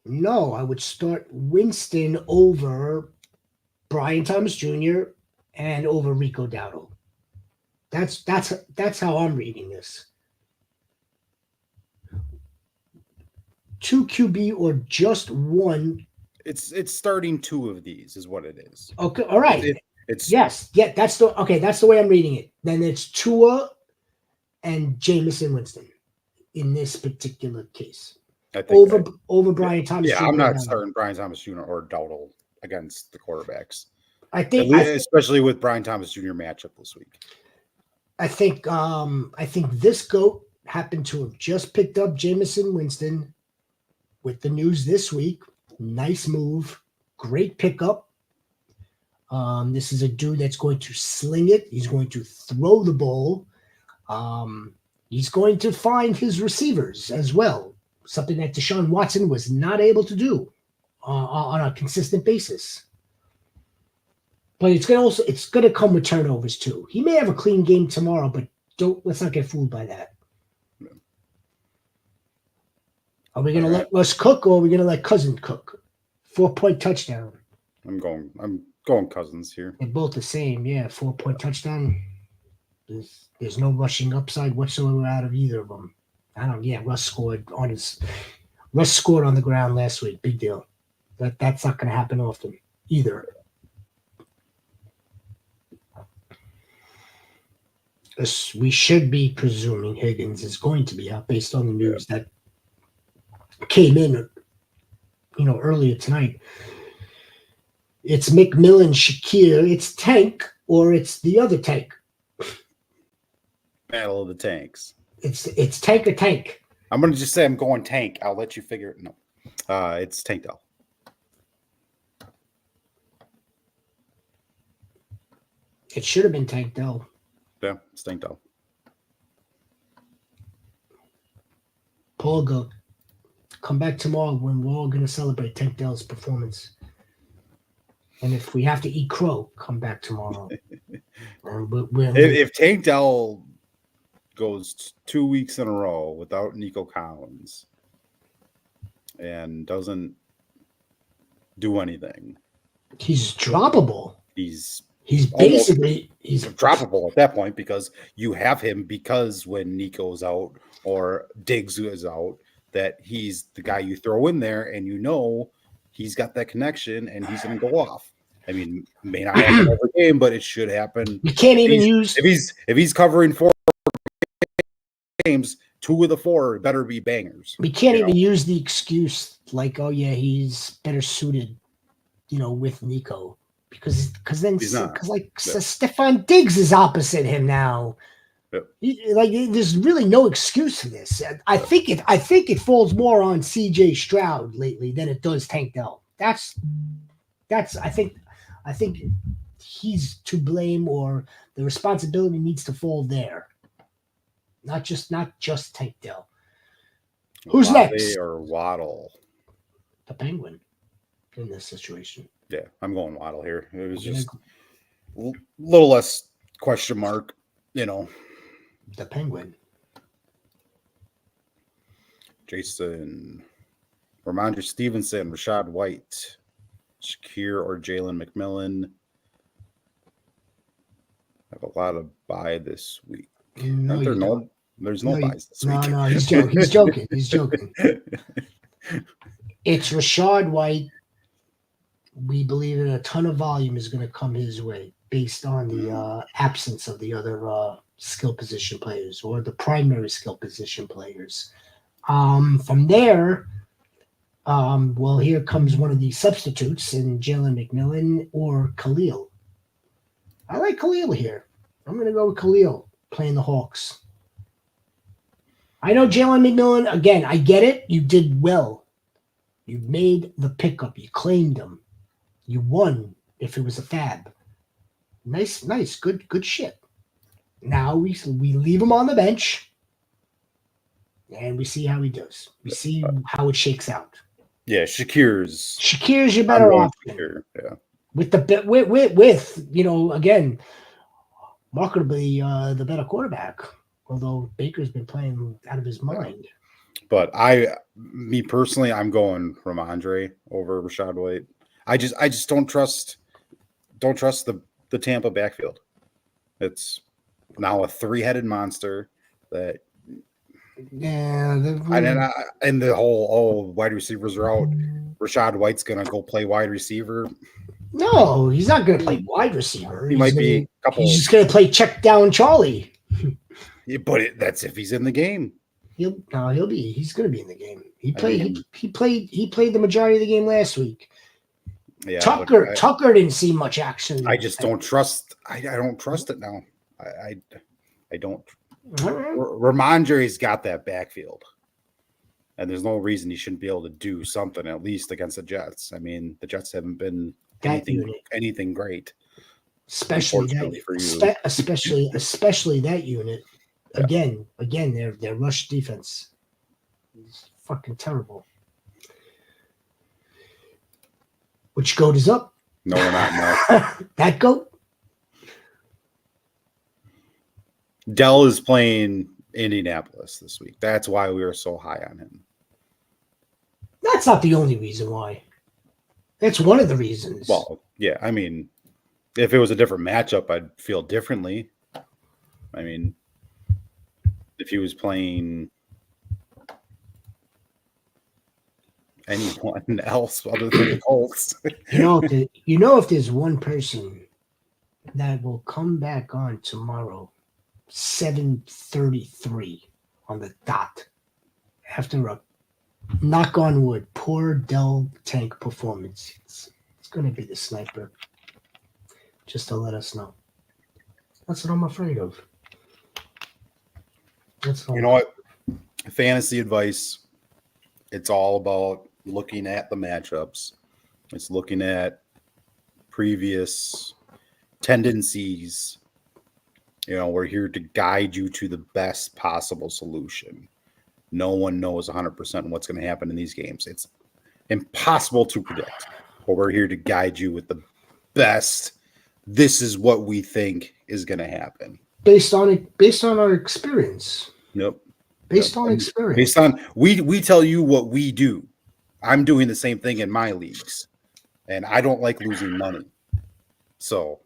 No, I would start Winston over Brian Thomas Jr. and over Rico Dowdle. That's how I'm reading this. 2 QB or just one. It's starting 2 of these is what it is. Okay, all right. It's yes, yeah. That's the way I'm reading it. Then it's Tua and Jameson Winston in this particular case. I think over Brian Thomas. Yeah, Jr. I'm not starting Brian Thomas Jr. or Dowdle against the quarterbacks. I think, especially with Brian Thomas Jr. matchup this week. I think this goat happened to have just picked up Jameson Winston with the news this week. Nice move, great pickup. This is a dude that's going to sling it. He's going to throw the ball. He's going to find his receivers as well, something that Deshaun Watson was not able to do on a consistent basis. But it's going to come with turnovers too. He may have a clean game tomorrow, but let's not get fooled by that. No. Are we going to let Russ cook, or are we going to let Cousins cook? 4-point touchdown. I'm going Cousins here. They're both the same, yeah. 4-point touchdown. There's no rushing upside whatsoever out of either of them. Russ scored on the ground last week. Big deal. That's not going to happen often either. We should be presuming Higgins is going to be out based on the news that came in, earlier tonight. It's McMillan, Shakir, it's Tank, or it's the other Tank. Battle of the Tanks. It's Tank or Tank. I'm going to just say I'm going Tank. I'll let you figure it. No, it's Tank Dell. It should have been Tank Dell. Yeah, it's Tank Dell. Paul, go. Come back tomorrow when we're all going to celebrate Tank Dell's performance. And if we have to eat crow, come back tomorrow. If Tank Dell goes 2 weeks in a row without Nico Collins and doesn't do anything, he's droppable. He's basically droppable at that point because you have him because when Nico's out or Diggs is out, that he's the guy you throw in there and he's got that connection and he's going to go off. I mean, may not happen every game, but it should happen. You can't even use if he's covering 4 games, 2 of the 4 better be bangers. We can't even use the excuse like, oh yeah, he's better suited, with Nico because Stephon Diggs is opposite him now. Yep. There's really no excuse for this. I think it falls more on CJ Stroud lately than it does Tank Dell. That's I think he's to blame, or the responsibility needs to fall there. Not just Tank Dell. Who's next? Or Waddle? The Penguin in this situation. Yeah, I'm going Waddle here. It was just a little less question mark, The Penguin. Jason, Ramondre Stevenson, Rashad White, Shakir or Jalen McMillan. I have a lot of bye this week. No, there's no buys this week. No, he's joking. He's joking. It's Rashad White. We believe that a ton of volume is going to come his way based on the absence of the other skill position players or the primary skill position players. From there, here comes one of the substitutes in Jalen McMillan or Khalil. I like Khalil here. I'm going to go with Khalil playing the Hawks. I know Jalen McMillan, again, I get it. You did well. You made the pickup. You claimed him. You won if it was a fab. Nice, good shit. Now we leave him on the bench and we see how he does. We see how it shakes out. Yeah, Shakir's your better option. Shakir, yeah. With again, marketably the better quarterback. Although Baker's been playing out of his mind. But me personally, I'm going Ramondre over Rashad White. I just don't trust the Tampa backfield. It's now a 3-headed monster that. Yeah, and the whole wide receivers are out. Rashad White's gonna go play wide receiver. No, he's not gonna play wide receiver. He might be a couple. He's just gonna play check down Charlie. Yeah, but that's if he's in the game. He's gonna be in the game. He played the majority of the game last week. Yeah, Tucker didn't see much action. I just don't trust. I don't trust it now. I don't. Ramondre's got that backfield, and there's no reason he shouldn't be able to do something at least against the Jets. I mean, the Jets haven't been anything great, especially that unit. Again, their rush defense is fucking terrible. Which goat is up? No, we're not. No. That goat? Dell is playing Indianapolis this week. That's why we were so high on him. That's not the only reason why. That's one of the reasons. Well, yeah. I mean, if it was a different matchup, I'd feel differently. I mean, if he was playing anyone else other than the Colts. If there's one person that will come back on tomorrow, 7:33 on the dot, after a knock on wood, poor Dell tank performance. It's going to be the sniper. Just to let us know. That's what I'm afraid of. You know what? Fantasy advice, it's all about looking at the matchups. It's looking at previous tendencies. You know, we're here to guide you to the best possible solution. No one knows 100% what's going to happen in these games. It's impossible to predict, but we're here to guide you with the best. This is what we think is going to happen. Based on our experience. Yep. Based on experience. Based on we tell you what we do. I'm doing the same thing in my leagues, and I don't like losing money. So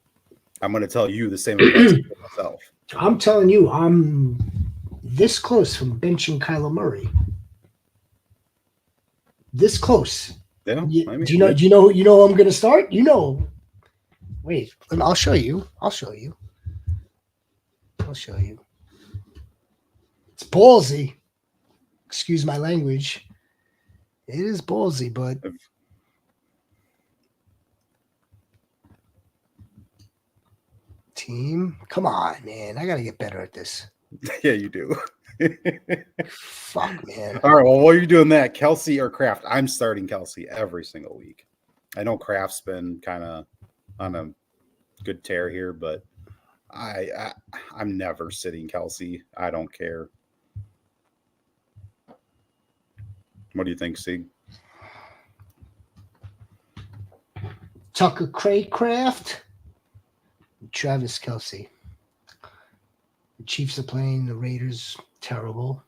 I'm going to tell you the same advice for myself. I'm telling you, I'm this close from benching Kyler Murray. This close. Yeah. Do you know who I'm going to start? You know. Wait, I'll show you. It's ballsy. Excuse my language. It is ballsy, but team, come on, man. I got to get better at this. Yeah, you do. Fuck, man. All right, well, while you're doing that, Kelsey or Kraft, I'm starting Kelsey every single week. I know Kraft's been kind of on a good tear here, but I'm never sitting Kelsey. I don't care. What do you think, Sieg? Tucker Craycraft, Travis Kelsey. The Chiefs are playing the Raiders. Terrible.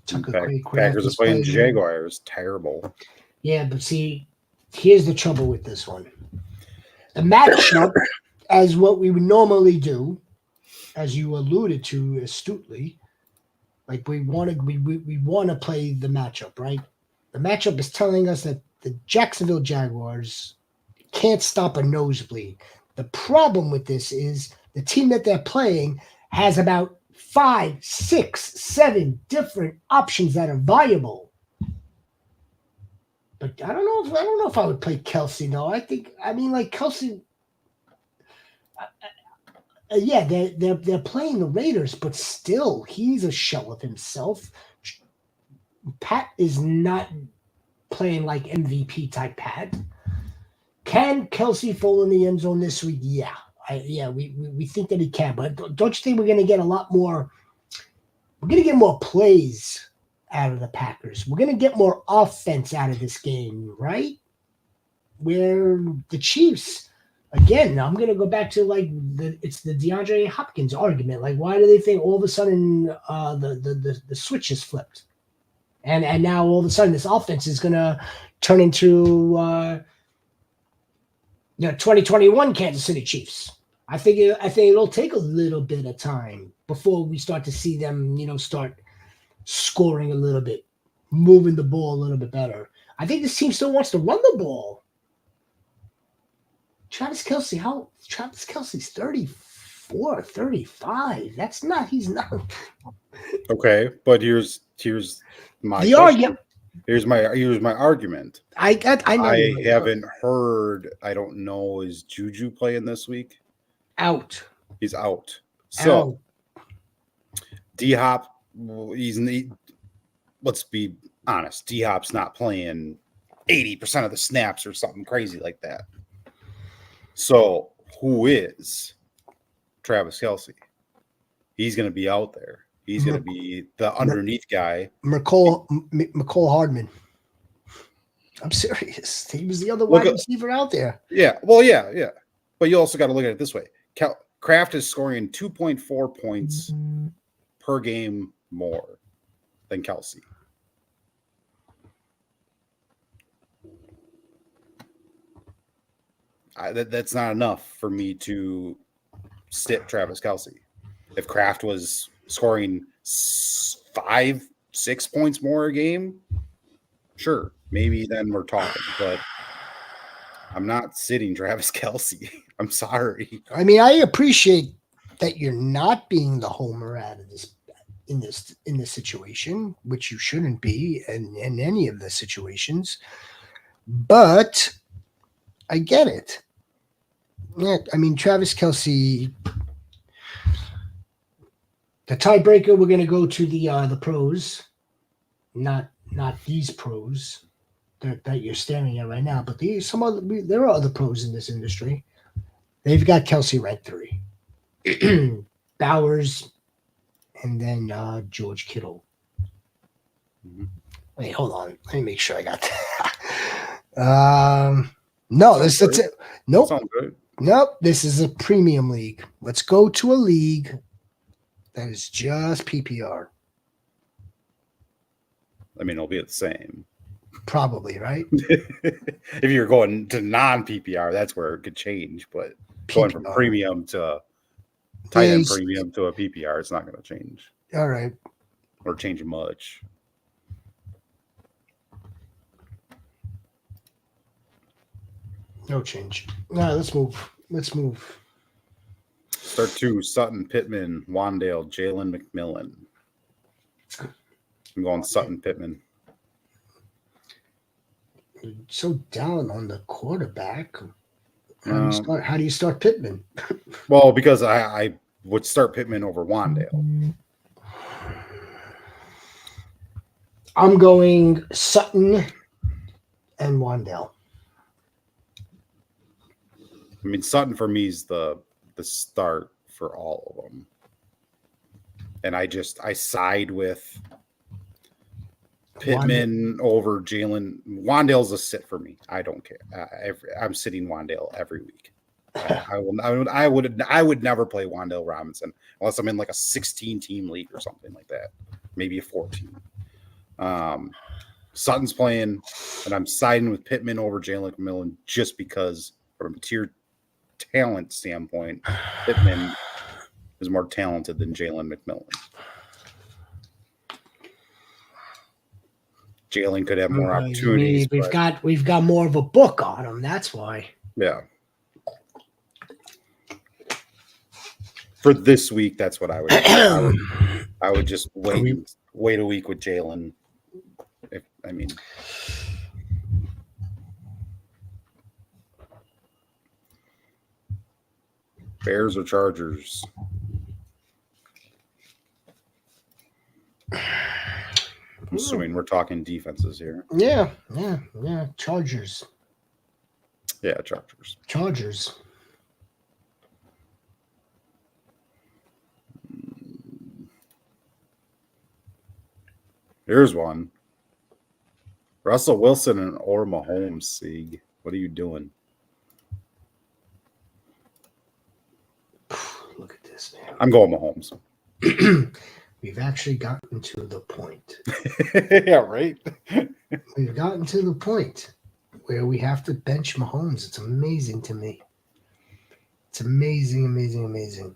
Tucker Craycraft. Packers are playing Jaguars. Terrible. Yeah, but see, here's the trouble with this one. The matchup, as what we would normally do, as you alluded to astutely, like we want to play the matchup, right? The matchup is telling us that the Jacksonville Jaguars can't stop a nosebleed. The problem with this is the team that they're playing has about 5, 6, 7 different options that are viable. But I don't know if I would play Kelsey. No, like Kelsey. Yeah, they're playing the Raiders, but still, he's a shell of himself. Pat is not playing like MVP type Pat. Can Kelsey fall in the end zone this week? Yeah, we think that he can, but don't you think we're going to get a lot more? We're going to get more plays out of the Packers. We're going to get more offense out of this game, right? Where the Chiefs. Again, I'm going to go back to it's the DeAndre Hopkins argument. Like, why do they think all of a sudden the switch is flipped, and now all of a sudden this offense is going to turn into 2021 Kansas City Chiefs? I think it'll take a little bit of time before we start to see them start scoring a little bit, moving the ball a little bit better. I think this team still wants to run the ball. Travis Kelsey's 34, 35. He's not. Okay, but here's my the argument. Here's my argument. I haven't heard. I don't know. Is Juju playing this week? Out. He's out. So D-Hop, let's be honest. D-Hop's not playing 80% of the snaps or something crazy like that. So who is Travis Kelsey? He's going to be out there. He's going to be the underneath guy. McCole Hardman. I'm serious. He was the other wide receiver out there. Yeah. Well, yeah. But you also got to look at it this way. Kraft is scoring 2.4 points per game more than Kelsey. That's not enough for me to sit Travis Kelsey. If Kraft was scoring 5, 6 points more a game, sure, maybe then we're talking. But I'm not sitting Travis Kelsey. I'm sorry. I mean, I appreciate that you're not being the homer out of this in this situation, which you shouldn't be in any of the situations. But I get it. Yeah, I mean, Travis Kelce. The tiebreaker, we're going to go to the pros, not these pros that you're staring at right now, but there are other pros in this industry. They've got Kelce ranked 3, Bowers, and then George Kittle. Mhm. Wait, hold on. Let me make sure I got that. No, that's it. Nope. Sounds good. Nope. This is a premium league. Let's go to a league that is just PPR. I mean, it'll be the same. Probably, right? If you're going to non-PPR, that's where it could change. But going from premium to tight end premium to a PPR, it's not going to change. All right. Or change much. No change. No, let's move. Start 2, Sutton, Pittman, Wandale, Jalen McMillan. I'm going Sutton, Pittman. You're so down on the quarterback. How do you start Pittman? Well, because I would start Pittman over Wandale. I'm going Sutton and Wandale. I mean, Sutton for me is the start for all of them. And I side with Pittman over Jalen. Wandale's a sit for me. I don't care. I'm sitting Wandale every week. I would never play Wandale Robinson unless I'm in like a 16-team league or something like that. Maybe a 14. Sutton's playing, and I'm siding with Pittman over Jalen McMillan just because from a tier talent standpoint, Pittman is more talented than Jalen McMillan. Jalen could have more opportunities. We've got more of a book on him. That's why. Yeah. For this week, that's what I would do. I would just wait a week with Jalen. Bears or Chargers? I'm assuming we're talking defenses here. Yeah. Chargers. Yeah, Chargers. Here's one. Russell Wilson or Mahomes, Sieg. What are you doing? Look at this, man. I'm going Mahomes. We've actually gotten to the point. Yeah, right? We've gotten to the point where we have to bench Mahomes. It's amazing to me. It's amazing.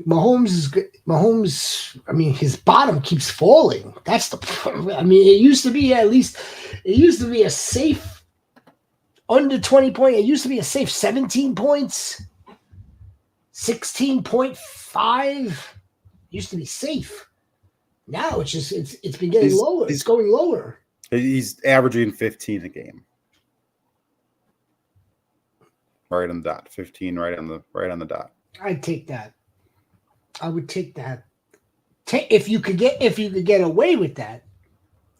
Mahomes is good. Mahomes, I mean, his bottom keeps falling. That's the problem. I mean, it used to be a safe under 20 point. It used to be a safe 17 points, 16.5. Used to be safe. Now it's been getting lower. It's going lower. He's averaging 15 a game. Right on the dot. 15 right on the dot. I'd take that. I would take that. If you could get away with that.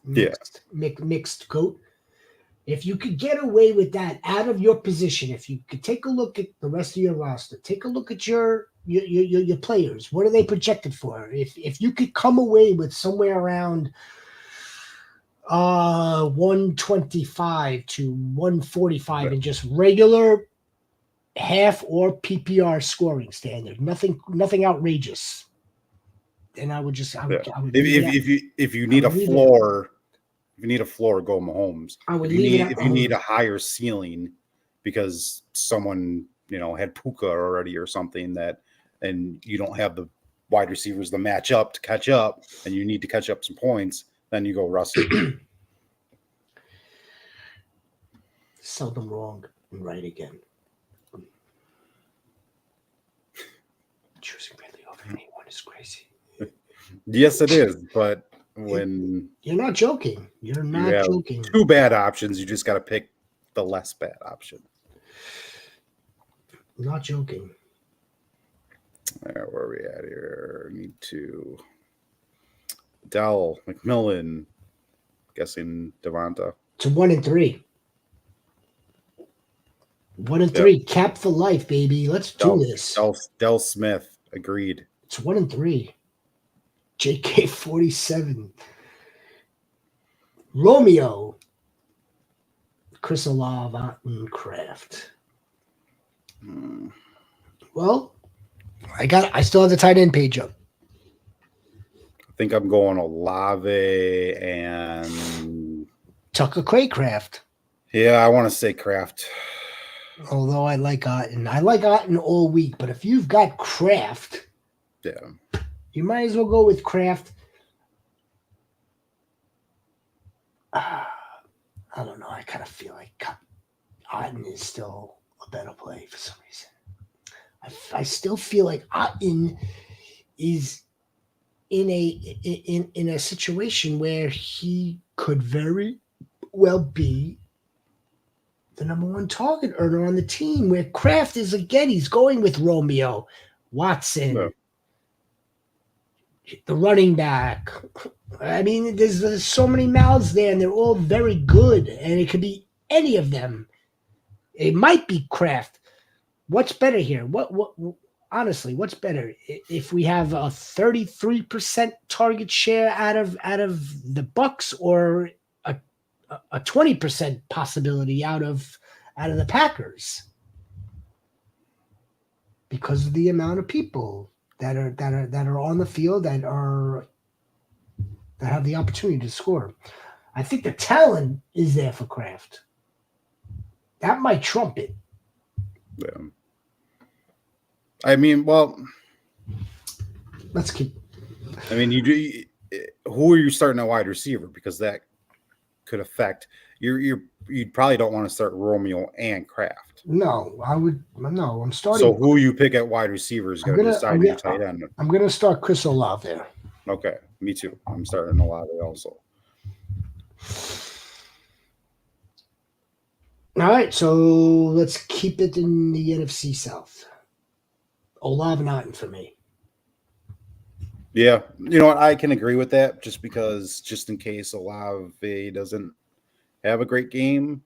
Mixed coat. If you could get away with that out of your position, if you could take a look at the rest of your roster, take a look at your players. What are they projected for? If you could come away with somewhere around 125 to 145 in just regular half or PPR scoring standard, nothing outrageous. And I would just if you need a floor. If you need a floor, go Mahomes. If you need a higher ceiling because someone had Puka already or something and you don't have the wide receivers to match up to catch up, and you need to catch up some points, then you go Russell. Seldom wrong and right again. Choosing really over anyone is crazy. Yes, it is. But when You're not joking. You're you not have joking. 2 bad options, you just got to pick the less bad option. Not joking. Where are we at here? Need to Dell, McMillan, guessing Javonte. It's a 1-3. 1-3. Cap for life, baby. Let's do this. Dell Smith, agreed. It's 1-3. JK 47. Romeo. Chris Olave and Kraft. Well, I still have the tight end page up. I think I'm going Olave and Tucker Craycraft. yeah, I want to say Kraft. Although I like Otten. I like Otten all week, but if you've got Kraft, Yeah. you might as well go with Kraft. I don't know. I kind of feel like Otten is still a better play for some reason. I still feel like Otten is in a situation where he could very well be the number one target earner on the team, where Kraft is, again, he's going with Romeo, Watson, the running back. I mean, there's so many mouths there, and they're all very good, and it could be any of them. It might be Kraft. What's better here? What honestly, what's better? If we have a 33% target share out of the Bucks, or a 20% possibility out of the Packers, because of the amount of people that are on the field that have the opportunity to score. I think the talent is there for Kraft. That might trump it. Yeah. I mean, well, Let's keep. I mean, who are you starting at wide receiver? Because that could affect you probably don't want to start Romeo and Kraft. No, I'm starting. So who you pick at wide receiver is going to decide your tight end. I'm going to start Chris Olave there. Okay, me too. I'm starting Olave also. All right, so let's keep it in the NFC South. Olave and Otten for me. Yeah, you know what? I can agree with that, just in case Olave doesn't have a great game,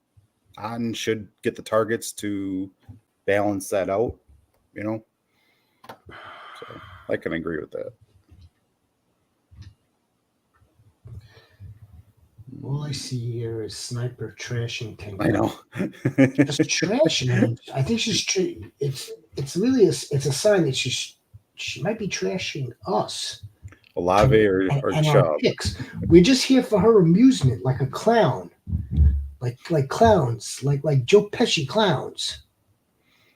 Otten should get the targets to balance that out, you know? So I can agree with that. All I see here is Sniper trashing Tank. I know. Just trashing him. I think she's it's really a sign that she might be trashing us. Olave or Chubb. Our picks. We're just here for her amusement, like a clown. Like clowns, like Joe Pesci clowns.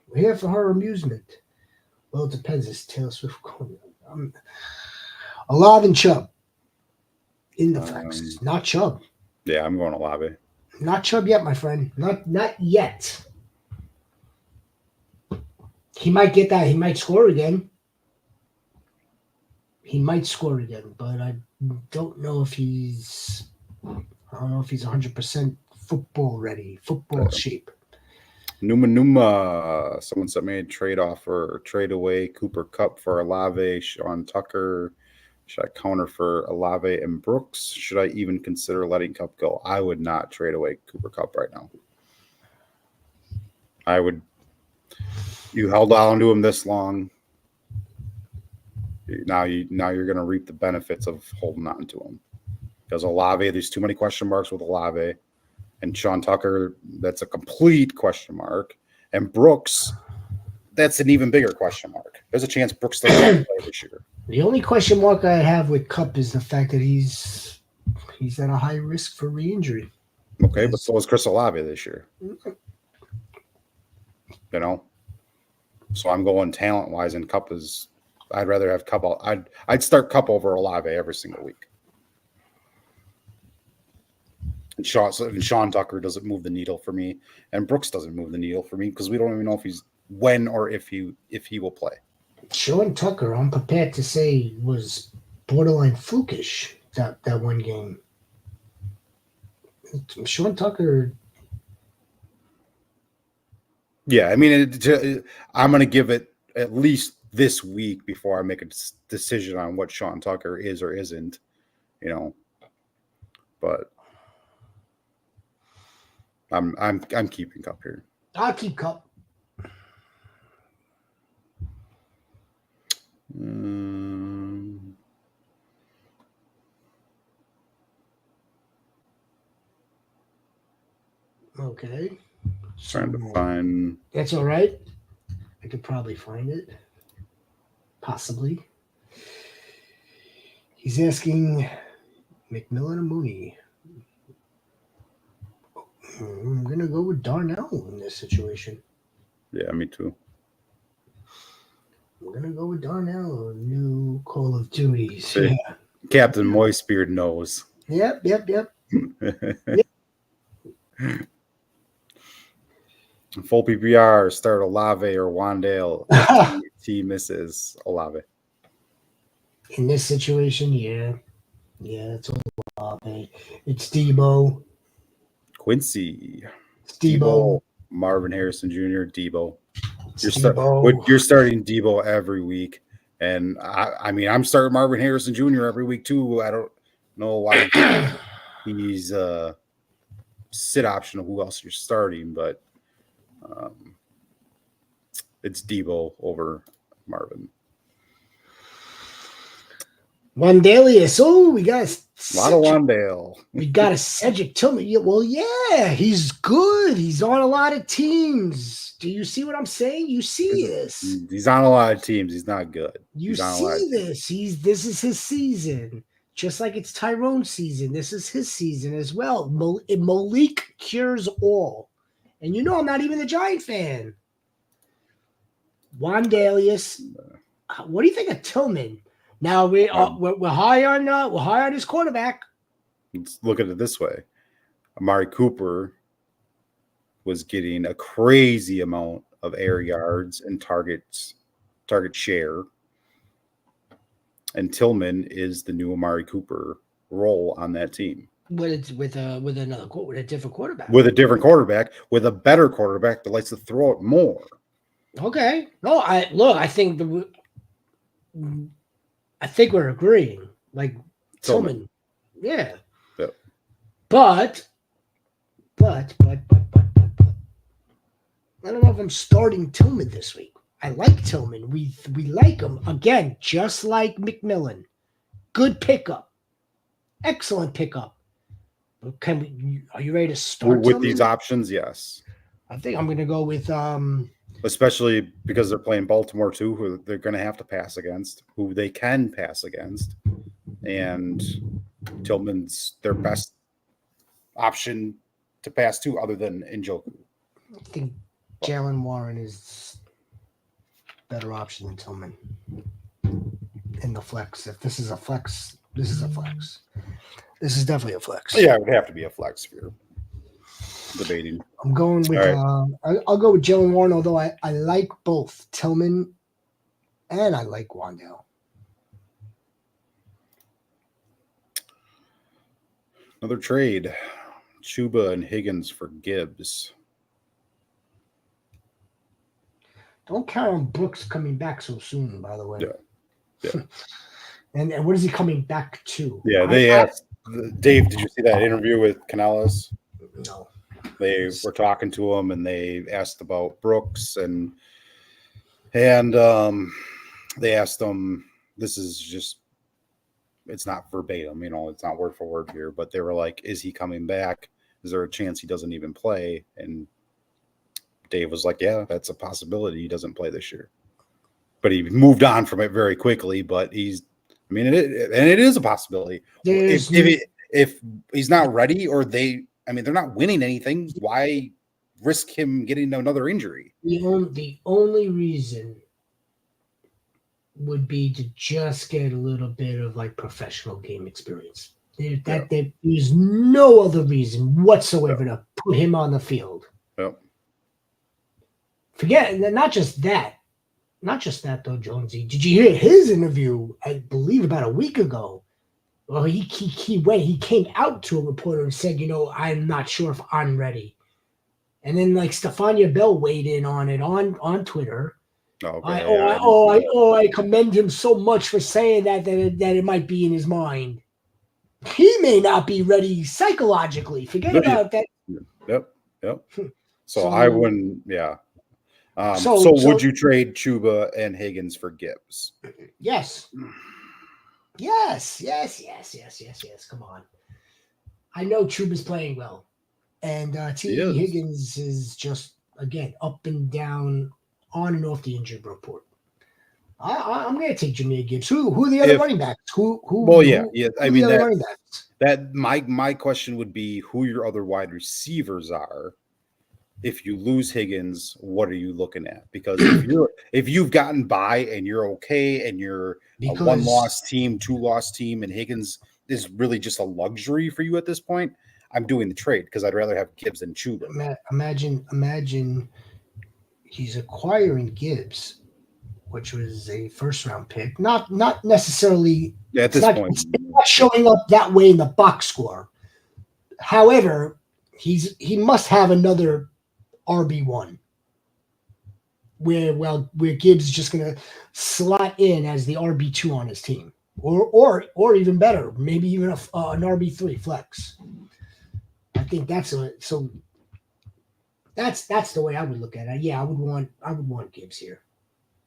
We're here for her amusement. Well, it depends. Is Taylor Swift going? Olave and Chubb in the flexes, not Chubb. Yeah, I'm going Olave. Not Chubb yet, my friend. Not yet. He might get that. He might score again. But I don't know if he's 100% football ready, football shape. Numa. Someone sent me a trade offer, trade away Cooper Kupp for Olave, Sean Tucker. Should I counter for Olave and Brooks? Should I even consider letting Kupp go? I would not trade away Cooper Kupp right now. I would. You held on to him this long. Now you're going to reap the benefits of holding on to him. Because Olave, there's too many question marks with Olave. And Sean Tucker, that's a complete question mark. And Brooks, that's an even bigger question mark. There's a chance Brooks doesn't play this year. The only question mark I have with Kupp is the fact that he's at a high risk for re-injury. Okay, but so is Chris Olave this year. You know? So I'm going talent-wise, and Kupp is – I'd rather have Kupp – I'd start Kupp over Olave every single week. And Sean Tucker doesn't move the needle for me, and Brooks doesn't move the needle for me because we don't even know if he's – when or if he will play. Sean Tucker, I'm prepared to say, was borderline flukish, that one game. Sean Tucker. Yeah, I mean, I'm going to give it at least this week before I make a decision on what Sean Tucker is or isn't, But I'm keeping Cup here. I'll keep Cup. Okay. Trying to find. That's all right. I could probably find it. Possibly. He's asking McMillan or Mooney. I'm going to go with Darnell in this situation. Yeah, me too. I'm going to go with Darnell, new Call of Duties. See, yeah. Captain Moistbeard knows. Yep. Full PPR, start Olave or Wandale. He misses Olave. In this situation, yeah, it's Olave. It's Debo. Quincy. It's Debo. Marvin Harrison Jr., Debo. Debo. You're starting Debo every week. And I mean, I'm starting Marvin Harrison Jr. every week too. I don't know why he's a sit option of who else you're starting, but it's Debo over Marvin. Wandalius. Oh, we got a lot of Wandale. We got a Cedric Tillman. Well, yeah, he's good. He's on a lot of teams. Do you see what I'm saying? You see this. He's on a lot of teams. He's not good. You see this. This is his season. Just like it's Tyrone's season. This is his season as well. Malik cures all. And I'm not even a Giant fan. Wandalius. What do you think of Tillman? Now we're high on his quarterback. Let's look at it this way: Amari Cooper was getting a crazy amount of air yards and target share, and Tillman is the new Amari Cooper role on that team. With a different quarterback. With a different quarterback, with a better quarterback that likes to throw it more. Okay. No, I think we're agreeing. Like Tillman. Yeah. Yep. But I don't know if I'm starting Tillman this week. I like Tillman. We like him. Again, just like McMillan. Good pickup. Excellent pickup. Are you ready to start with Tillman? These options? Yes. I think I'm going to go with especially because they're playing Baltimore too, who they're going to have to pass against, who they can pass against, and Tillman's their best option to pass to, other than Njoku. I think Jalen Warren is a better option than Tillman in the flex. If this is a flex, this is a flex. This is definitely a flex. Yeah, it would have to be a flex if you're debating. I'm going with I'll go with Jalen Warren, although I like both Tillman and I like Wandale. Another trade. Chuba and Higgins for Gibbs. Don't count on Brooks coming back so soon, by the way. Yeah. And what is he coming back to? Yeah, they asked Dave, did you see that interview with Canales? No. They were talking to him and they asked about Brooks and they asked him, this is just, it's not verbatim, it's not word for word here, but they were like, is he coming back? Is there a chance he doesn't even play? And Dave was like, yeah, that's a possibility. He doesn't play this year. But he moved on from it very quickly, but it is a possibility. If he's not ready or they're not winning anything, why risk him getting another injury? The only reason would be to just get a little bit of like professional game experience. There's no other reason whatsoever to put him on the field. Yep. Forget, not just that. not just that though, Jonesy. Did you hear his interview? I believe about a week ago. Well, he came out to a reporter and said, I'm not sure if I'm ready. And then like Stefania Bell weighed in on it on Twitter. Okay. I commend him so much for saying that it might be in his mind. He may not be ready psychologically. Forget about that. Yep. So I wouldn't. Yeah. So would you trade Chuba and Higgins for Gibbs? Yes. Yes. Come on. I know Chuba's playing well, and T. Higgins is just again up and down, on and off the injured report. I'm going to take Jahmyr Gibbs. Who are the other running backs? I mean, running backs? That my question would be who your other wide receivers are. If you lose Higgins, what are you looking at? Because if you've gotten by and you're okay and you're a 1-loss team, 2-loss team, and Higgins is really just a luxury for you at this point, I'm doing the trade because I'd rather have Gibbs than Chuba. Imagine he's acquiring Gibbs, which was a first-round pick. Not necessarily at this point. It's not showing up that way in the box score. However, he must have another RB1 where Gibbs is just going to slot in as the RB2 on his team, or even better, maybe even an RB3 flex. I think that's the way I would look at it. Yeah, I would want Gibbs here.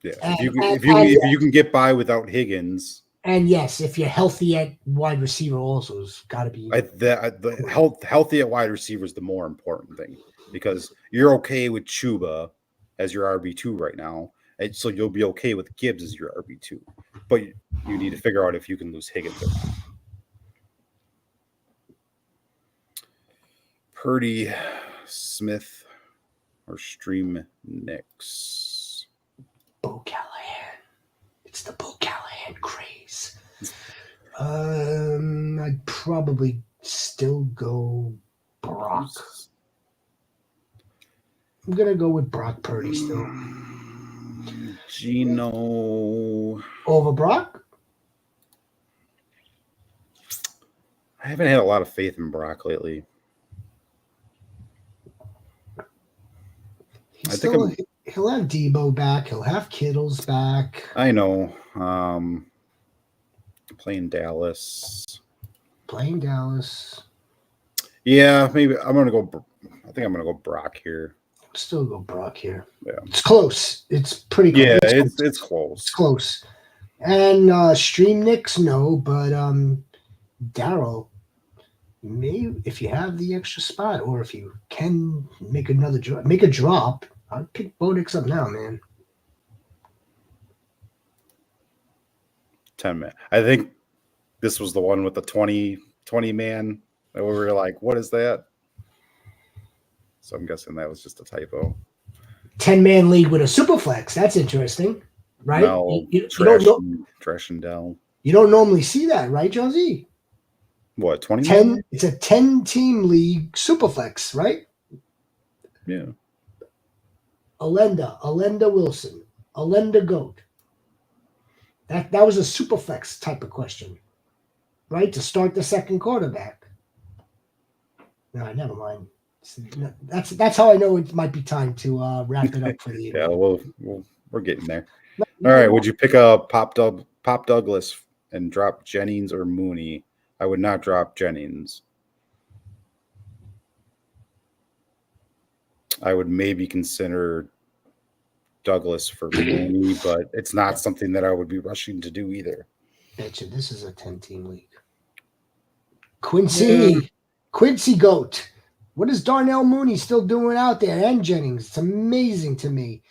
Yeah, if you can get by without Higgins. And yes, if you're healthy at wide receiver, also has got to be. The healthy at wide receiver is the more important thing because you're okay with Chuba as your RB2 right now, and so you'll be okay with Gibbs as your RB2. But you need to figure out if you can lose Higgins or not. Purdy, Smith, or Stream Nicks. Bo Callahan. It's the Bo Callahan craze. I'd probably still go Brock. I'm going to go with Brock Purdy still. Gino. Over Brock? I haven't had a lot of faith in Brock lately. He'll have Debo back. He'll have Kittle's back. I know. Playing Dallas. Yeah, maybe I think I'm gonna go Brock here. Still go Brock here. Yeah, it's close. It's pretty close. Yeah, it's close. It's close. And Stream Nicks, no, but Darryl, maybe if you have the extra spot, or if you can make a drop, I'd pick Bo Nix up now, man. 10 man. I think this was the one with the 20 man. And we were like, what is that? So I'm guessing that was just a typo. 10-man league with a Superflex. That's interesting, right? No, trash and Dell. You don't normally see that, right, Jonesy? What, 20? 10. It's a 10-team league Superflex, right? Yeah. Alenda Wilson, Alenda Goat. That was a Superflex type of question, right? To start the second quarterback. No, never mind. That's how I know it might be time to wrap it up for the yeah, we're getting there. All right, would you pick up Pop Douglas and drop Jennings or Mooney? I would not drop Jennings. I would maybe consider Douglas for Mooney, but it's not something that I would be rushing to do either. Betcha, this is a 10-team league. Quincy Goat. What is Darnell Mooney still doing out there? And Jennings. It's amazing to me.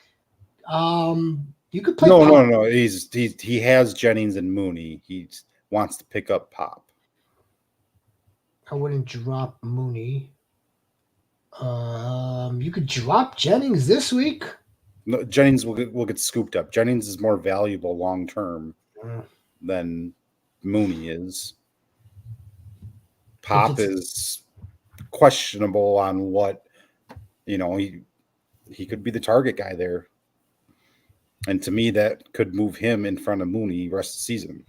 You could play. No. He has Jennings and Mooney. He wants to pick up Pop. I wouldn't drop Mooney. You could drop Jennings this week. No, Jennings will get scooped up. Jennings is more valuable long term than Mooney is. Pop is questionable on what he could be the target guy there. And to me, that could move him in front of Mooney rest of the season.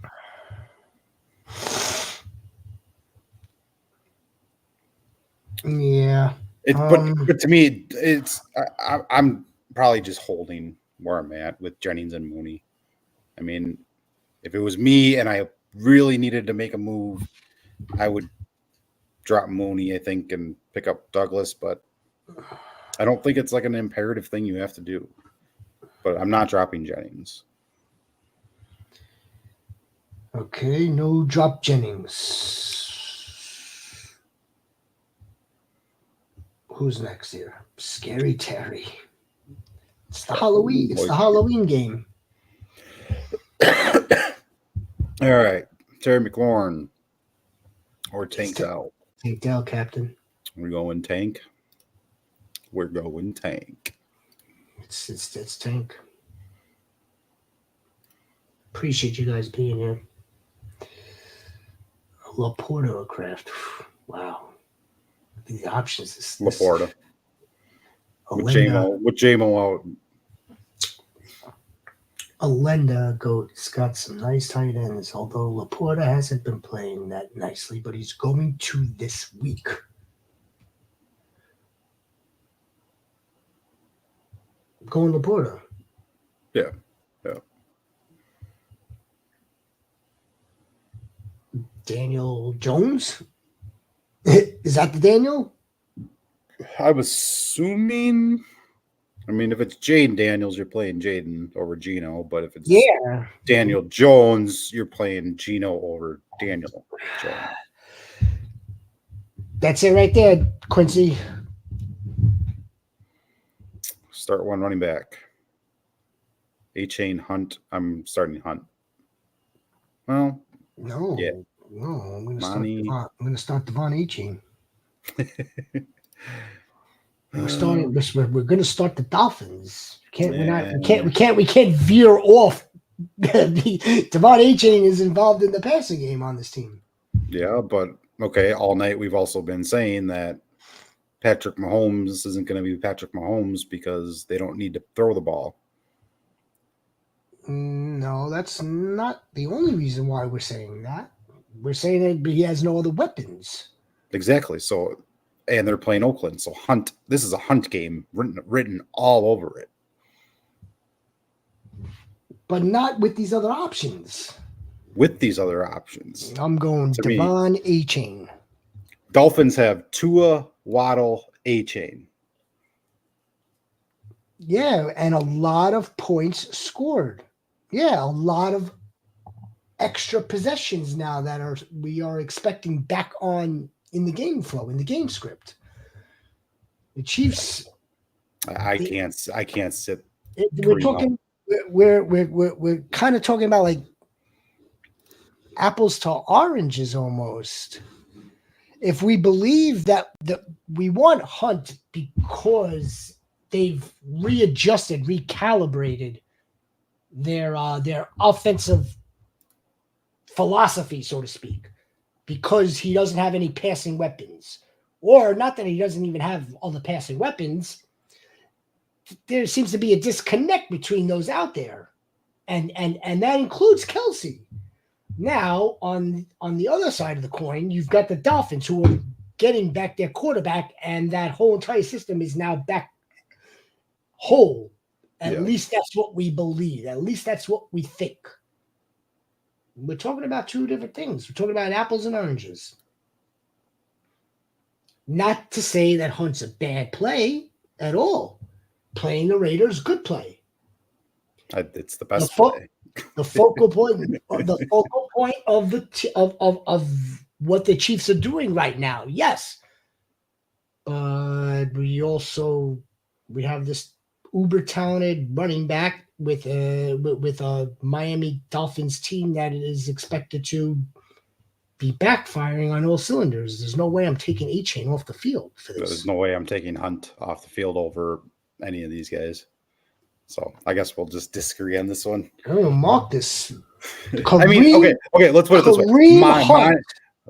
Yeah. But to me, I'm probably just holding where I'm at with Jennings and Mooney. I mean, if it was me and I really needed to make a move, I would drop Mooney, I think, and pick up Douglas. But I don't think it's like an imperative thing you have to do. But I'm not dropping Jennings. Okay, no drop Jennings. Who's next here? Scary Terry. It's the Halloween. It's the Halloween game. All right, Terry McLaurin or Tank Dell. Tank Dell, Captain. We're going Tank. We're going Tank. It's Tank. Appreciate you guys being here. Laporta or Kraft. Wow. The options. Laporta. With JMO out. Alenda got some nice tight ends, although Laporta hasn't been playing that nicely, but he's going to this week. Going Laporta. Yeah. Daniel Jones? Is that the Daniel? I'm assuming. I mean, if it's Jaden Daniels, you're playing Jaden over Gino. But if it's Daniel Jones, you're playing Gino over Daniel Jones. That's it right there, Quincy. Start one running back. A-Chain Hunt. I'm starting Hunt. Well, no. Yeah. No, I'm going to start Devon A-Chain. We're going to start the Dolphins. We can't veer off. Devon A-Chain is involved in the passing game on this team. Yeah, but okay, all night we've also been saying that Patrick Mahomes isn't going to be Patrick Mahomes because they don't need to throw the ball. No, that's not the only reason why we're saying that. We're saying that he has no other weapons. Exactly. So, and they're playing Oakland. So Hunt, this is a Hunt game written all over it. But not with these other options. I'm going Devon A-Chain. Dolphins have Tua, Waddle, A-Chain. Yeah, and a lot of points scored. Yeah, a lot of extra possessions now that we are expecting back on in the game flow, in the game script. The Chiefs. I can't sit. We're kind of talking about like apples to oranges almost. If we believe that we want Hunt because they've readjusted, recalibrated their offensive philosophy, so to speak, because he doesn't have any passing weapons, or not that he doesn't even have all the passing weapons. There seems to be a disconnect between those out there, and that includes Kelsey. Now, on the other side of the coin, you've got the Dolphins who are getting back their quarterback, and that whole entire system is now back whole. At least that's what we believe. At least that's what we think. We're talking about two different things. We're talking about apples and oranges. Not to say that Hunt's a bad play at all. Playing the Raiders, good play. It's the best play. The focal point of what the Chiefs are doing right now, yes. But we have this uber talented running back with a Miami Dolphins team that is expected to be backfiring on all cylinders. There's no way I'm taking A-Chain off the field for this. There's no way I'm taking Hunt off the field over any of these guys. So I guess we'll just disagree on this one. I'm gonna mark this. I mean, okay. Let's put it this way: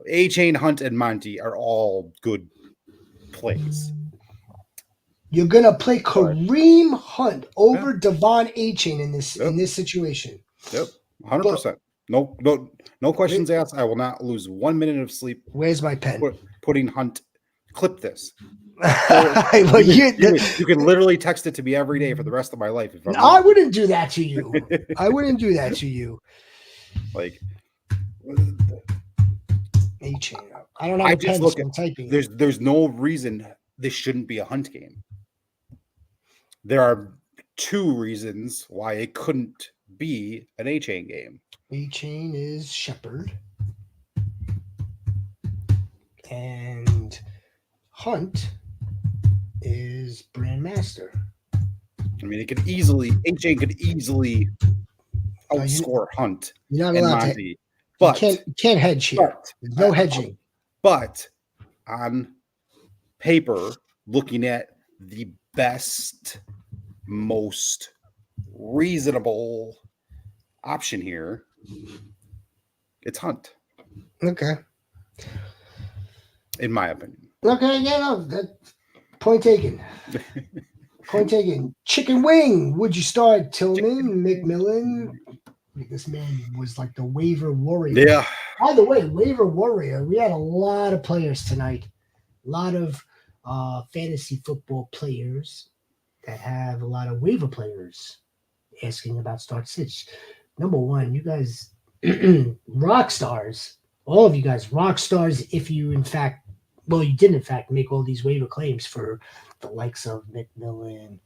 A-Chain, Hunt, and Monty are all good plays. You're gonna play Kareem Hunt over Devon A-Chain in this situation. Yep, 100%. No questions asked. I will not lose 1 minute of sleep. Where's my pen? Putting Hunt. Clip this. Well, you can literally text it to me every day for the rest of my life. If I wouldn't do that to you. I wouldn't do that to you. Like A-Chain. I don't have a pen, so I'm typing. There's no reason this shouldn't be a Hunt game. There are 2 reasons why it couldn't be an A-Chain game. A-Chain is Shepard. And Hunt is Brandmaster. I mean, A-Chain could easily outscore Hunt you're not and allowed Monty. But you can't hedge here. There's no hedging. But on paper, looking at the best, most reasonable option here, it's Hunt. Okay. In my opinion. Okay, yeah, no, that point taken. Point taken. Chicken wing. Would you start Tillman, McMillan? This man was like the waiver warrior. Yeah. By the way, waiver warrior. We had a lot of players tonight. A lot of fantasy football players that have a lot of waiver players asking about start sits. Number one, you guys, rock stars. All of you guys, rock stars. If you you did in fact make all these waiver claims for the likes of McMillan,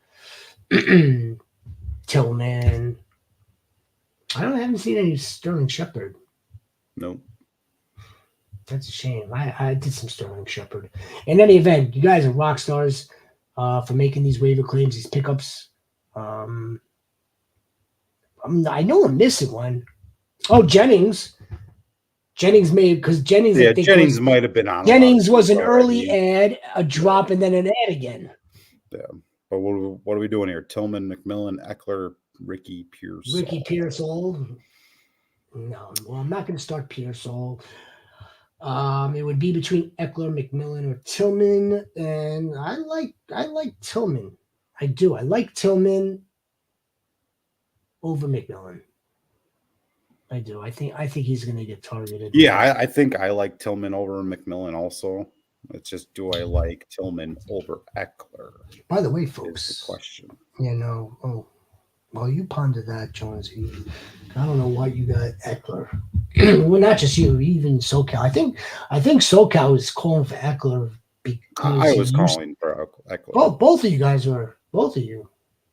Tillman. I haven't seen any Sterling Shepard. No. That's a shame. I did some Sterling Shepard. In any event, you guys are rock stars for making these waiver claims, these pickups. I know I'm missing one. Oh, Jennings. Jennings Jennings might have been on. Jennings was an early ad, a drop, and then an ad again. Yeah. But what are we doing here? Tillman, McMillan, Eckler, Ricky Pearsall. No, well, I'm not going to start Pearsall. It would be between Eckler, McMillan, or Tillman, and I like Tillman. I do. I like Tillman over McMillan. I do. I think he's going to get targeted. Yeah, I think I like Tillman over McMillan also. It's just, do I like Tillman over Eckler? By the way, folks, is the question. Yeah, no. Oh, well, you ponder that, Jonesy. I don't know why you got Eckler. Well, not just you, even SoCal. I think SoCal is calling for Eckler because I was calling for Eckler. Well, both of you guys were, both of you,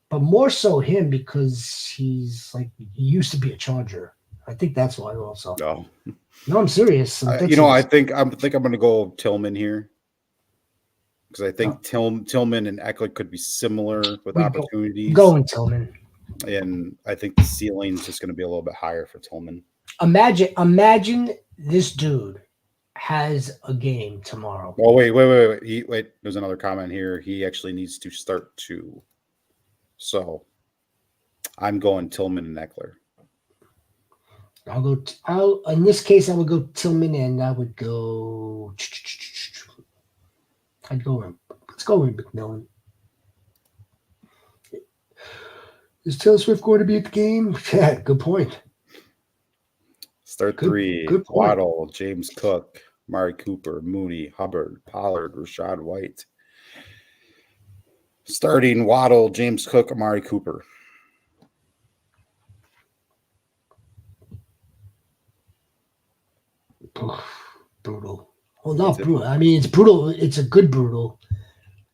but more so him because he's like he used to be a Charger. I think that's why also. No, I'm serious. I think I'm going to go Tillman here because I think Tillman and Eckler could be similar with opportunities. Going Tillman. And I think the ceiling is just going to be a little bit higher for Tillman. Imagine this dude has a game tomorrow. Oh, wait. There's another comment here. He actually needs to start 2. So I'm going Tillman and Eckler. In this case, I would go Tillman and let's go with McMillan. Is Taylor Swift going to be at the game? Yeah, good point. Start 3. Good Waddle, James Cook, Amari Cooper, Mooney, Hubbard, Pollard, Rashad White. Starting Waddle, James Cook, Amari Cooper. Brutal. Well, not brutal. I mean, it's brutal. It's a good brutal.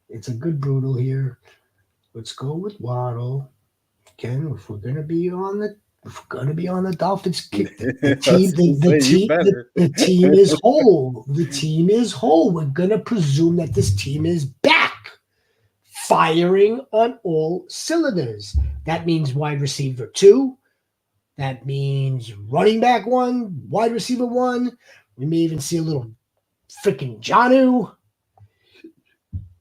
It's a good brutal here. Let's go with Waddle. Again, if we're gonna be on the Dolphins, the team is whole. The team is whole. We're gonna presume that this team is back, firing on all cylinders. That means wide receiver 2. That means running back 1, wide receiver 1. We may even see a little freaking Jonnu.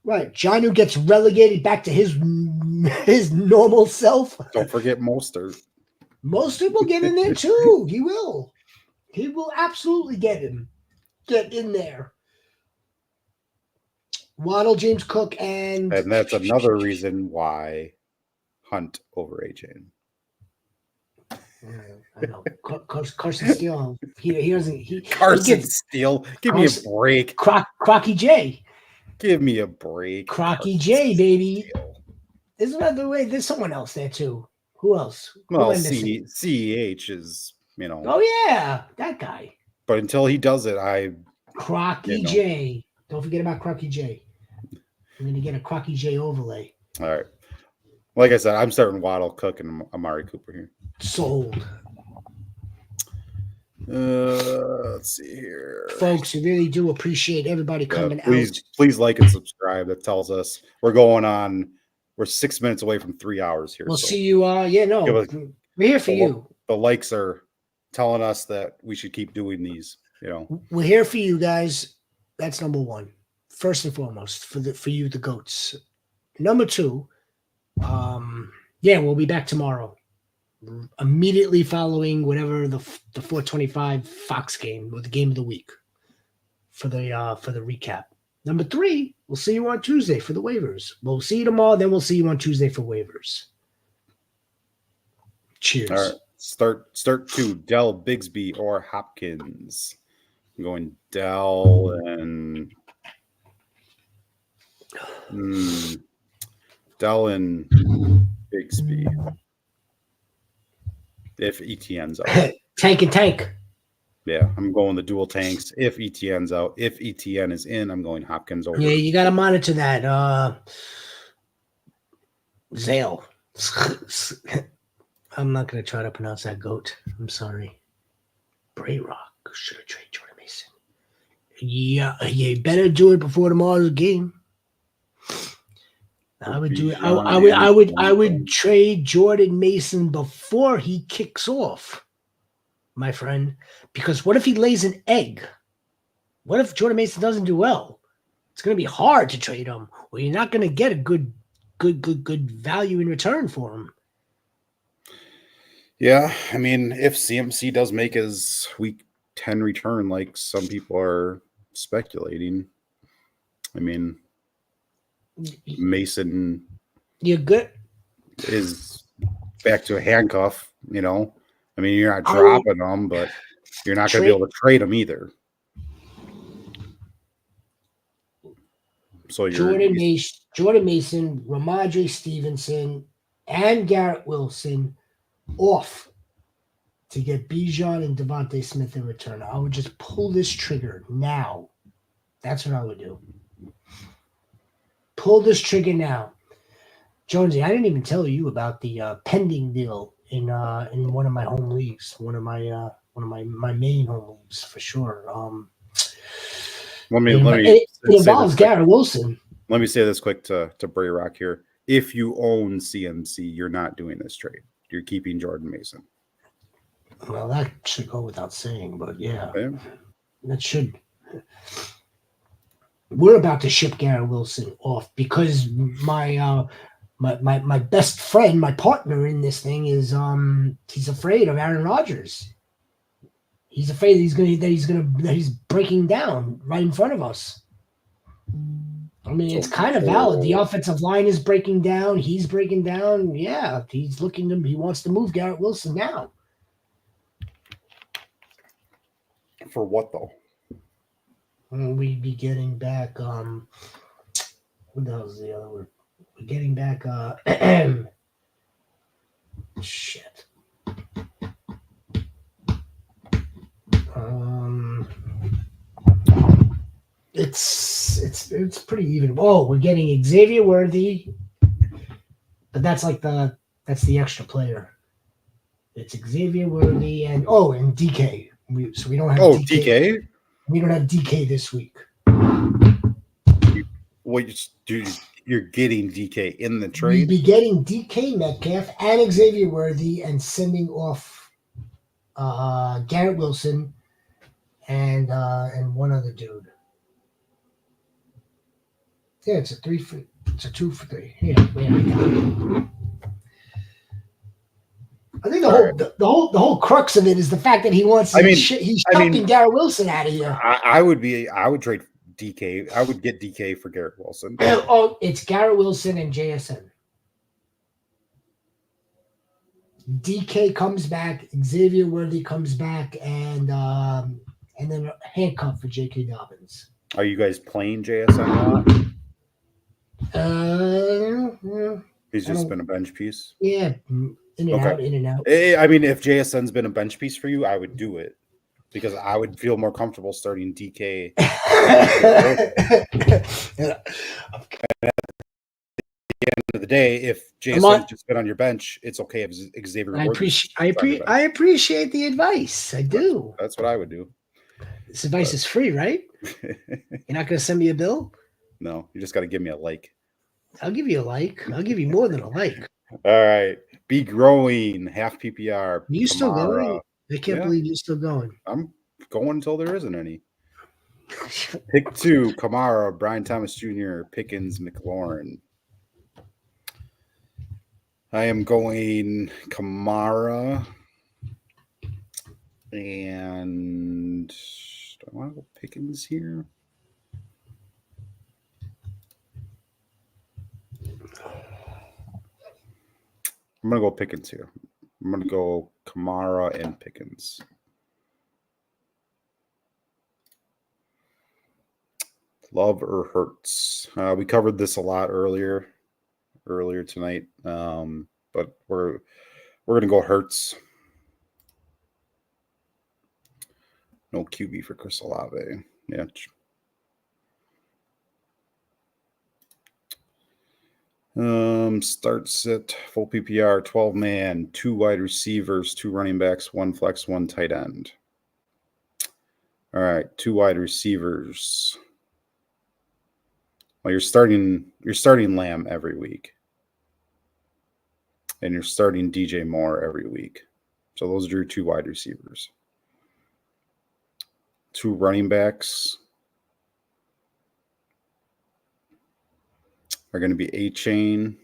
Right, Jonnu gets relegated back to his normal self. Don't forget Mostert. Mostert will get in there too. He will. He will absolutely get in there. Waddle, James Cook, and that's another reason why Hunt over A-Chain. I know. Carson Steele. He doesn't. Carson Steele. Give me a break. Crocky J. Give me a break. Crocky J, baby. There's another way. There's someone else there too. Who else? Well, CEH is, Oh yeah, that guy. But until he does it, Crocky J. Don't forget about Crocky J. I'm gonna get a Crocky J overlay. All right. Like I said, I'm starting Waddle, Cook, and Amari Cooper here. Sold. Let's see here, folks. We really do appreciate everybody coming out. Please like and subscribe. That tells us we're 6 minutes away from 3 hours here. We'll see you. We're here for you. The likes are telling us that we should keep doing these. We're here for you guys. That's number one, first and foremost, for you, the goats. Number two, we'll be back tomorrow, immediately following whatever the 425 Fox game or the game of the week for the recap. Number three, we'll see you on Tuesday for the waivers. We'll see you tomorrow, then we'll see you on Tuesday for waivers. Cheers. All right. Start two, Dell, Bigsby, or Hopkins. I'm going Dell and Bigsby. If ETN's out. Tank and tank. Yeah, I'm going the dual tanks. If ETN's out. If ETN is in, I'm going Hopkins over. Yeah, you got to monitor that. Zale. I'm not going to try to pronounce that goat. I'm sorry. Brayrock. Should have traded Jordan Mason. Yeah, you better do it before tomorrow's game. I would do it. I would trade Jordan Mason before he kicks off, my friend. Because what if he lays an egg? What if Jordan Mason doesn't do well? It's going to be hard to trade him, or you're not going to get a good value in return for him. Yeah, I mean, if CMC does make his week 10 return, like some people are speculating, I mean, Mason, you're good, is back to a handcuff. I mean, you're not dropping them, but you're not going to be able to trade them either. So Jordan Mason, Ramondre Stevenson, and Garrett Wilson off to get Bijan and Devontae Smith in return. I would just pull this trigger now. That's what I would do. Pull this trigger now. Jonesy, I didn't even tell you about the pending deal in one of my home leagues, one of my main home leagues for sure. It involves Garrett Wilson. Let me say this quick to Brayrock here. If you own CMC, you're not doing this trade. You're keeping Jordan Mason. Well, that should go without saying, but yeah, okay. That should. We're about to ship Garrett Wilson off because my best friend, my partner in this thing is he's afraid of Aaron Rodgers. He's afraid that he's breaking down right in front of us. I mean, it's kind of valid. The offensive line is breaking down. He's breaking down. Yeah, he wants to move Garrett Wilson now. For what though? We'd be getting back. What the hell is the other word? We're getting back. Shit. It's pretty even. Oh, we're getting Xavier Worthy, but that's the extra player. It's Xavier Worthy and DK. We don't have DK. We don't have DK this week. You're getting DK in the trade? We'd be getting DK Metcalf and Xavier Worthy and sending off Garrett Wilson and one other dude. Yeah, it's a 2 for 3. Yeah, I think the whole crux of it is the fact that he wants. He's shopping Garrett Wilson out of here. I would trade DK. I would get DK for Garrett Wilson. Oh, it's Garrett Wilson and JSN. DK comes back, Xavier Worthy comes back, and then a handcuff for J.K. Dobbins. Are you guys playing JSN a lot? He's just been a bench piece. Yeah, in and out. I mean, if JSN's been a bench piece for you, I would do it because I would feel more comfortable starting DK. At the end of the day, if JSN's just been on your bench, it's okay if Xavier. I appreciate the advice. I do. That's what I would do. This advice is free, right? You're not going to send me a bill? No, you just got to give me a like. I'll give you a like. I'll give you more than a like. All right. Be growing, half PPR. You still going? I can't believe you're still going. I'm going until there isn't any. Pick 2, Kamara, Brian Thomas Jr., Pickens, McLaurin. I am going Kamara. And do I want to go Pickens here? I'm going to go Pickens here. I'm going to go Kamara and Pickens. Love or Hurts? We covered this a lot earlier tonight, but we're going to go Hurts. No QB for Chris Olave. Yeah. Start sit, full PPR, 12-man, 2 wide receivers, 2 running backs, 1 flex, 1 tight end. All right, 2 wide receivers. Well, you're starting Lamb every week. And you're starting DJ Moore every week. So those are your 2 wide receivers. 2 running backs are going to be A-Chain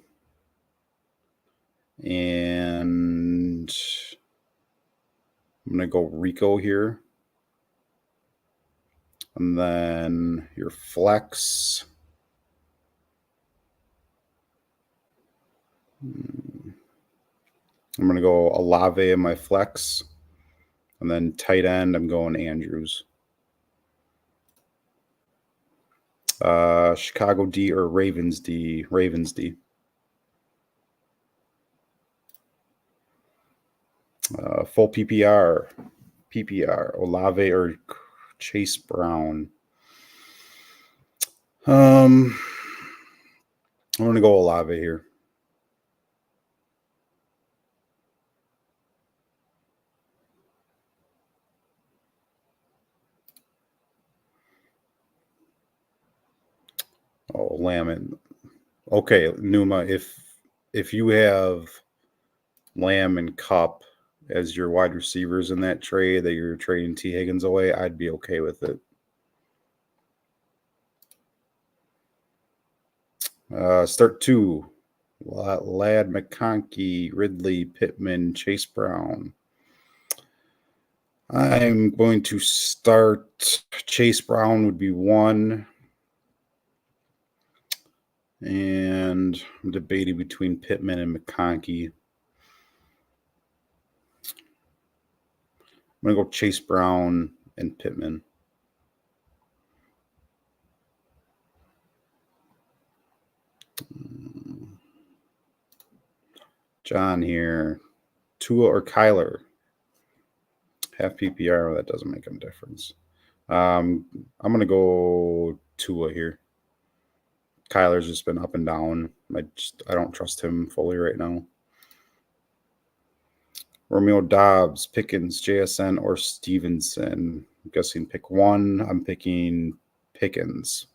and I'm going to go Rico here. And then your flex. I'm going to go Olave in my flex. And then tight end, I'm going Andrews. Chicago D or Ravens D? Ravens D. Full PPR. Olave or Chase Brown. I'm going to go Olave here. Oh, Lamb. Okay, Numa, if you have Lamb and Cup as your wide receivers in that trade that you're trading T. Higgins away, I'd be okay with it. Start 2. Ladd, McConkey, Ridley, Pittman, Chase Brown. I'm going to start Chase Brown would be 1. And I'm debating between Pittman and McConkey. I'm going to go Chase Brown and Pittman. John here. Tua or Kyler? Half PPR, that doesn't make a difference. I'm going to go Tua here. Kyler's just been up and down. I don't trust him fully right now. Romeo Dobbs, Pickens, JSN, or Stevenson. I'm guessing pick 1. I'm picking Pickens.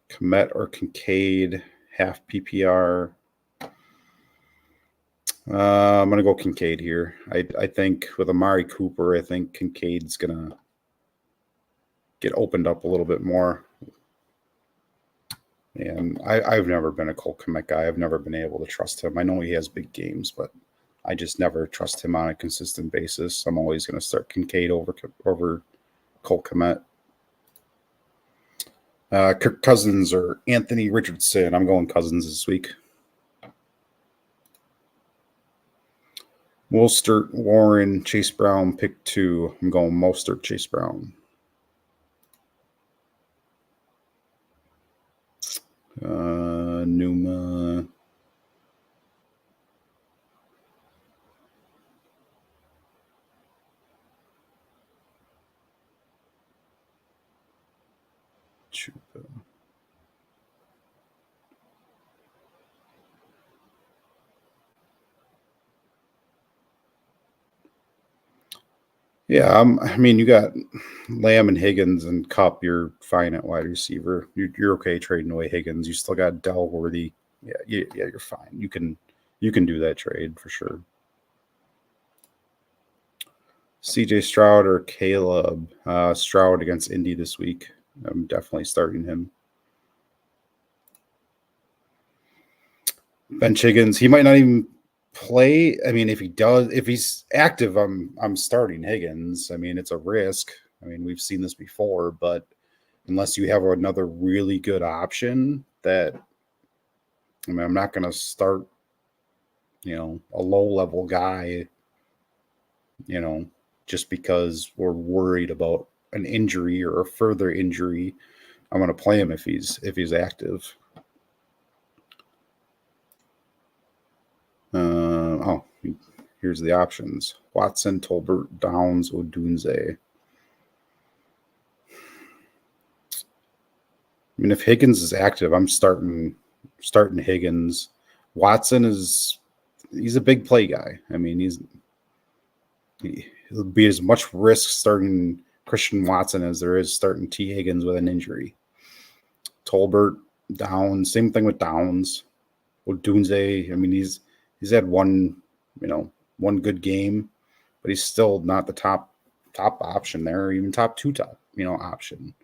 Komet or Kincaid, half PPR. I'm going to go Kincaid here. I think with Amari Cooper, I think Kincaid's going to get opened up a little bit more. And I've never been a Cole Kmet guy. I've never been able to trust him. I know he has big games, but I just never trust him on a consistent basis. I'm always going to start Kincaid over Cole Kmet. Kirk Cousins or Anthony Richardson. I'm going Cousins this week. Mostert, Warren, Chase Brown, pick 2. I'm going Mostert, Chase Brown. Numa. Chupa. Yeah, I mean, you got Lamb and Higgins and Cup. You're fine at wide receiver. You're okay trading away Higgins. You still got Dell Worthy. Yeah, you're fine. You can do that trade for sure. CJ Stroud or Caleb. Stroud against Indy this week. I'm definitely starting him. Bench Higgins. He might not even play. I mean, if he's active, I'm starting Higgins. I mean, it's a risk. I mean, we've seen this before, but unless you have another really good option, I'm not going to start, a low-level guy, just because we're worried about an injury or a further injury. I'm going to play him if he's active. Here's the options: Watson, Tolbert, Downs, Odunze. I mean, if Higgins is active, I'm starting Higgins. Watson he's a big play guy. I mean, it'll be as much risk starting Christian Watson as there is starting T. Higgins with an injury. Tolbert, Downs, same thing with Downs. Odunze, I mean, he's had one good game, but he's still not the top option there, or even top option.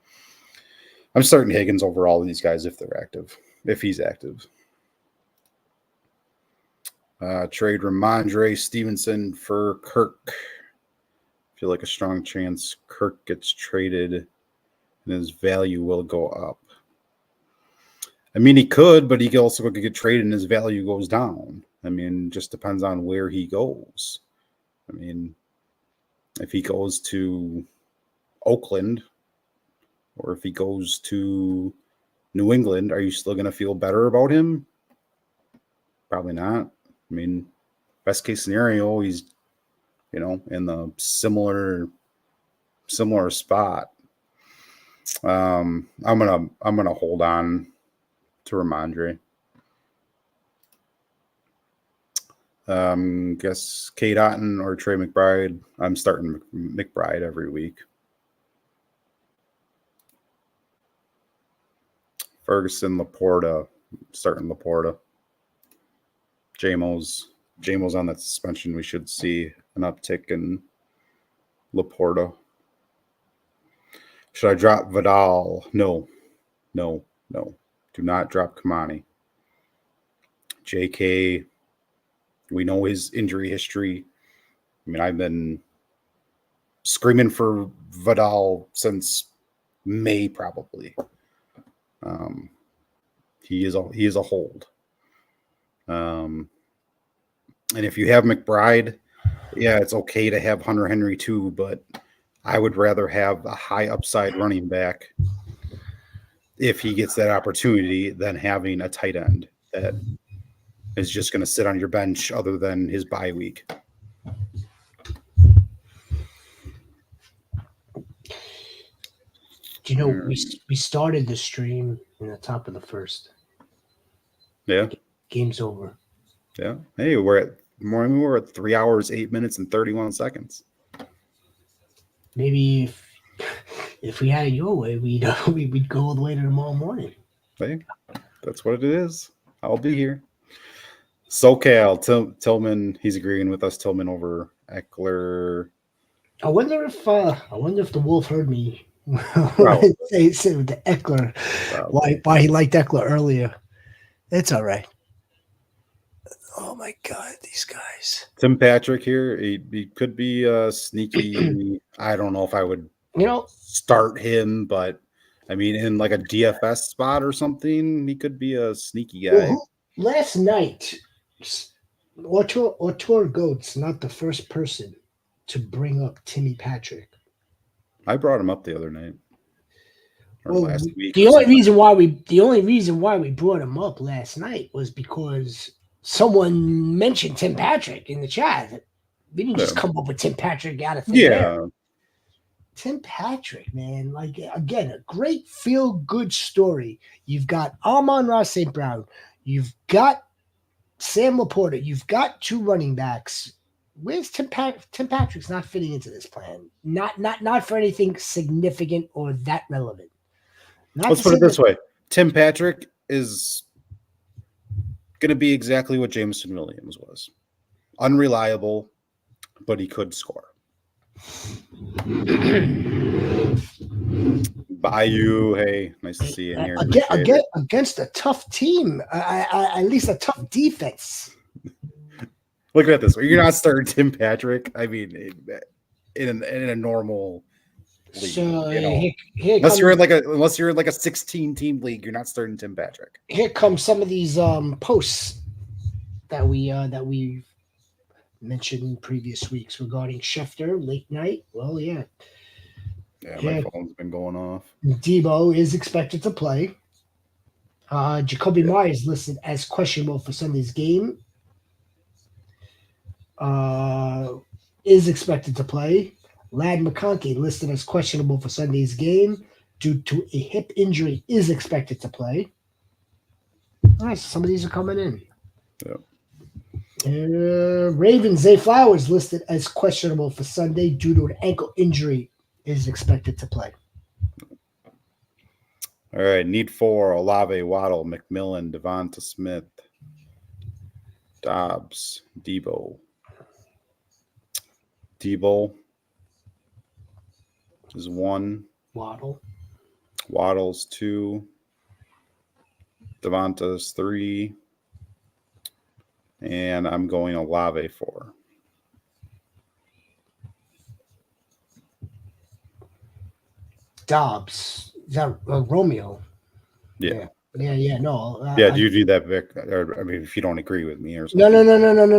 I'm starting Higgins over all of these guys if he's active. Trade Ramondre Stevenson for Kirk. I feel like a strong chance Kirk gets traded and his value will go up. I mean, he could, but he could also get traded and his value goes down. I mean, just depends on where he goes. I mean, if he goes to Oakland or if he goes to New England, are you still going to feel better about him? Probably not. I mean, best case scenario, he's, in the similar spot. I'm gonna hold on to Ramondre. Guess Kate Otten or Trey McBride. I'm starting McBride every week. Ferguson, Laporta. Starting Laporta. Jamo's on that suspension. We should see an uptick in Laporta. Should I drop Vidal? No. Do not drop Kamani. JK, we know his injury history. I mean, I've been screaming for Vidal since May, probably. He is a hold. And if you have McBride, yeah, it's okay to have Hunter Henry too, but I would rather have a high upside running back if he gets that opportunity than having a tight end that is just going to sit on your bench other than his bye week. Do you know we started the stream in the top of the first? Yeah. Game's over. Yeah. Hey, we're at 3 hours, 8 minutes, and 31 seconds. Maybe if we had it your way, we'd go all the way to tomorrow morning. Hey, that's what it is. I'll be here. SoCal, Tillman, he's agreeing with us. Tillman over Eckler. I wonder if the Wolf heard me say with the Eckler. Why he liked Eckler earlier. It's all right. Oh my God, these guys. Tim Patrick here. He could be sneaky. I don't know if I would start him, but I mean, in like a DFS spot or something, he could be a sneaky guy. Well, last night, Auteur Goat's not the first person to bring up Timmy Patrick. I brought him up the other night. Or Well, last week. the only reason why we brought him up last night was because someone mentioned Tim Patrick in the chat. We didn't just come up with Tim Patrick out of thin air. Tim Patrick, man, like again, a great feel-good story. You've got Amon-Ra St. Brown, you've got Sam Laporta, you've got 2 running backs. Where's Tim Patrick's not fitting into this plan? Not for anything significant or that relevant. Let's put it this way: Tim Patrick is going to be exactly what Jameson Williams was. Unreliable, but he could score. Bayou, hey, nice to see you in here. Against a tough team, at least a tough defense. Look at this. You're not starting Tim Patrick. I mean, in a normal league, so, unless you're in like a 16-team league, you're not starting Tim Patrick. Here come some of these posts that we mentioned in previous weeks regarding Schefter late night. Well, yeah, my phone's been going off. Debo is expected to play. Jacoby Myers listed as questionable for Sunday's game. Is expected to play. Ladd McConkey listed as questionable for Sunday's game due to a hip injury, is expected to play. Nice. Some of these are coming in. Ravens, Zay Flowers listed as questionable for Sunday due to an ankle injury, is expected to play. All right. Need 4, Olave, Waddle, McMillan, Devonta Smith, Dobbs, Debo is 1. Waddle's 2. Devonta's 3. And I'm going Olave 4. Dobbs. Is that Romeo? Yeah. No. Do you do that, Vic? Or, I mean, if you don't agree with me or something.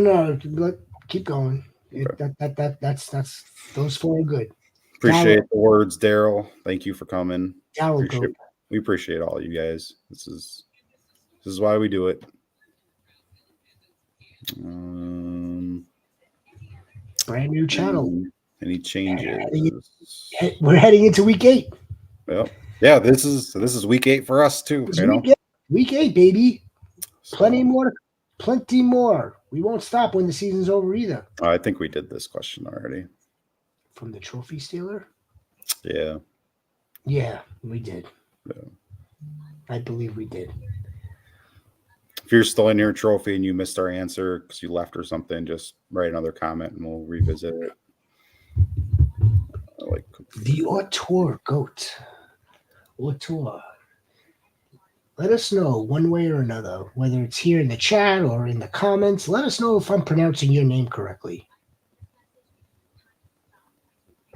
No. Keep going. Okay. That's those 4 are good. Appreciate the words, Daryl. Thank you for coming. We appreciate all you guys. This is why we do it. Brand new channel. Any changes? We're heading into week 8. Well, yeah, this is week 8 for us too. Week 8, baby. Plenty more. We won't stop when the season's over either. I think we did this question already. From the trophy stealer? Yeah. Yeah, we did. Yeah. I believe we did. If you're still in your trophy and you missed our answer because you left or something, just write another comment and we'll revisit it. The Auteur Goat. Auteur. Let us know one way or another, whether it's here in the chat or in the comments. Let us know if I'm pronouncing your name correctly.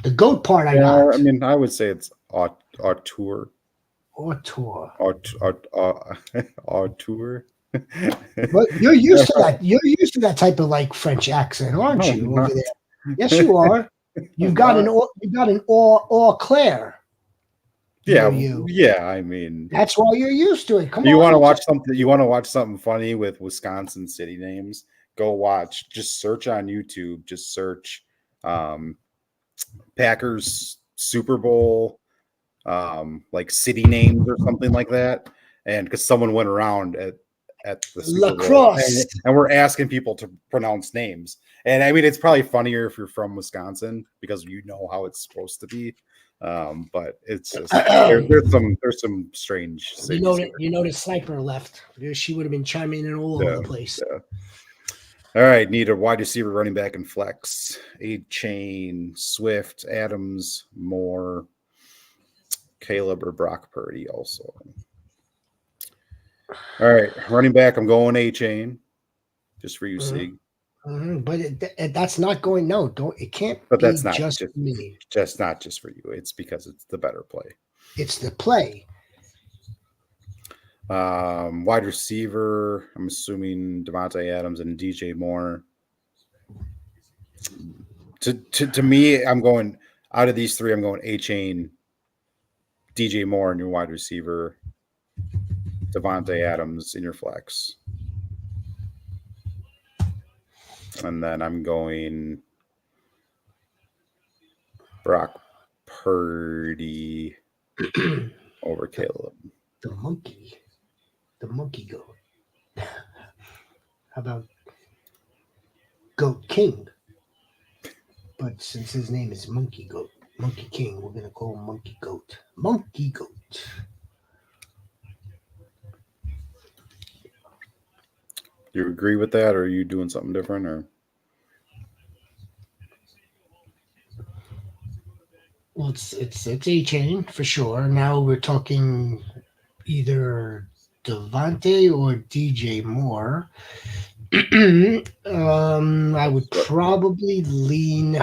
The goat part I got. I mean, I would say it's Auteur. Auteur. Auteur. But you're used to that. You're used to that type of like French accent, aren't you? Over there. Yes, you are. You've got an au clair. Yeah, I mean, that's why you're used to it. Come on. You want to watch something? You want to watch something funny with Wisconsin city names? Go watch. Just search on YouTube. Just search Packers Super Bowl, like city names or something like that. And because someone went around at the Super Bowl, and we're asking people to pronounce names. And I mean, it's probably funnier if you're from Wisconsin because you know how it's supposed to be. But it's just there's some strange. You know the sniper left. She would have been chiming in all over the place. Yeah. All right, need a wide receiver, running back, and flex. A-Chain, Swift, Adams, Moore, Caleb, or Brock Purdy also. All right, running back, I'm going A-Chain. Just for you, Sieg. But that's not going. No, don't. It can't. But be that's not just just me. just not just for you. It's because it's the better play. It's the play. Wide receiver, I'm assuming Javonte Adams and DJ Moore. To me, I'm going out of these three. I'm going A-Chain, DJ Moore in your wide receiver, Javonte Adams in your flex, and then I'm going Brock Purdy over Caleb. The monkey goat. How about Goat King? But since his name is Monkey King, we're gonna call him Monkey Goat. Monkey Goat. Do you agree with that, or are you doing something different? Or Well, it's A-Chain for sure. Now we're talking either Javonte or DJ Moore. I would probably lean.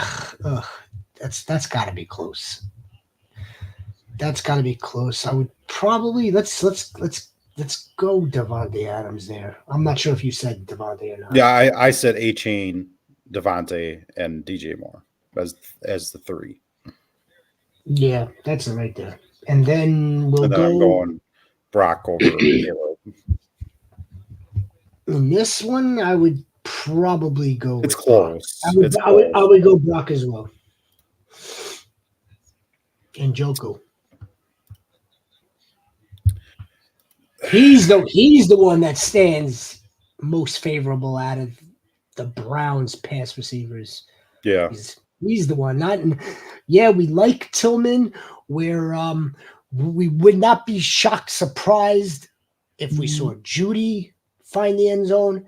That's got to be close. That's got to be close. I would probably let's go Javonte Adams there. I'm not sure if you said Javonte or not. yeah, I said A-Chain, Javonte, and DJ Moore as the three. Yeah, that's it right there. And then we'll And then go. I'm going Brock over Caleb. In this one, I would probably go. It's with close. Brock. I would go Brock as well. And Njoku. He's the one that stands most favorable out of the Browns pass receivers. Yeah. He's the one. We like Tillman, where we would not be surprised if we saw Judy find the end zone,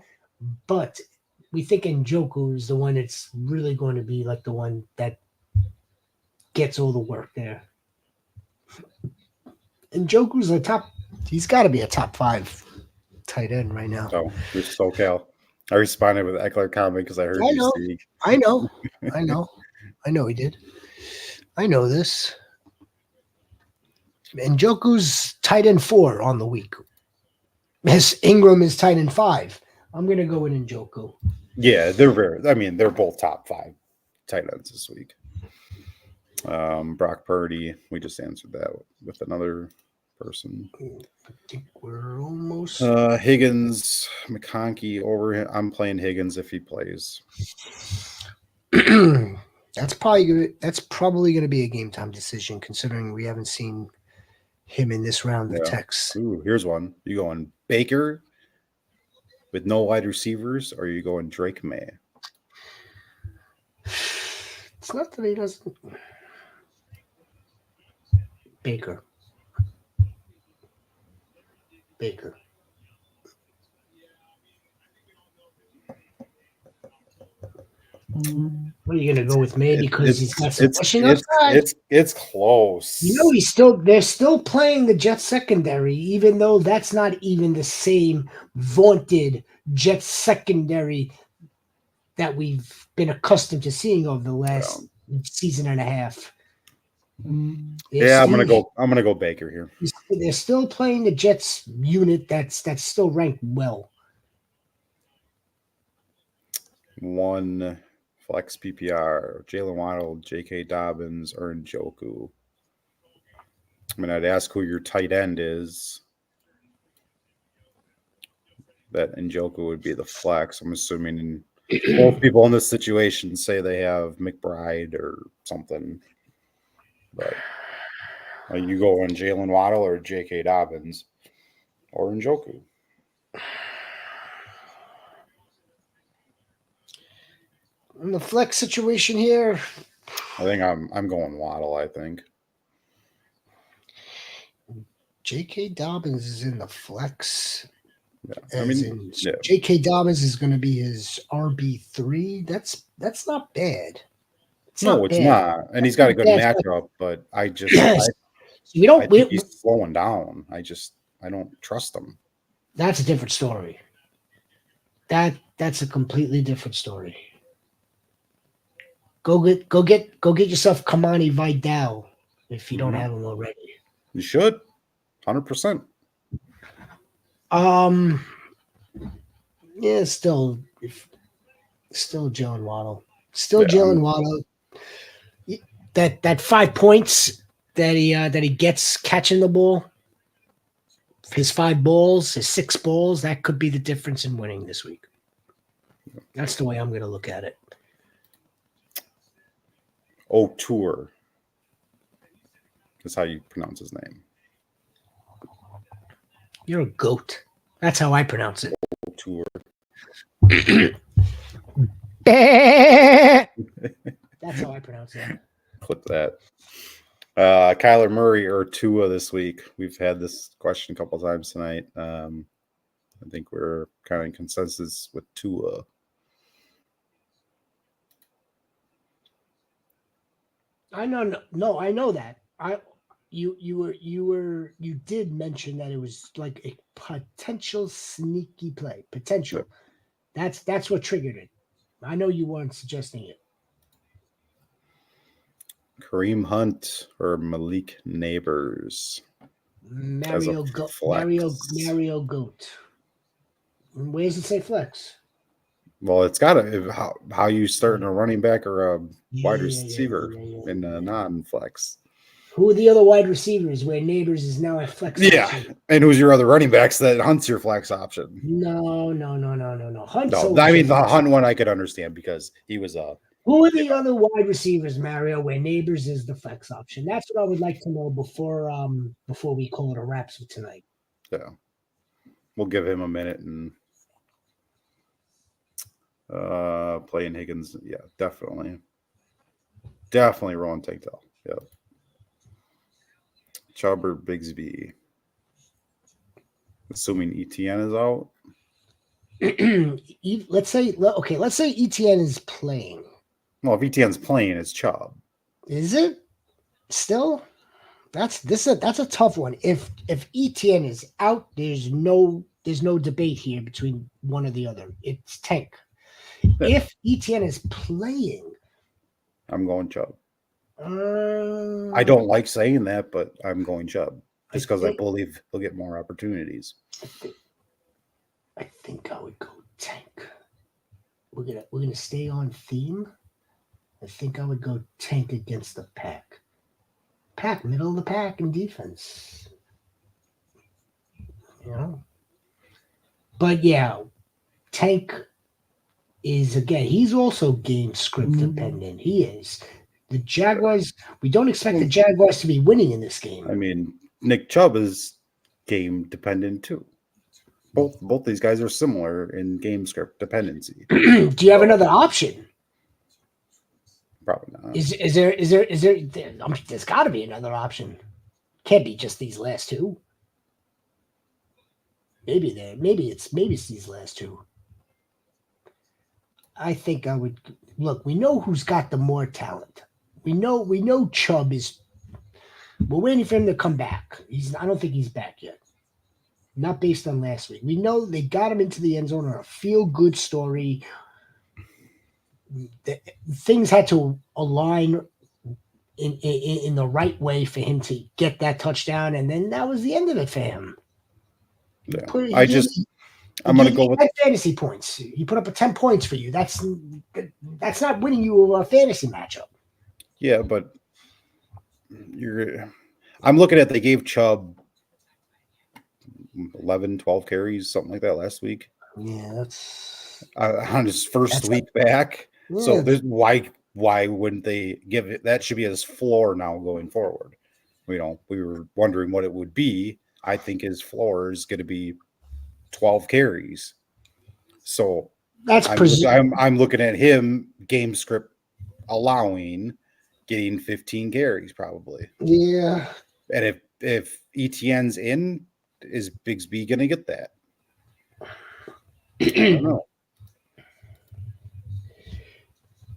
but we think Njoku is the one that's really going to be like the one that gets all the work there. Njoku's he's got to be a top 5 tight end right now. Oh, you're SoCal. I responded with Eckler comment because I heard you speak. I know he did. I know this. Njoku's tight end 4 on the week. Ingram is tight end 5. I'm gonna go with Njoku. Yeah, they're both top 5 tight ends this week. Brock Purdy, we just answered that with another person. I think we're almost Higgins, McConkey over him. I'm playing Higgins if he plays. That's probably gonna be a game time decision, considering we haven't seen him in this round of texts. Ooh, here's one. You going Baker with no wide receivers, or are you going Drake May? It's not that he doesn't. Baker. What are you gonna go with May because he's got some rushing upside? It's close. They're still playing the Jets secondary, even though that's not even the same vaunted Jets secondary that we've been accustomed to seeing over the last season and a half. I'm gonna go Baker here. They're still playing the Jets unit that's still ranked well. One flex PPR, Jalen Waddle, J.K. Dobbins, or Njoku. I mean, I'd ask who your tight end is. That Njoku would be the flex. I'm assuming both people in this situation say they have McBride or something. But you go on Jalen Waddle or J.K. Dobbins or Njoku. In the flex situation here, I think I'm going Waddle, I think. J.K. Dobbins is in the flex. Yeah. J.K. Dobbins is going to be his RB3. That's not bad. It's not. And he's got a good matchup, but I think he's slowing down. I don't trust him. That's a different story. That's a completely different story. Go get yourself Kamani Vidal if you don't have him already. You should, 100%. Yeah, still Jalen Waddle. Still Yeah, Jalen Waddle. That 5 points that he gets catching the ball, his 5 balls, his 6 balls, that could be the difference in winning this week. That's the way I'm going to look at it. O'Toole. That's how you pronounce his name. You're a goat. That's how I pronounce it. O'Toole. That's how I pronounce it. Clip that. Kyler Murray or Tua this week. We've had this question a couple times tonight. I think we're kind of in consensus with Tua. I know that. You did mention that it was like a potential sneaky play. Potential. Yeah. That's what triggered it. I know you weren't suggesting it. Kareem Hunt or Malik Neighbors. Mario Goat. Where's it say flex? Well, it's got to how you starting a running back or a wide receiver in a non-flex. Who are the other wide receivers where Neighbors is now a flex option? And who's your other running backs that Hunt's your flex option? No. Hunt's I mean, the Hunt one I could understand because he was a... Who are the other wide receivers, Mario, where Neighbors is the flex option? That's what I would like to know before we call it a wrap for tonight. Yeah. We'll give him a minute and playing Higgins. Yeah, definitely rolling take Dell. Yep. Chubb or Bigsby. Assuming ETN is out. let's say ETN is playing. Well, if ETN's playing, it's Chubb. Is it still? That's a tough one. If ETN is out, there's no debate here between one or the other. It's Tank. Yeah. If ETN is playing, I'm going Chubb. I don't like saying that, but I'm going Chubb just because I believe he'll get more opportunities. I think I would go Tank. We're gonna stay on theme. I think I would go Tank against the pack. Middle of the pack in defense. You know? But yeah, Tank is, again, he's also game script dependent. He is. The Jaguars, we don't expect the Jaguars to be winning in this game. I mean, Nick Chubb is game dependent too. Both these guys are similar in game script dependency. Do you have another option? Probably not. Is there? There's got to be another option. Can't be just these last two. Maybe it's these last two. I think I would look. We know who's got the more talent. We know Chubb is. We're waiting for him to come back. I don't think he's back yet. Not based on last week. We know they got him into the end zone on a feel-good story. Things had to align in the right way for him to get that touchdown, and then that was the end of it for him. Yeah. I'm going to go with fantasy points. He put up 10 points for you. That's not winning you a fantasy matchup. Yeah, but I'm looking at they gave Chubb 11, 12 carries, something like that last week. Yeah, that's on his first week back. Yeah. So why wouldn't they give it? That should be his floor now going forward. We were wondering what it would be. I think his floor is going to be 12 carries. So I'm looking at him game script allowing getting 15 carries probably. Yeah. And if ETN's in, is Bigsby going to get that? I don't know.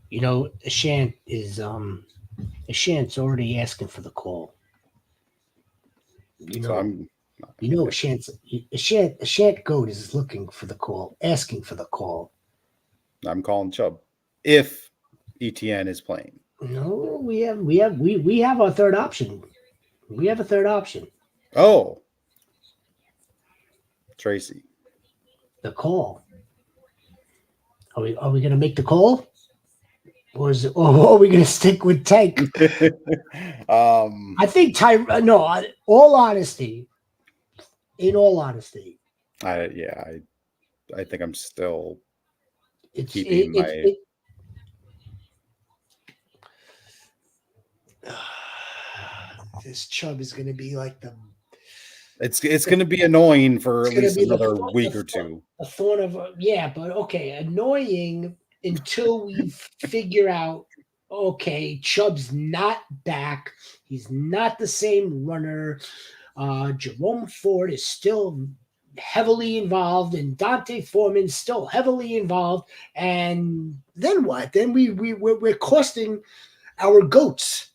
You know, Ashant's already asking for the call. You know, You know, a shan't goat is looking for the call, asking for the call. I'm calling Chubb if ETN is playing. No, we have our third option. We have a third option. Oh, Tracy. The call. Are we going to make the call, or are we going to stick with Tank? I think No, in all honesty, I think I'm still it's keeping my. This Chubb is going to be like the. It's going to be annoying for at least another week or two. A thorn of but okay, annoying until we figure out. Okay, Chubb's not back. He's not the same runner. Jerome Ford is still heavily involved, and Dante Foreman's still heavily involved. And then what? Then we're costing our goats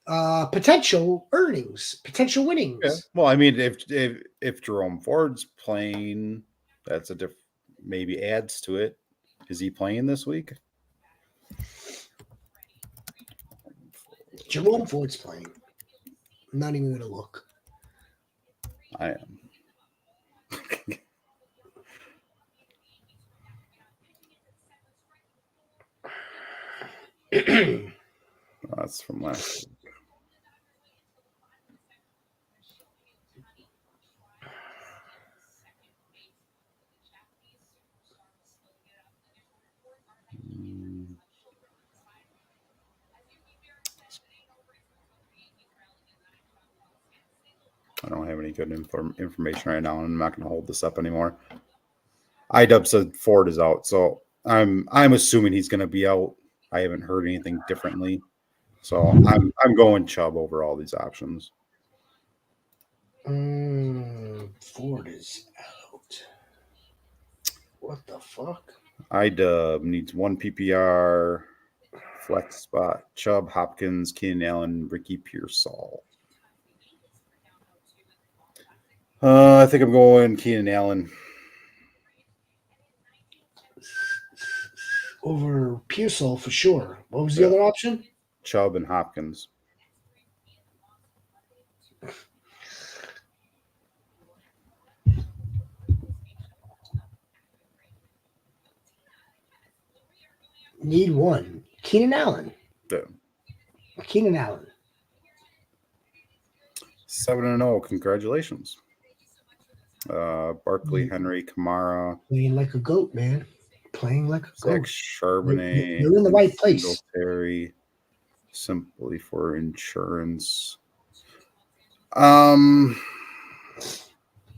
potential earnings, potential winnings. Yeah. Well, I mean, if Jerome Ford's playing, that's a maybe adds to it. Is he playing this week? Jerome Ford's playing. I'm not even going to look. I am. That's from last week. I don't have any good information right now, and I'm not going to hold this up anymore. IDub said Ford is out, so I'm assuming he's going to be out. I haven't heard anything differently, so I'm going Chubb over all these options. Ford is out. What the fuck? IDub needs one PPR flex spot. Chubb, Hopkins, Keenan Allen, Ricky Pearsall. I think I'm going Keenan Allen. Over Pearsall for sure. What was the other option? Chubb and Hopkins. Need one. Keenan Allen. Yeah. Keenan Allen. 7-0. Congratulations. Barkley, Henry, Kamara. Playing like a goat, man. Playing like a Zach goat. Charbonnet. You're in the right place. Singletary, simply for insurance.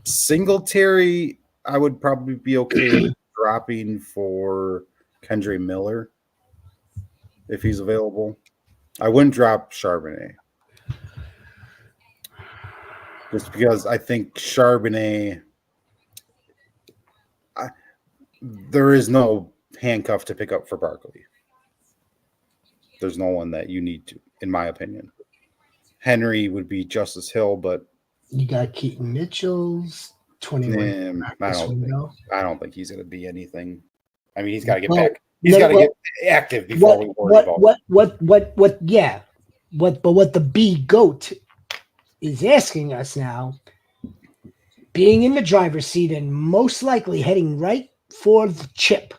Singletary, I would probably be okay with dropping for Kendre Miller if he's available. I wouldn't drop Charbonnet. Just because I think Charbonnet, there is no handcuff to pick up for Barkley. There's no one that you need to, in my opinion. Henry would be Justice Hill, but you got Keaton Mitchell's 21. I don't think he's going to be anything. I mean, he's got to get back. He's got to get active before we worry about what. Yeah, but what the B GOAT is asking us now, being in the driver's seat and most likely heading right for the chip.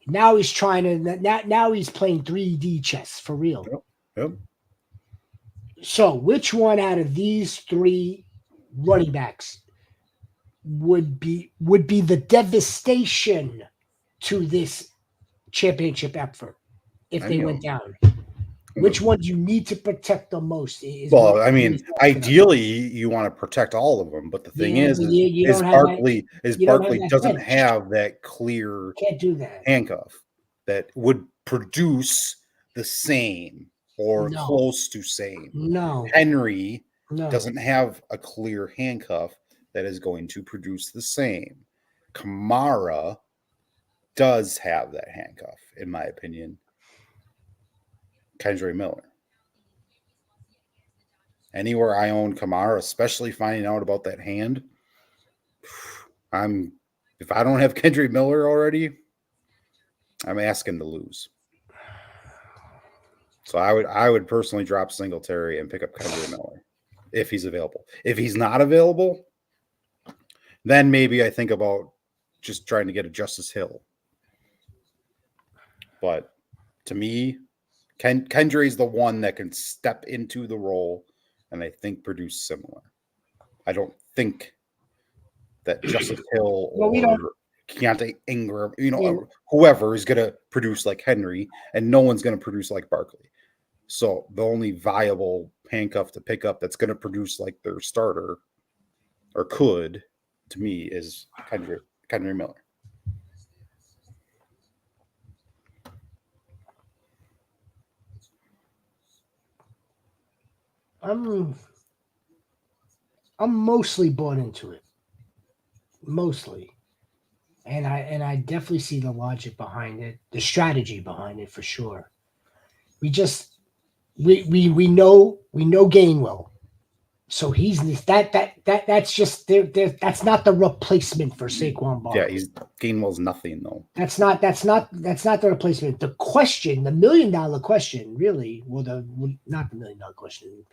Now he's trying to. Now he's playing 3D chess for real. Yep. So, which one out of these three running backs would be the devastation to this championship effort if they went down? Which one do you need to protect the most? Ideally, you want to protect all of them, but the thing is Barkley doesn't have that clear handcuff that would produce the same or close to same. No, Henry doesn't have a clear handcuff that is going to produce the same. Kamara does have that handcuff, in my opinion. Kendre Miller. anywhere I own Kamara, especially finding out about that hand, if I don't have Kendrick Miller already, I'm asking to lose. So I would personally drop Singletary and pick up Kendrick Miller if he's available. If he's not available, then maybe I think about just trying to get a Justice Hill. But to me, Kendra is the one that can step into the role and I think produce similar. I don't think that Justice Hill or Keontae Ingram, whoever is going to produce like Henry, and no one's going to produce like Barkley. So the only viable handcuff to pick up that's going to produce like their starter or could, to me, is Kendrick Miller. I'm mostly bought into it. Mostly. And I definitely see the logic behind it, the strategy behind it for sure. We know Gainwell. So he's that's just there that's not the replacement for Saquon Barkley. Yeah, Gainwell's nothing though. That's not the replacement. The question, the $1 million question, really, not the $1 million question.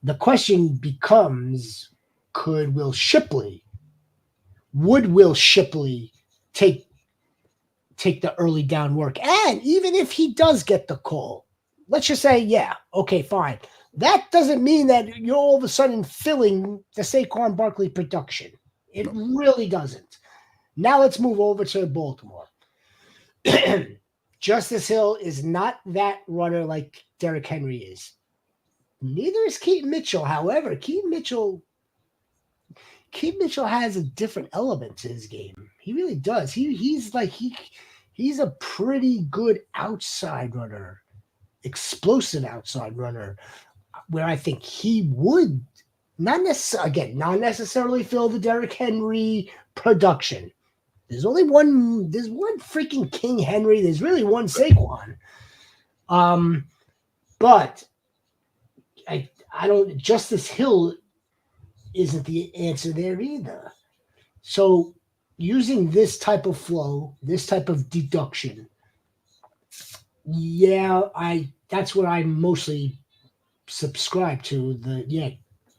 The question becomes, would Will Shipley take the early down work? And even if he does get the call, let's just say, yeah, okay, fine. That doesn't mean that you're all of a sudden filling the Saquon Barkley production. It really doesn't. Now let's move over to Baltimore. Justice Hill is not that runner like Derrick Henry is. Neither is Keaton Mitchell. However, Keaton Mitchell has a different element to his game. He really does. He's a pretty good outside runner, explosive outside runner, where I think he would not necessarily fill the Derrick Henry production. There's one freaking King Henry. There's really one Saquon. But I don't. Justice Hill isn't the answer there either. So using this type of flow, this type of deduction, that's what I mostly subscribe to.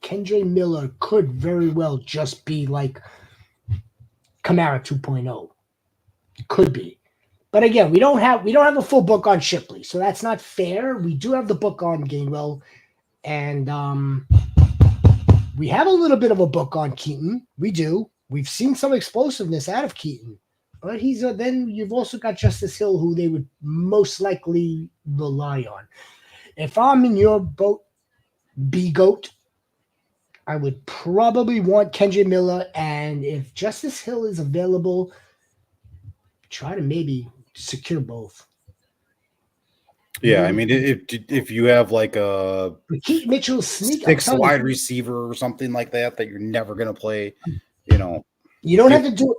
Kendra Miller could very well just be like Kamara 2.0. It could be. But again, we don't have a full book on Shipley, so that's not fair. We do have the book on Gainwell, and we have a little bit of a book on Keaton. We do. We've seen some explosiveness out of Keaton. But then you've also got Justice Hill, who they would most likely rely on. If I'm in your boat, B-Goat, I would probably want Kendra Miller. And if Justice Hill is available, try to maybe secure both. Yeah, I mean, if you have like a Keaton Mitchell six wide receiver or something like that you're never going to play, you don't have to do it.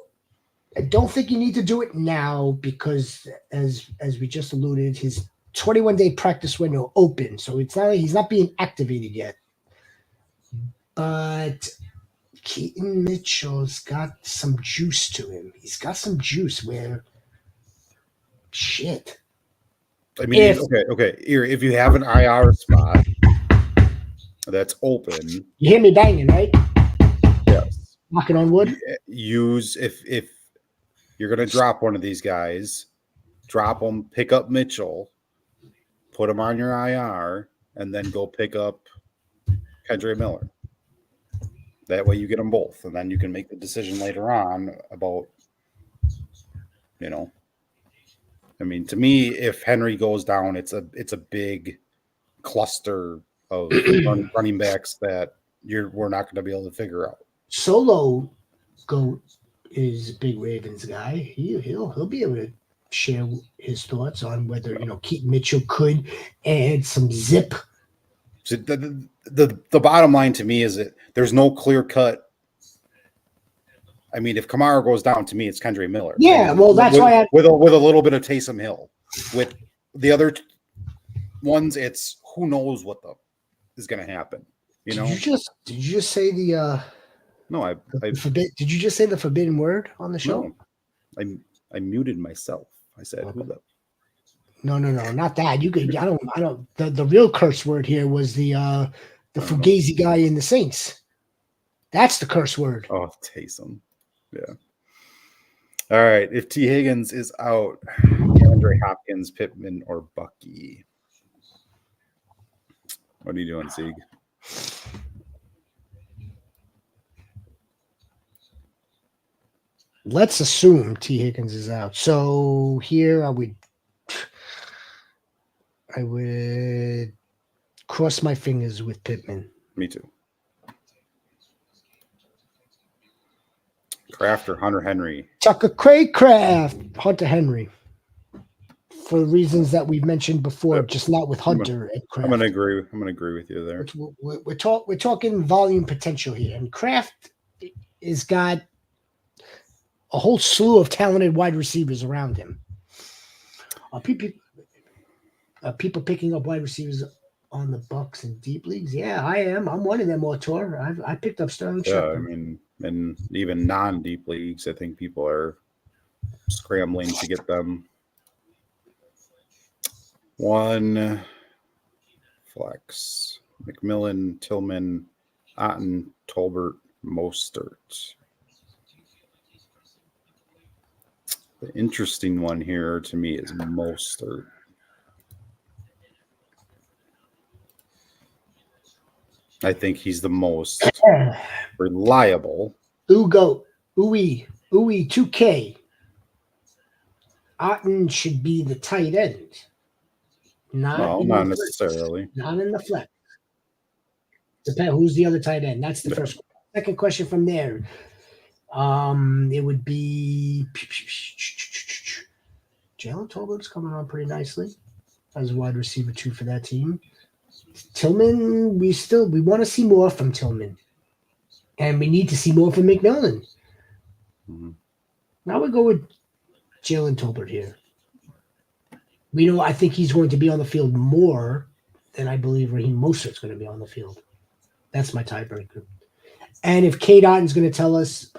I don't think you need to do it now because, as we just alluded, his 21-day practice window open, so it's not he's not being activated yet. But Keaton Mitchell's got some juice to him. He's got some juice where shit. I mean, okay. Here, if you have an IR spot that's open, you hear me banging, right? Yes. Knocking on wood. Use if you're gonna drop one of these guys, drop them, pick up Mitchell, put him on your IR, and then go pick up Kendra Miller. That way you get them both, and then you can make the decision later on about, I mean, to me, if Henry goes down, it's a big cluster of running backs that we're not going to be able to figure out. Solo Goat is a big Ravens guy. He'll be able to share his thoughts on whether Keaton Mitchell could add some zip. So the bottom line to me is that there's no clear cut. I mean, if Kamara goes down, to me, it's Kendra Miller. Yeah, well, that's why with a little bit of Taysom Hill. With the other ones, it's who knows what is going to happen. You Did know, you just say the no, I did you just say the forbidden word on the show? no, I muted myself. I said Okay. hula. No, not that. You could. I don't. The real curse word here was the Fugazi guy in the Saints. That's the curse word. Oh, Taysom. Yeah. All right. If T. Higgins is out, Andre Hopkins, Pittman, or Bucky. What are you doing, Sieg? Let's assume T. Higgins is out. So here I would cross my fingers with Pittman. Me too. Kraft or Hunter Henry? Tucker Craycraft, Hunter Henry. For reasons that we've mentioned before, just not with Hunter and Kraft. I'm gonna agree with you there. We're talking volume potential here, and Kraft has got a whole slew of talented wide receivers around him. People picking up wide receivers on the Bucks and deep leagues. Yeah, I am. I'm one of them, Autor. I picked up Sterling Shepard. I mean, and even non-deep leagues, I think people are scrambling to get them. One flex: McMillan, Tillman, Otten, Tolbert, Mostert. The interesting one here to me is Mostert. I think he's the most reliable. Ooey, 2K. Otten should be the tight end. Not necessarily. Not in the flex. Depends who's the other tight end. That's the first one. Second question from there. It would be Jalen Tolbert's coming on pretty nicely as wide receiver 2 for that team. Tillman, we want to see more from Tillman, and we need to see more from McMillan. Mm-hmm. Now we go with Jalen Tolbert here. I think he's going to be on the field more than I believe Raheem Mostert's going to be on the field. That's my tiebreaker. And if Cade Otton's going to tell us,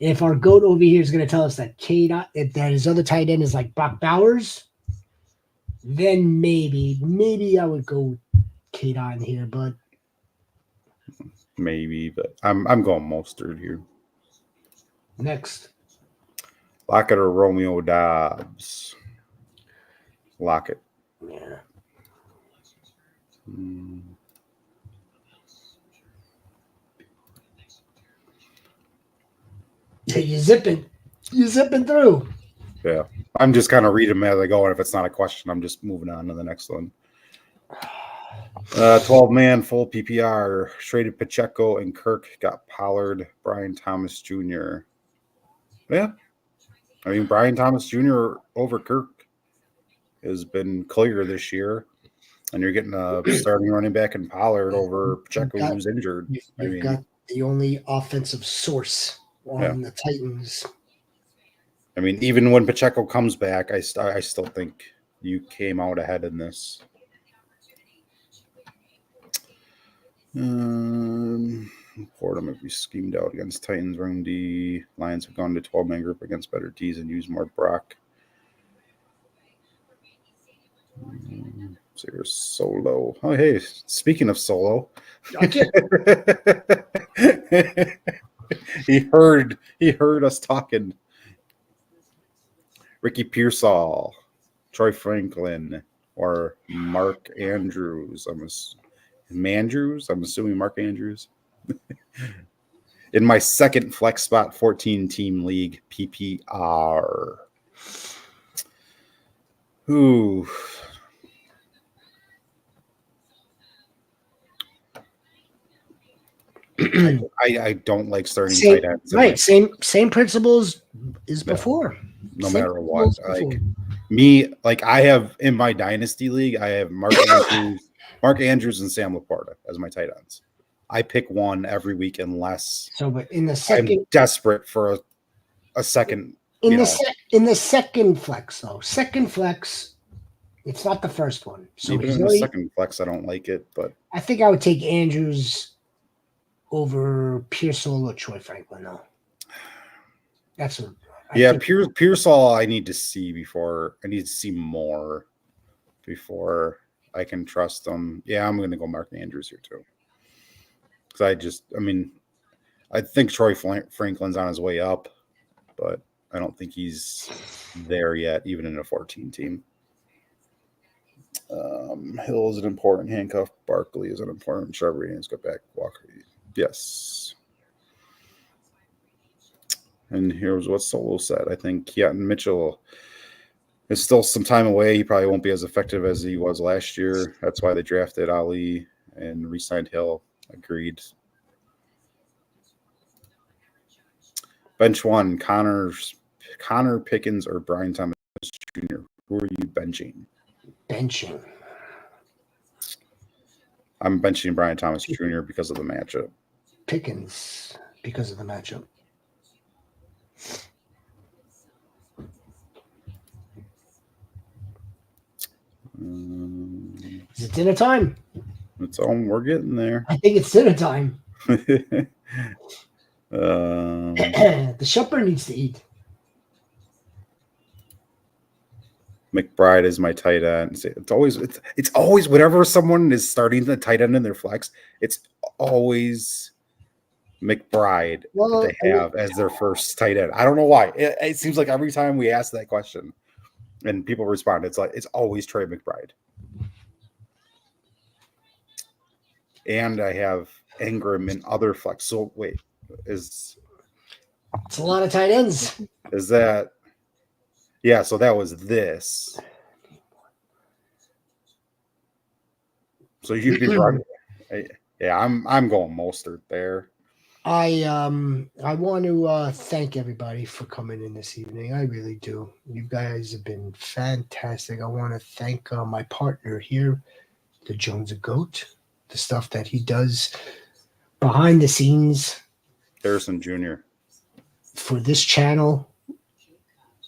if our goat over here is going to tell us that that his other tight end is like Brock Bowers, then maybe I would go with Cade Otton here, but maybe. But I'm going Mostert here. Next, Lockett or Romeo Dobbs? Lockett. Yeah. You're zipping through. Yeah. I'm just kind of reading them as I go, and if it's not a question, I'm just moving on to the next one. 12-man full PPR. Traded Pacheco and Kirk. Got Pollard, Brian Thomas Jr. Yeah. I mean, Brian Thomas Jr. over Kirk has been clear this year. And you're getting a starting running back in Pollard over Pacheco, who's injured. You've got the only offensive source on the Titans. I mean, even when Pacheco comes back, I still think you came out ahead in this. Fordham, if we schemed out against Titans, run D. Lions have gone to 12-man group against better T's and used more Brock. So you're Solo. Oh, hey, speaking of Solo. He heard us talking. Ricky Pearsall, Troy Franklin, or Mark Andrews. I'm assuming Mark Andrews. In my second flex spot 14-team league PPR. Ooh. I don't like starting tight ends. Right, same principles as before. No matter what. I have in my dynasty league, I have Mark Andrews and Sam Laporta as my tight ends. I pick one every week unless but in the second, I'm desperate for a second. In the second flex, though, second flex, It's not the first one. So Even he's in the already, second flex, I don't like it, but I think I would take Andrews over Pearsall or Troy Franklin, though. That's what I yeah, think. Pearsall I need to see more before I can trust him. Yeah, I'm going to go Mark Andrews here too. Because I think Troy Franklin's on his way up, but I don't think he's there yet, even in a 14 team. Hill is an important handcuff. Barkley is an important. Chevrolet has got back. Walker. Yes. And here's what Solo said. I think Keaton Mitchell is still some time away. He probably won't be as effective as he was last year. That's why they drafted Ali and re-signed Hill. Agreed. Bench one, Connor Pickens or Brian Thomas Jr. Who are you benching? Benching. I'm benching Brian Thomas Jr. because of the matchup. Pickens because of the matchup. Is it dinner time? It's on. We're getting there. I think it's dinner time. The The shepherd needs to eat. McBride is my tight end. It's always whenever someone is starting the tight end in their flex, it's always McBride that they have as their first tight end. I don't know why. It seems like every time we ask that question and people respond, it's always Trey McBride. And I have Ingram and other flex. So wait, it's a lot of tight ends. Is that? Yeah, so that was this. So you'd be right. Yeah, I'm going Mostert there. I want to thank everybody for coming in this evening. I really do. You guys have been fantastic. I want to thank my partner here, the Jonesy Goat, the stuff that he does behind the scenes. Harrison Jr. For this channel,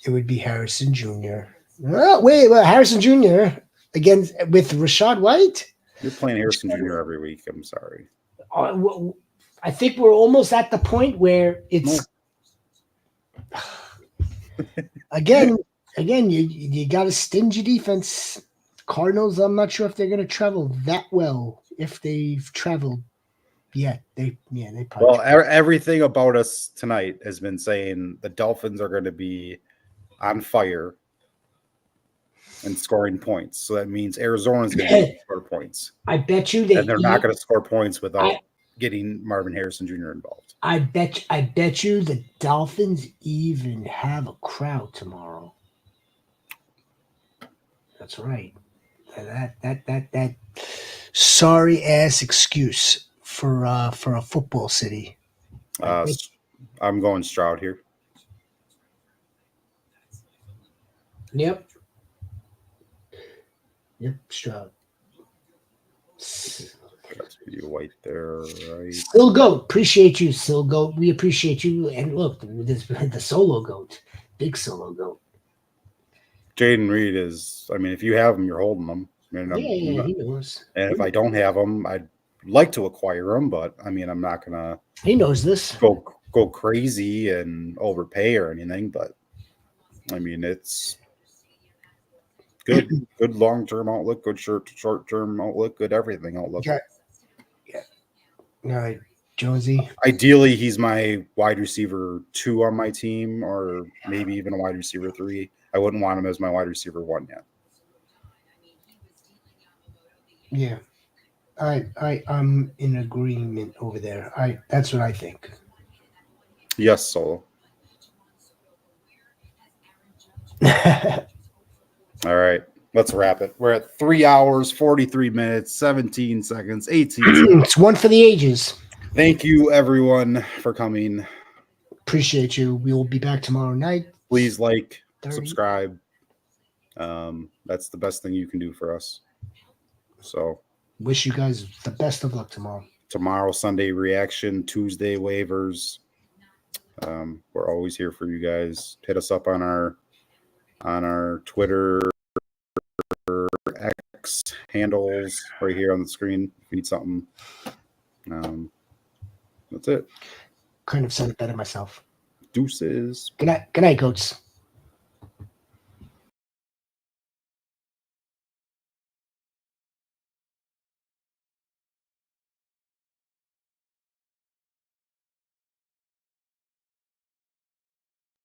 it would be Harrison Jr. Oh, wait, Harrison Jr. again with Rashad White? You're playing Harrison Jr. every week. I'm sorry. I think we're almost at the point where it's again, you got a stingy defense. Cardinals, I'm not sure if they're going to travel that well. If they've traveled yet, they probably. Well, everything about us tonight has been saying the Dolphins are going to be on fire and scoring points. So that means Arizona's going to score points. I bet you and they're not going to score points without getting Marvin Harrison Jr. involved. I bet you the Dolphins even have a crowd tomorrow. That's right. That sorry ass excuse for a football city. I'm going Stroud here. Yep, Stroud. You white there, right? Still Goat, appreciate you, Still Goat. We appreciate you. And look, the Solo Goat, big Solo Goat. Jaden Reed is. I mean, if you have him, you're holding them. Yeah, he knows. And if I don't have him, I'd like to acquire him, but I mean, I'm not gonna. He knows this. Go crazy and overpay or anything, but I mean, it's good long-term outlook, good short-term outlook, good everything outlook. Yeah. All right, Jonesy. Ideally, he's my wide receiver 2 on my team, or maybe even a wide receiver 3. I wouldn't want him as my wide receiver 1 yet. Yeah, I'm in agreement over there. That's what I think. Yes, Solo. All right, let's wrap it. We're at 3 hours, 43 minutes, 17 seconds, 18 seconds. It's one for the ages. Thank you, everyone, for coming. Appreciate you. We will be back tomorrow night. Please like, 30. subscribe. That's the best thing you can do for us. So wish you guys the best of luck tomorrow. Tomorrow, Sunday reaction, Tuesday waivers. We're always here for you guys. Hit us up on our Twitter handles right here on the screen if you need something. That's it. Couldn't have said it better myself. Deuces. Good night, goats.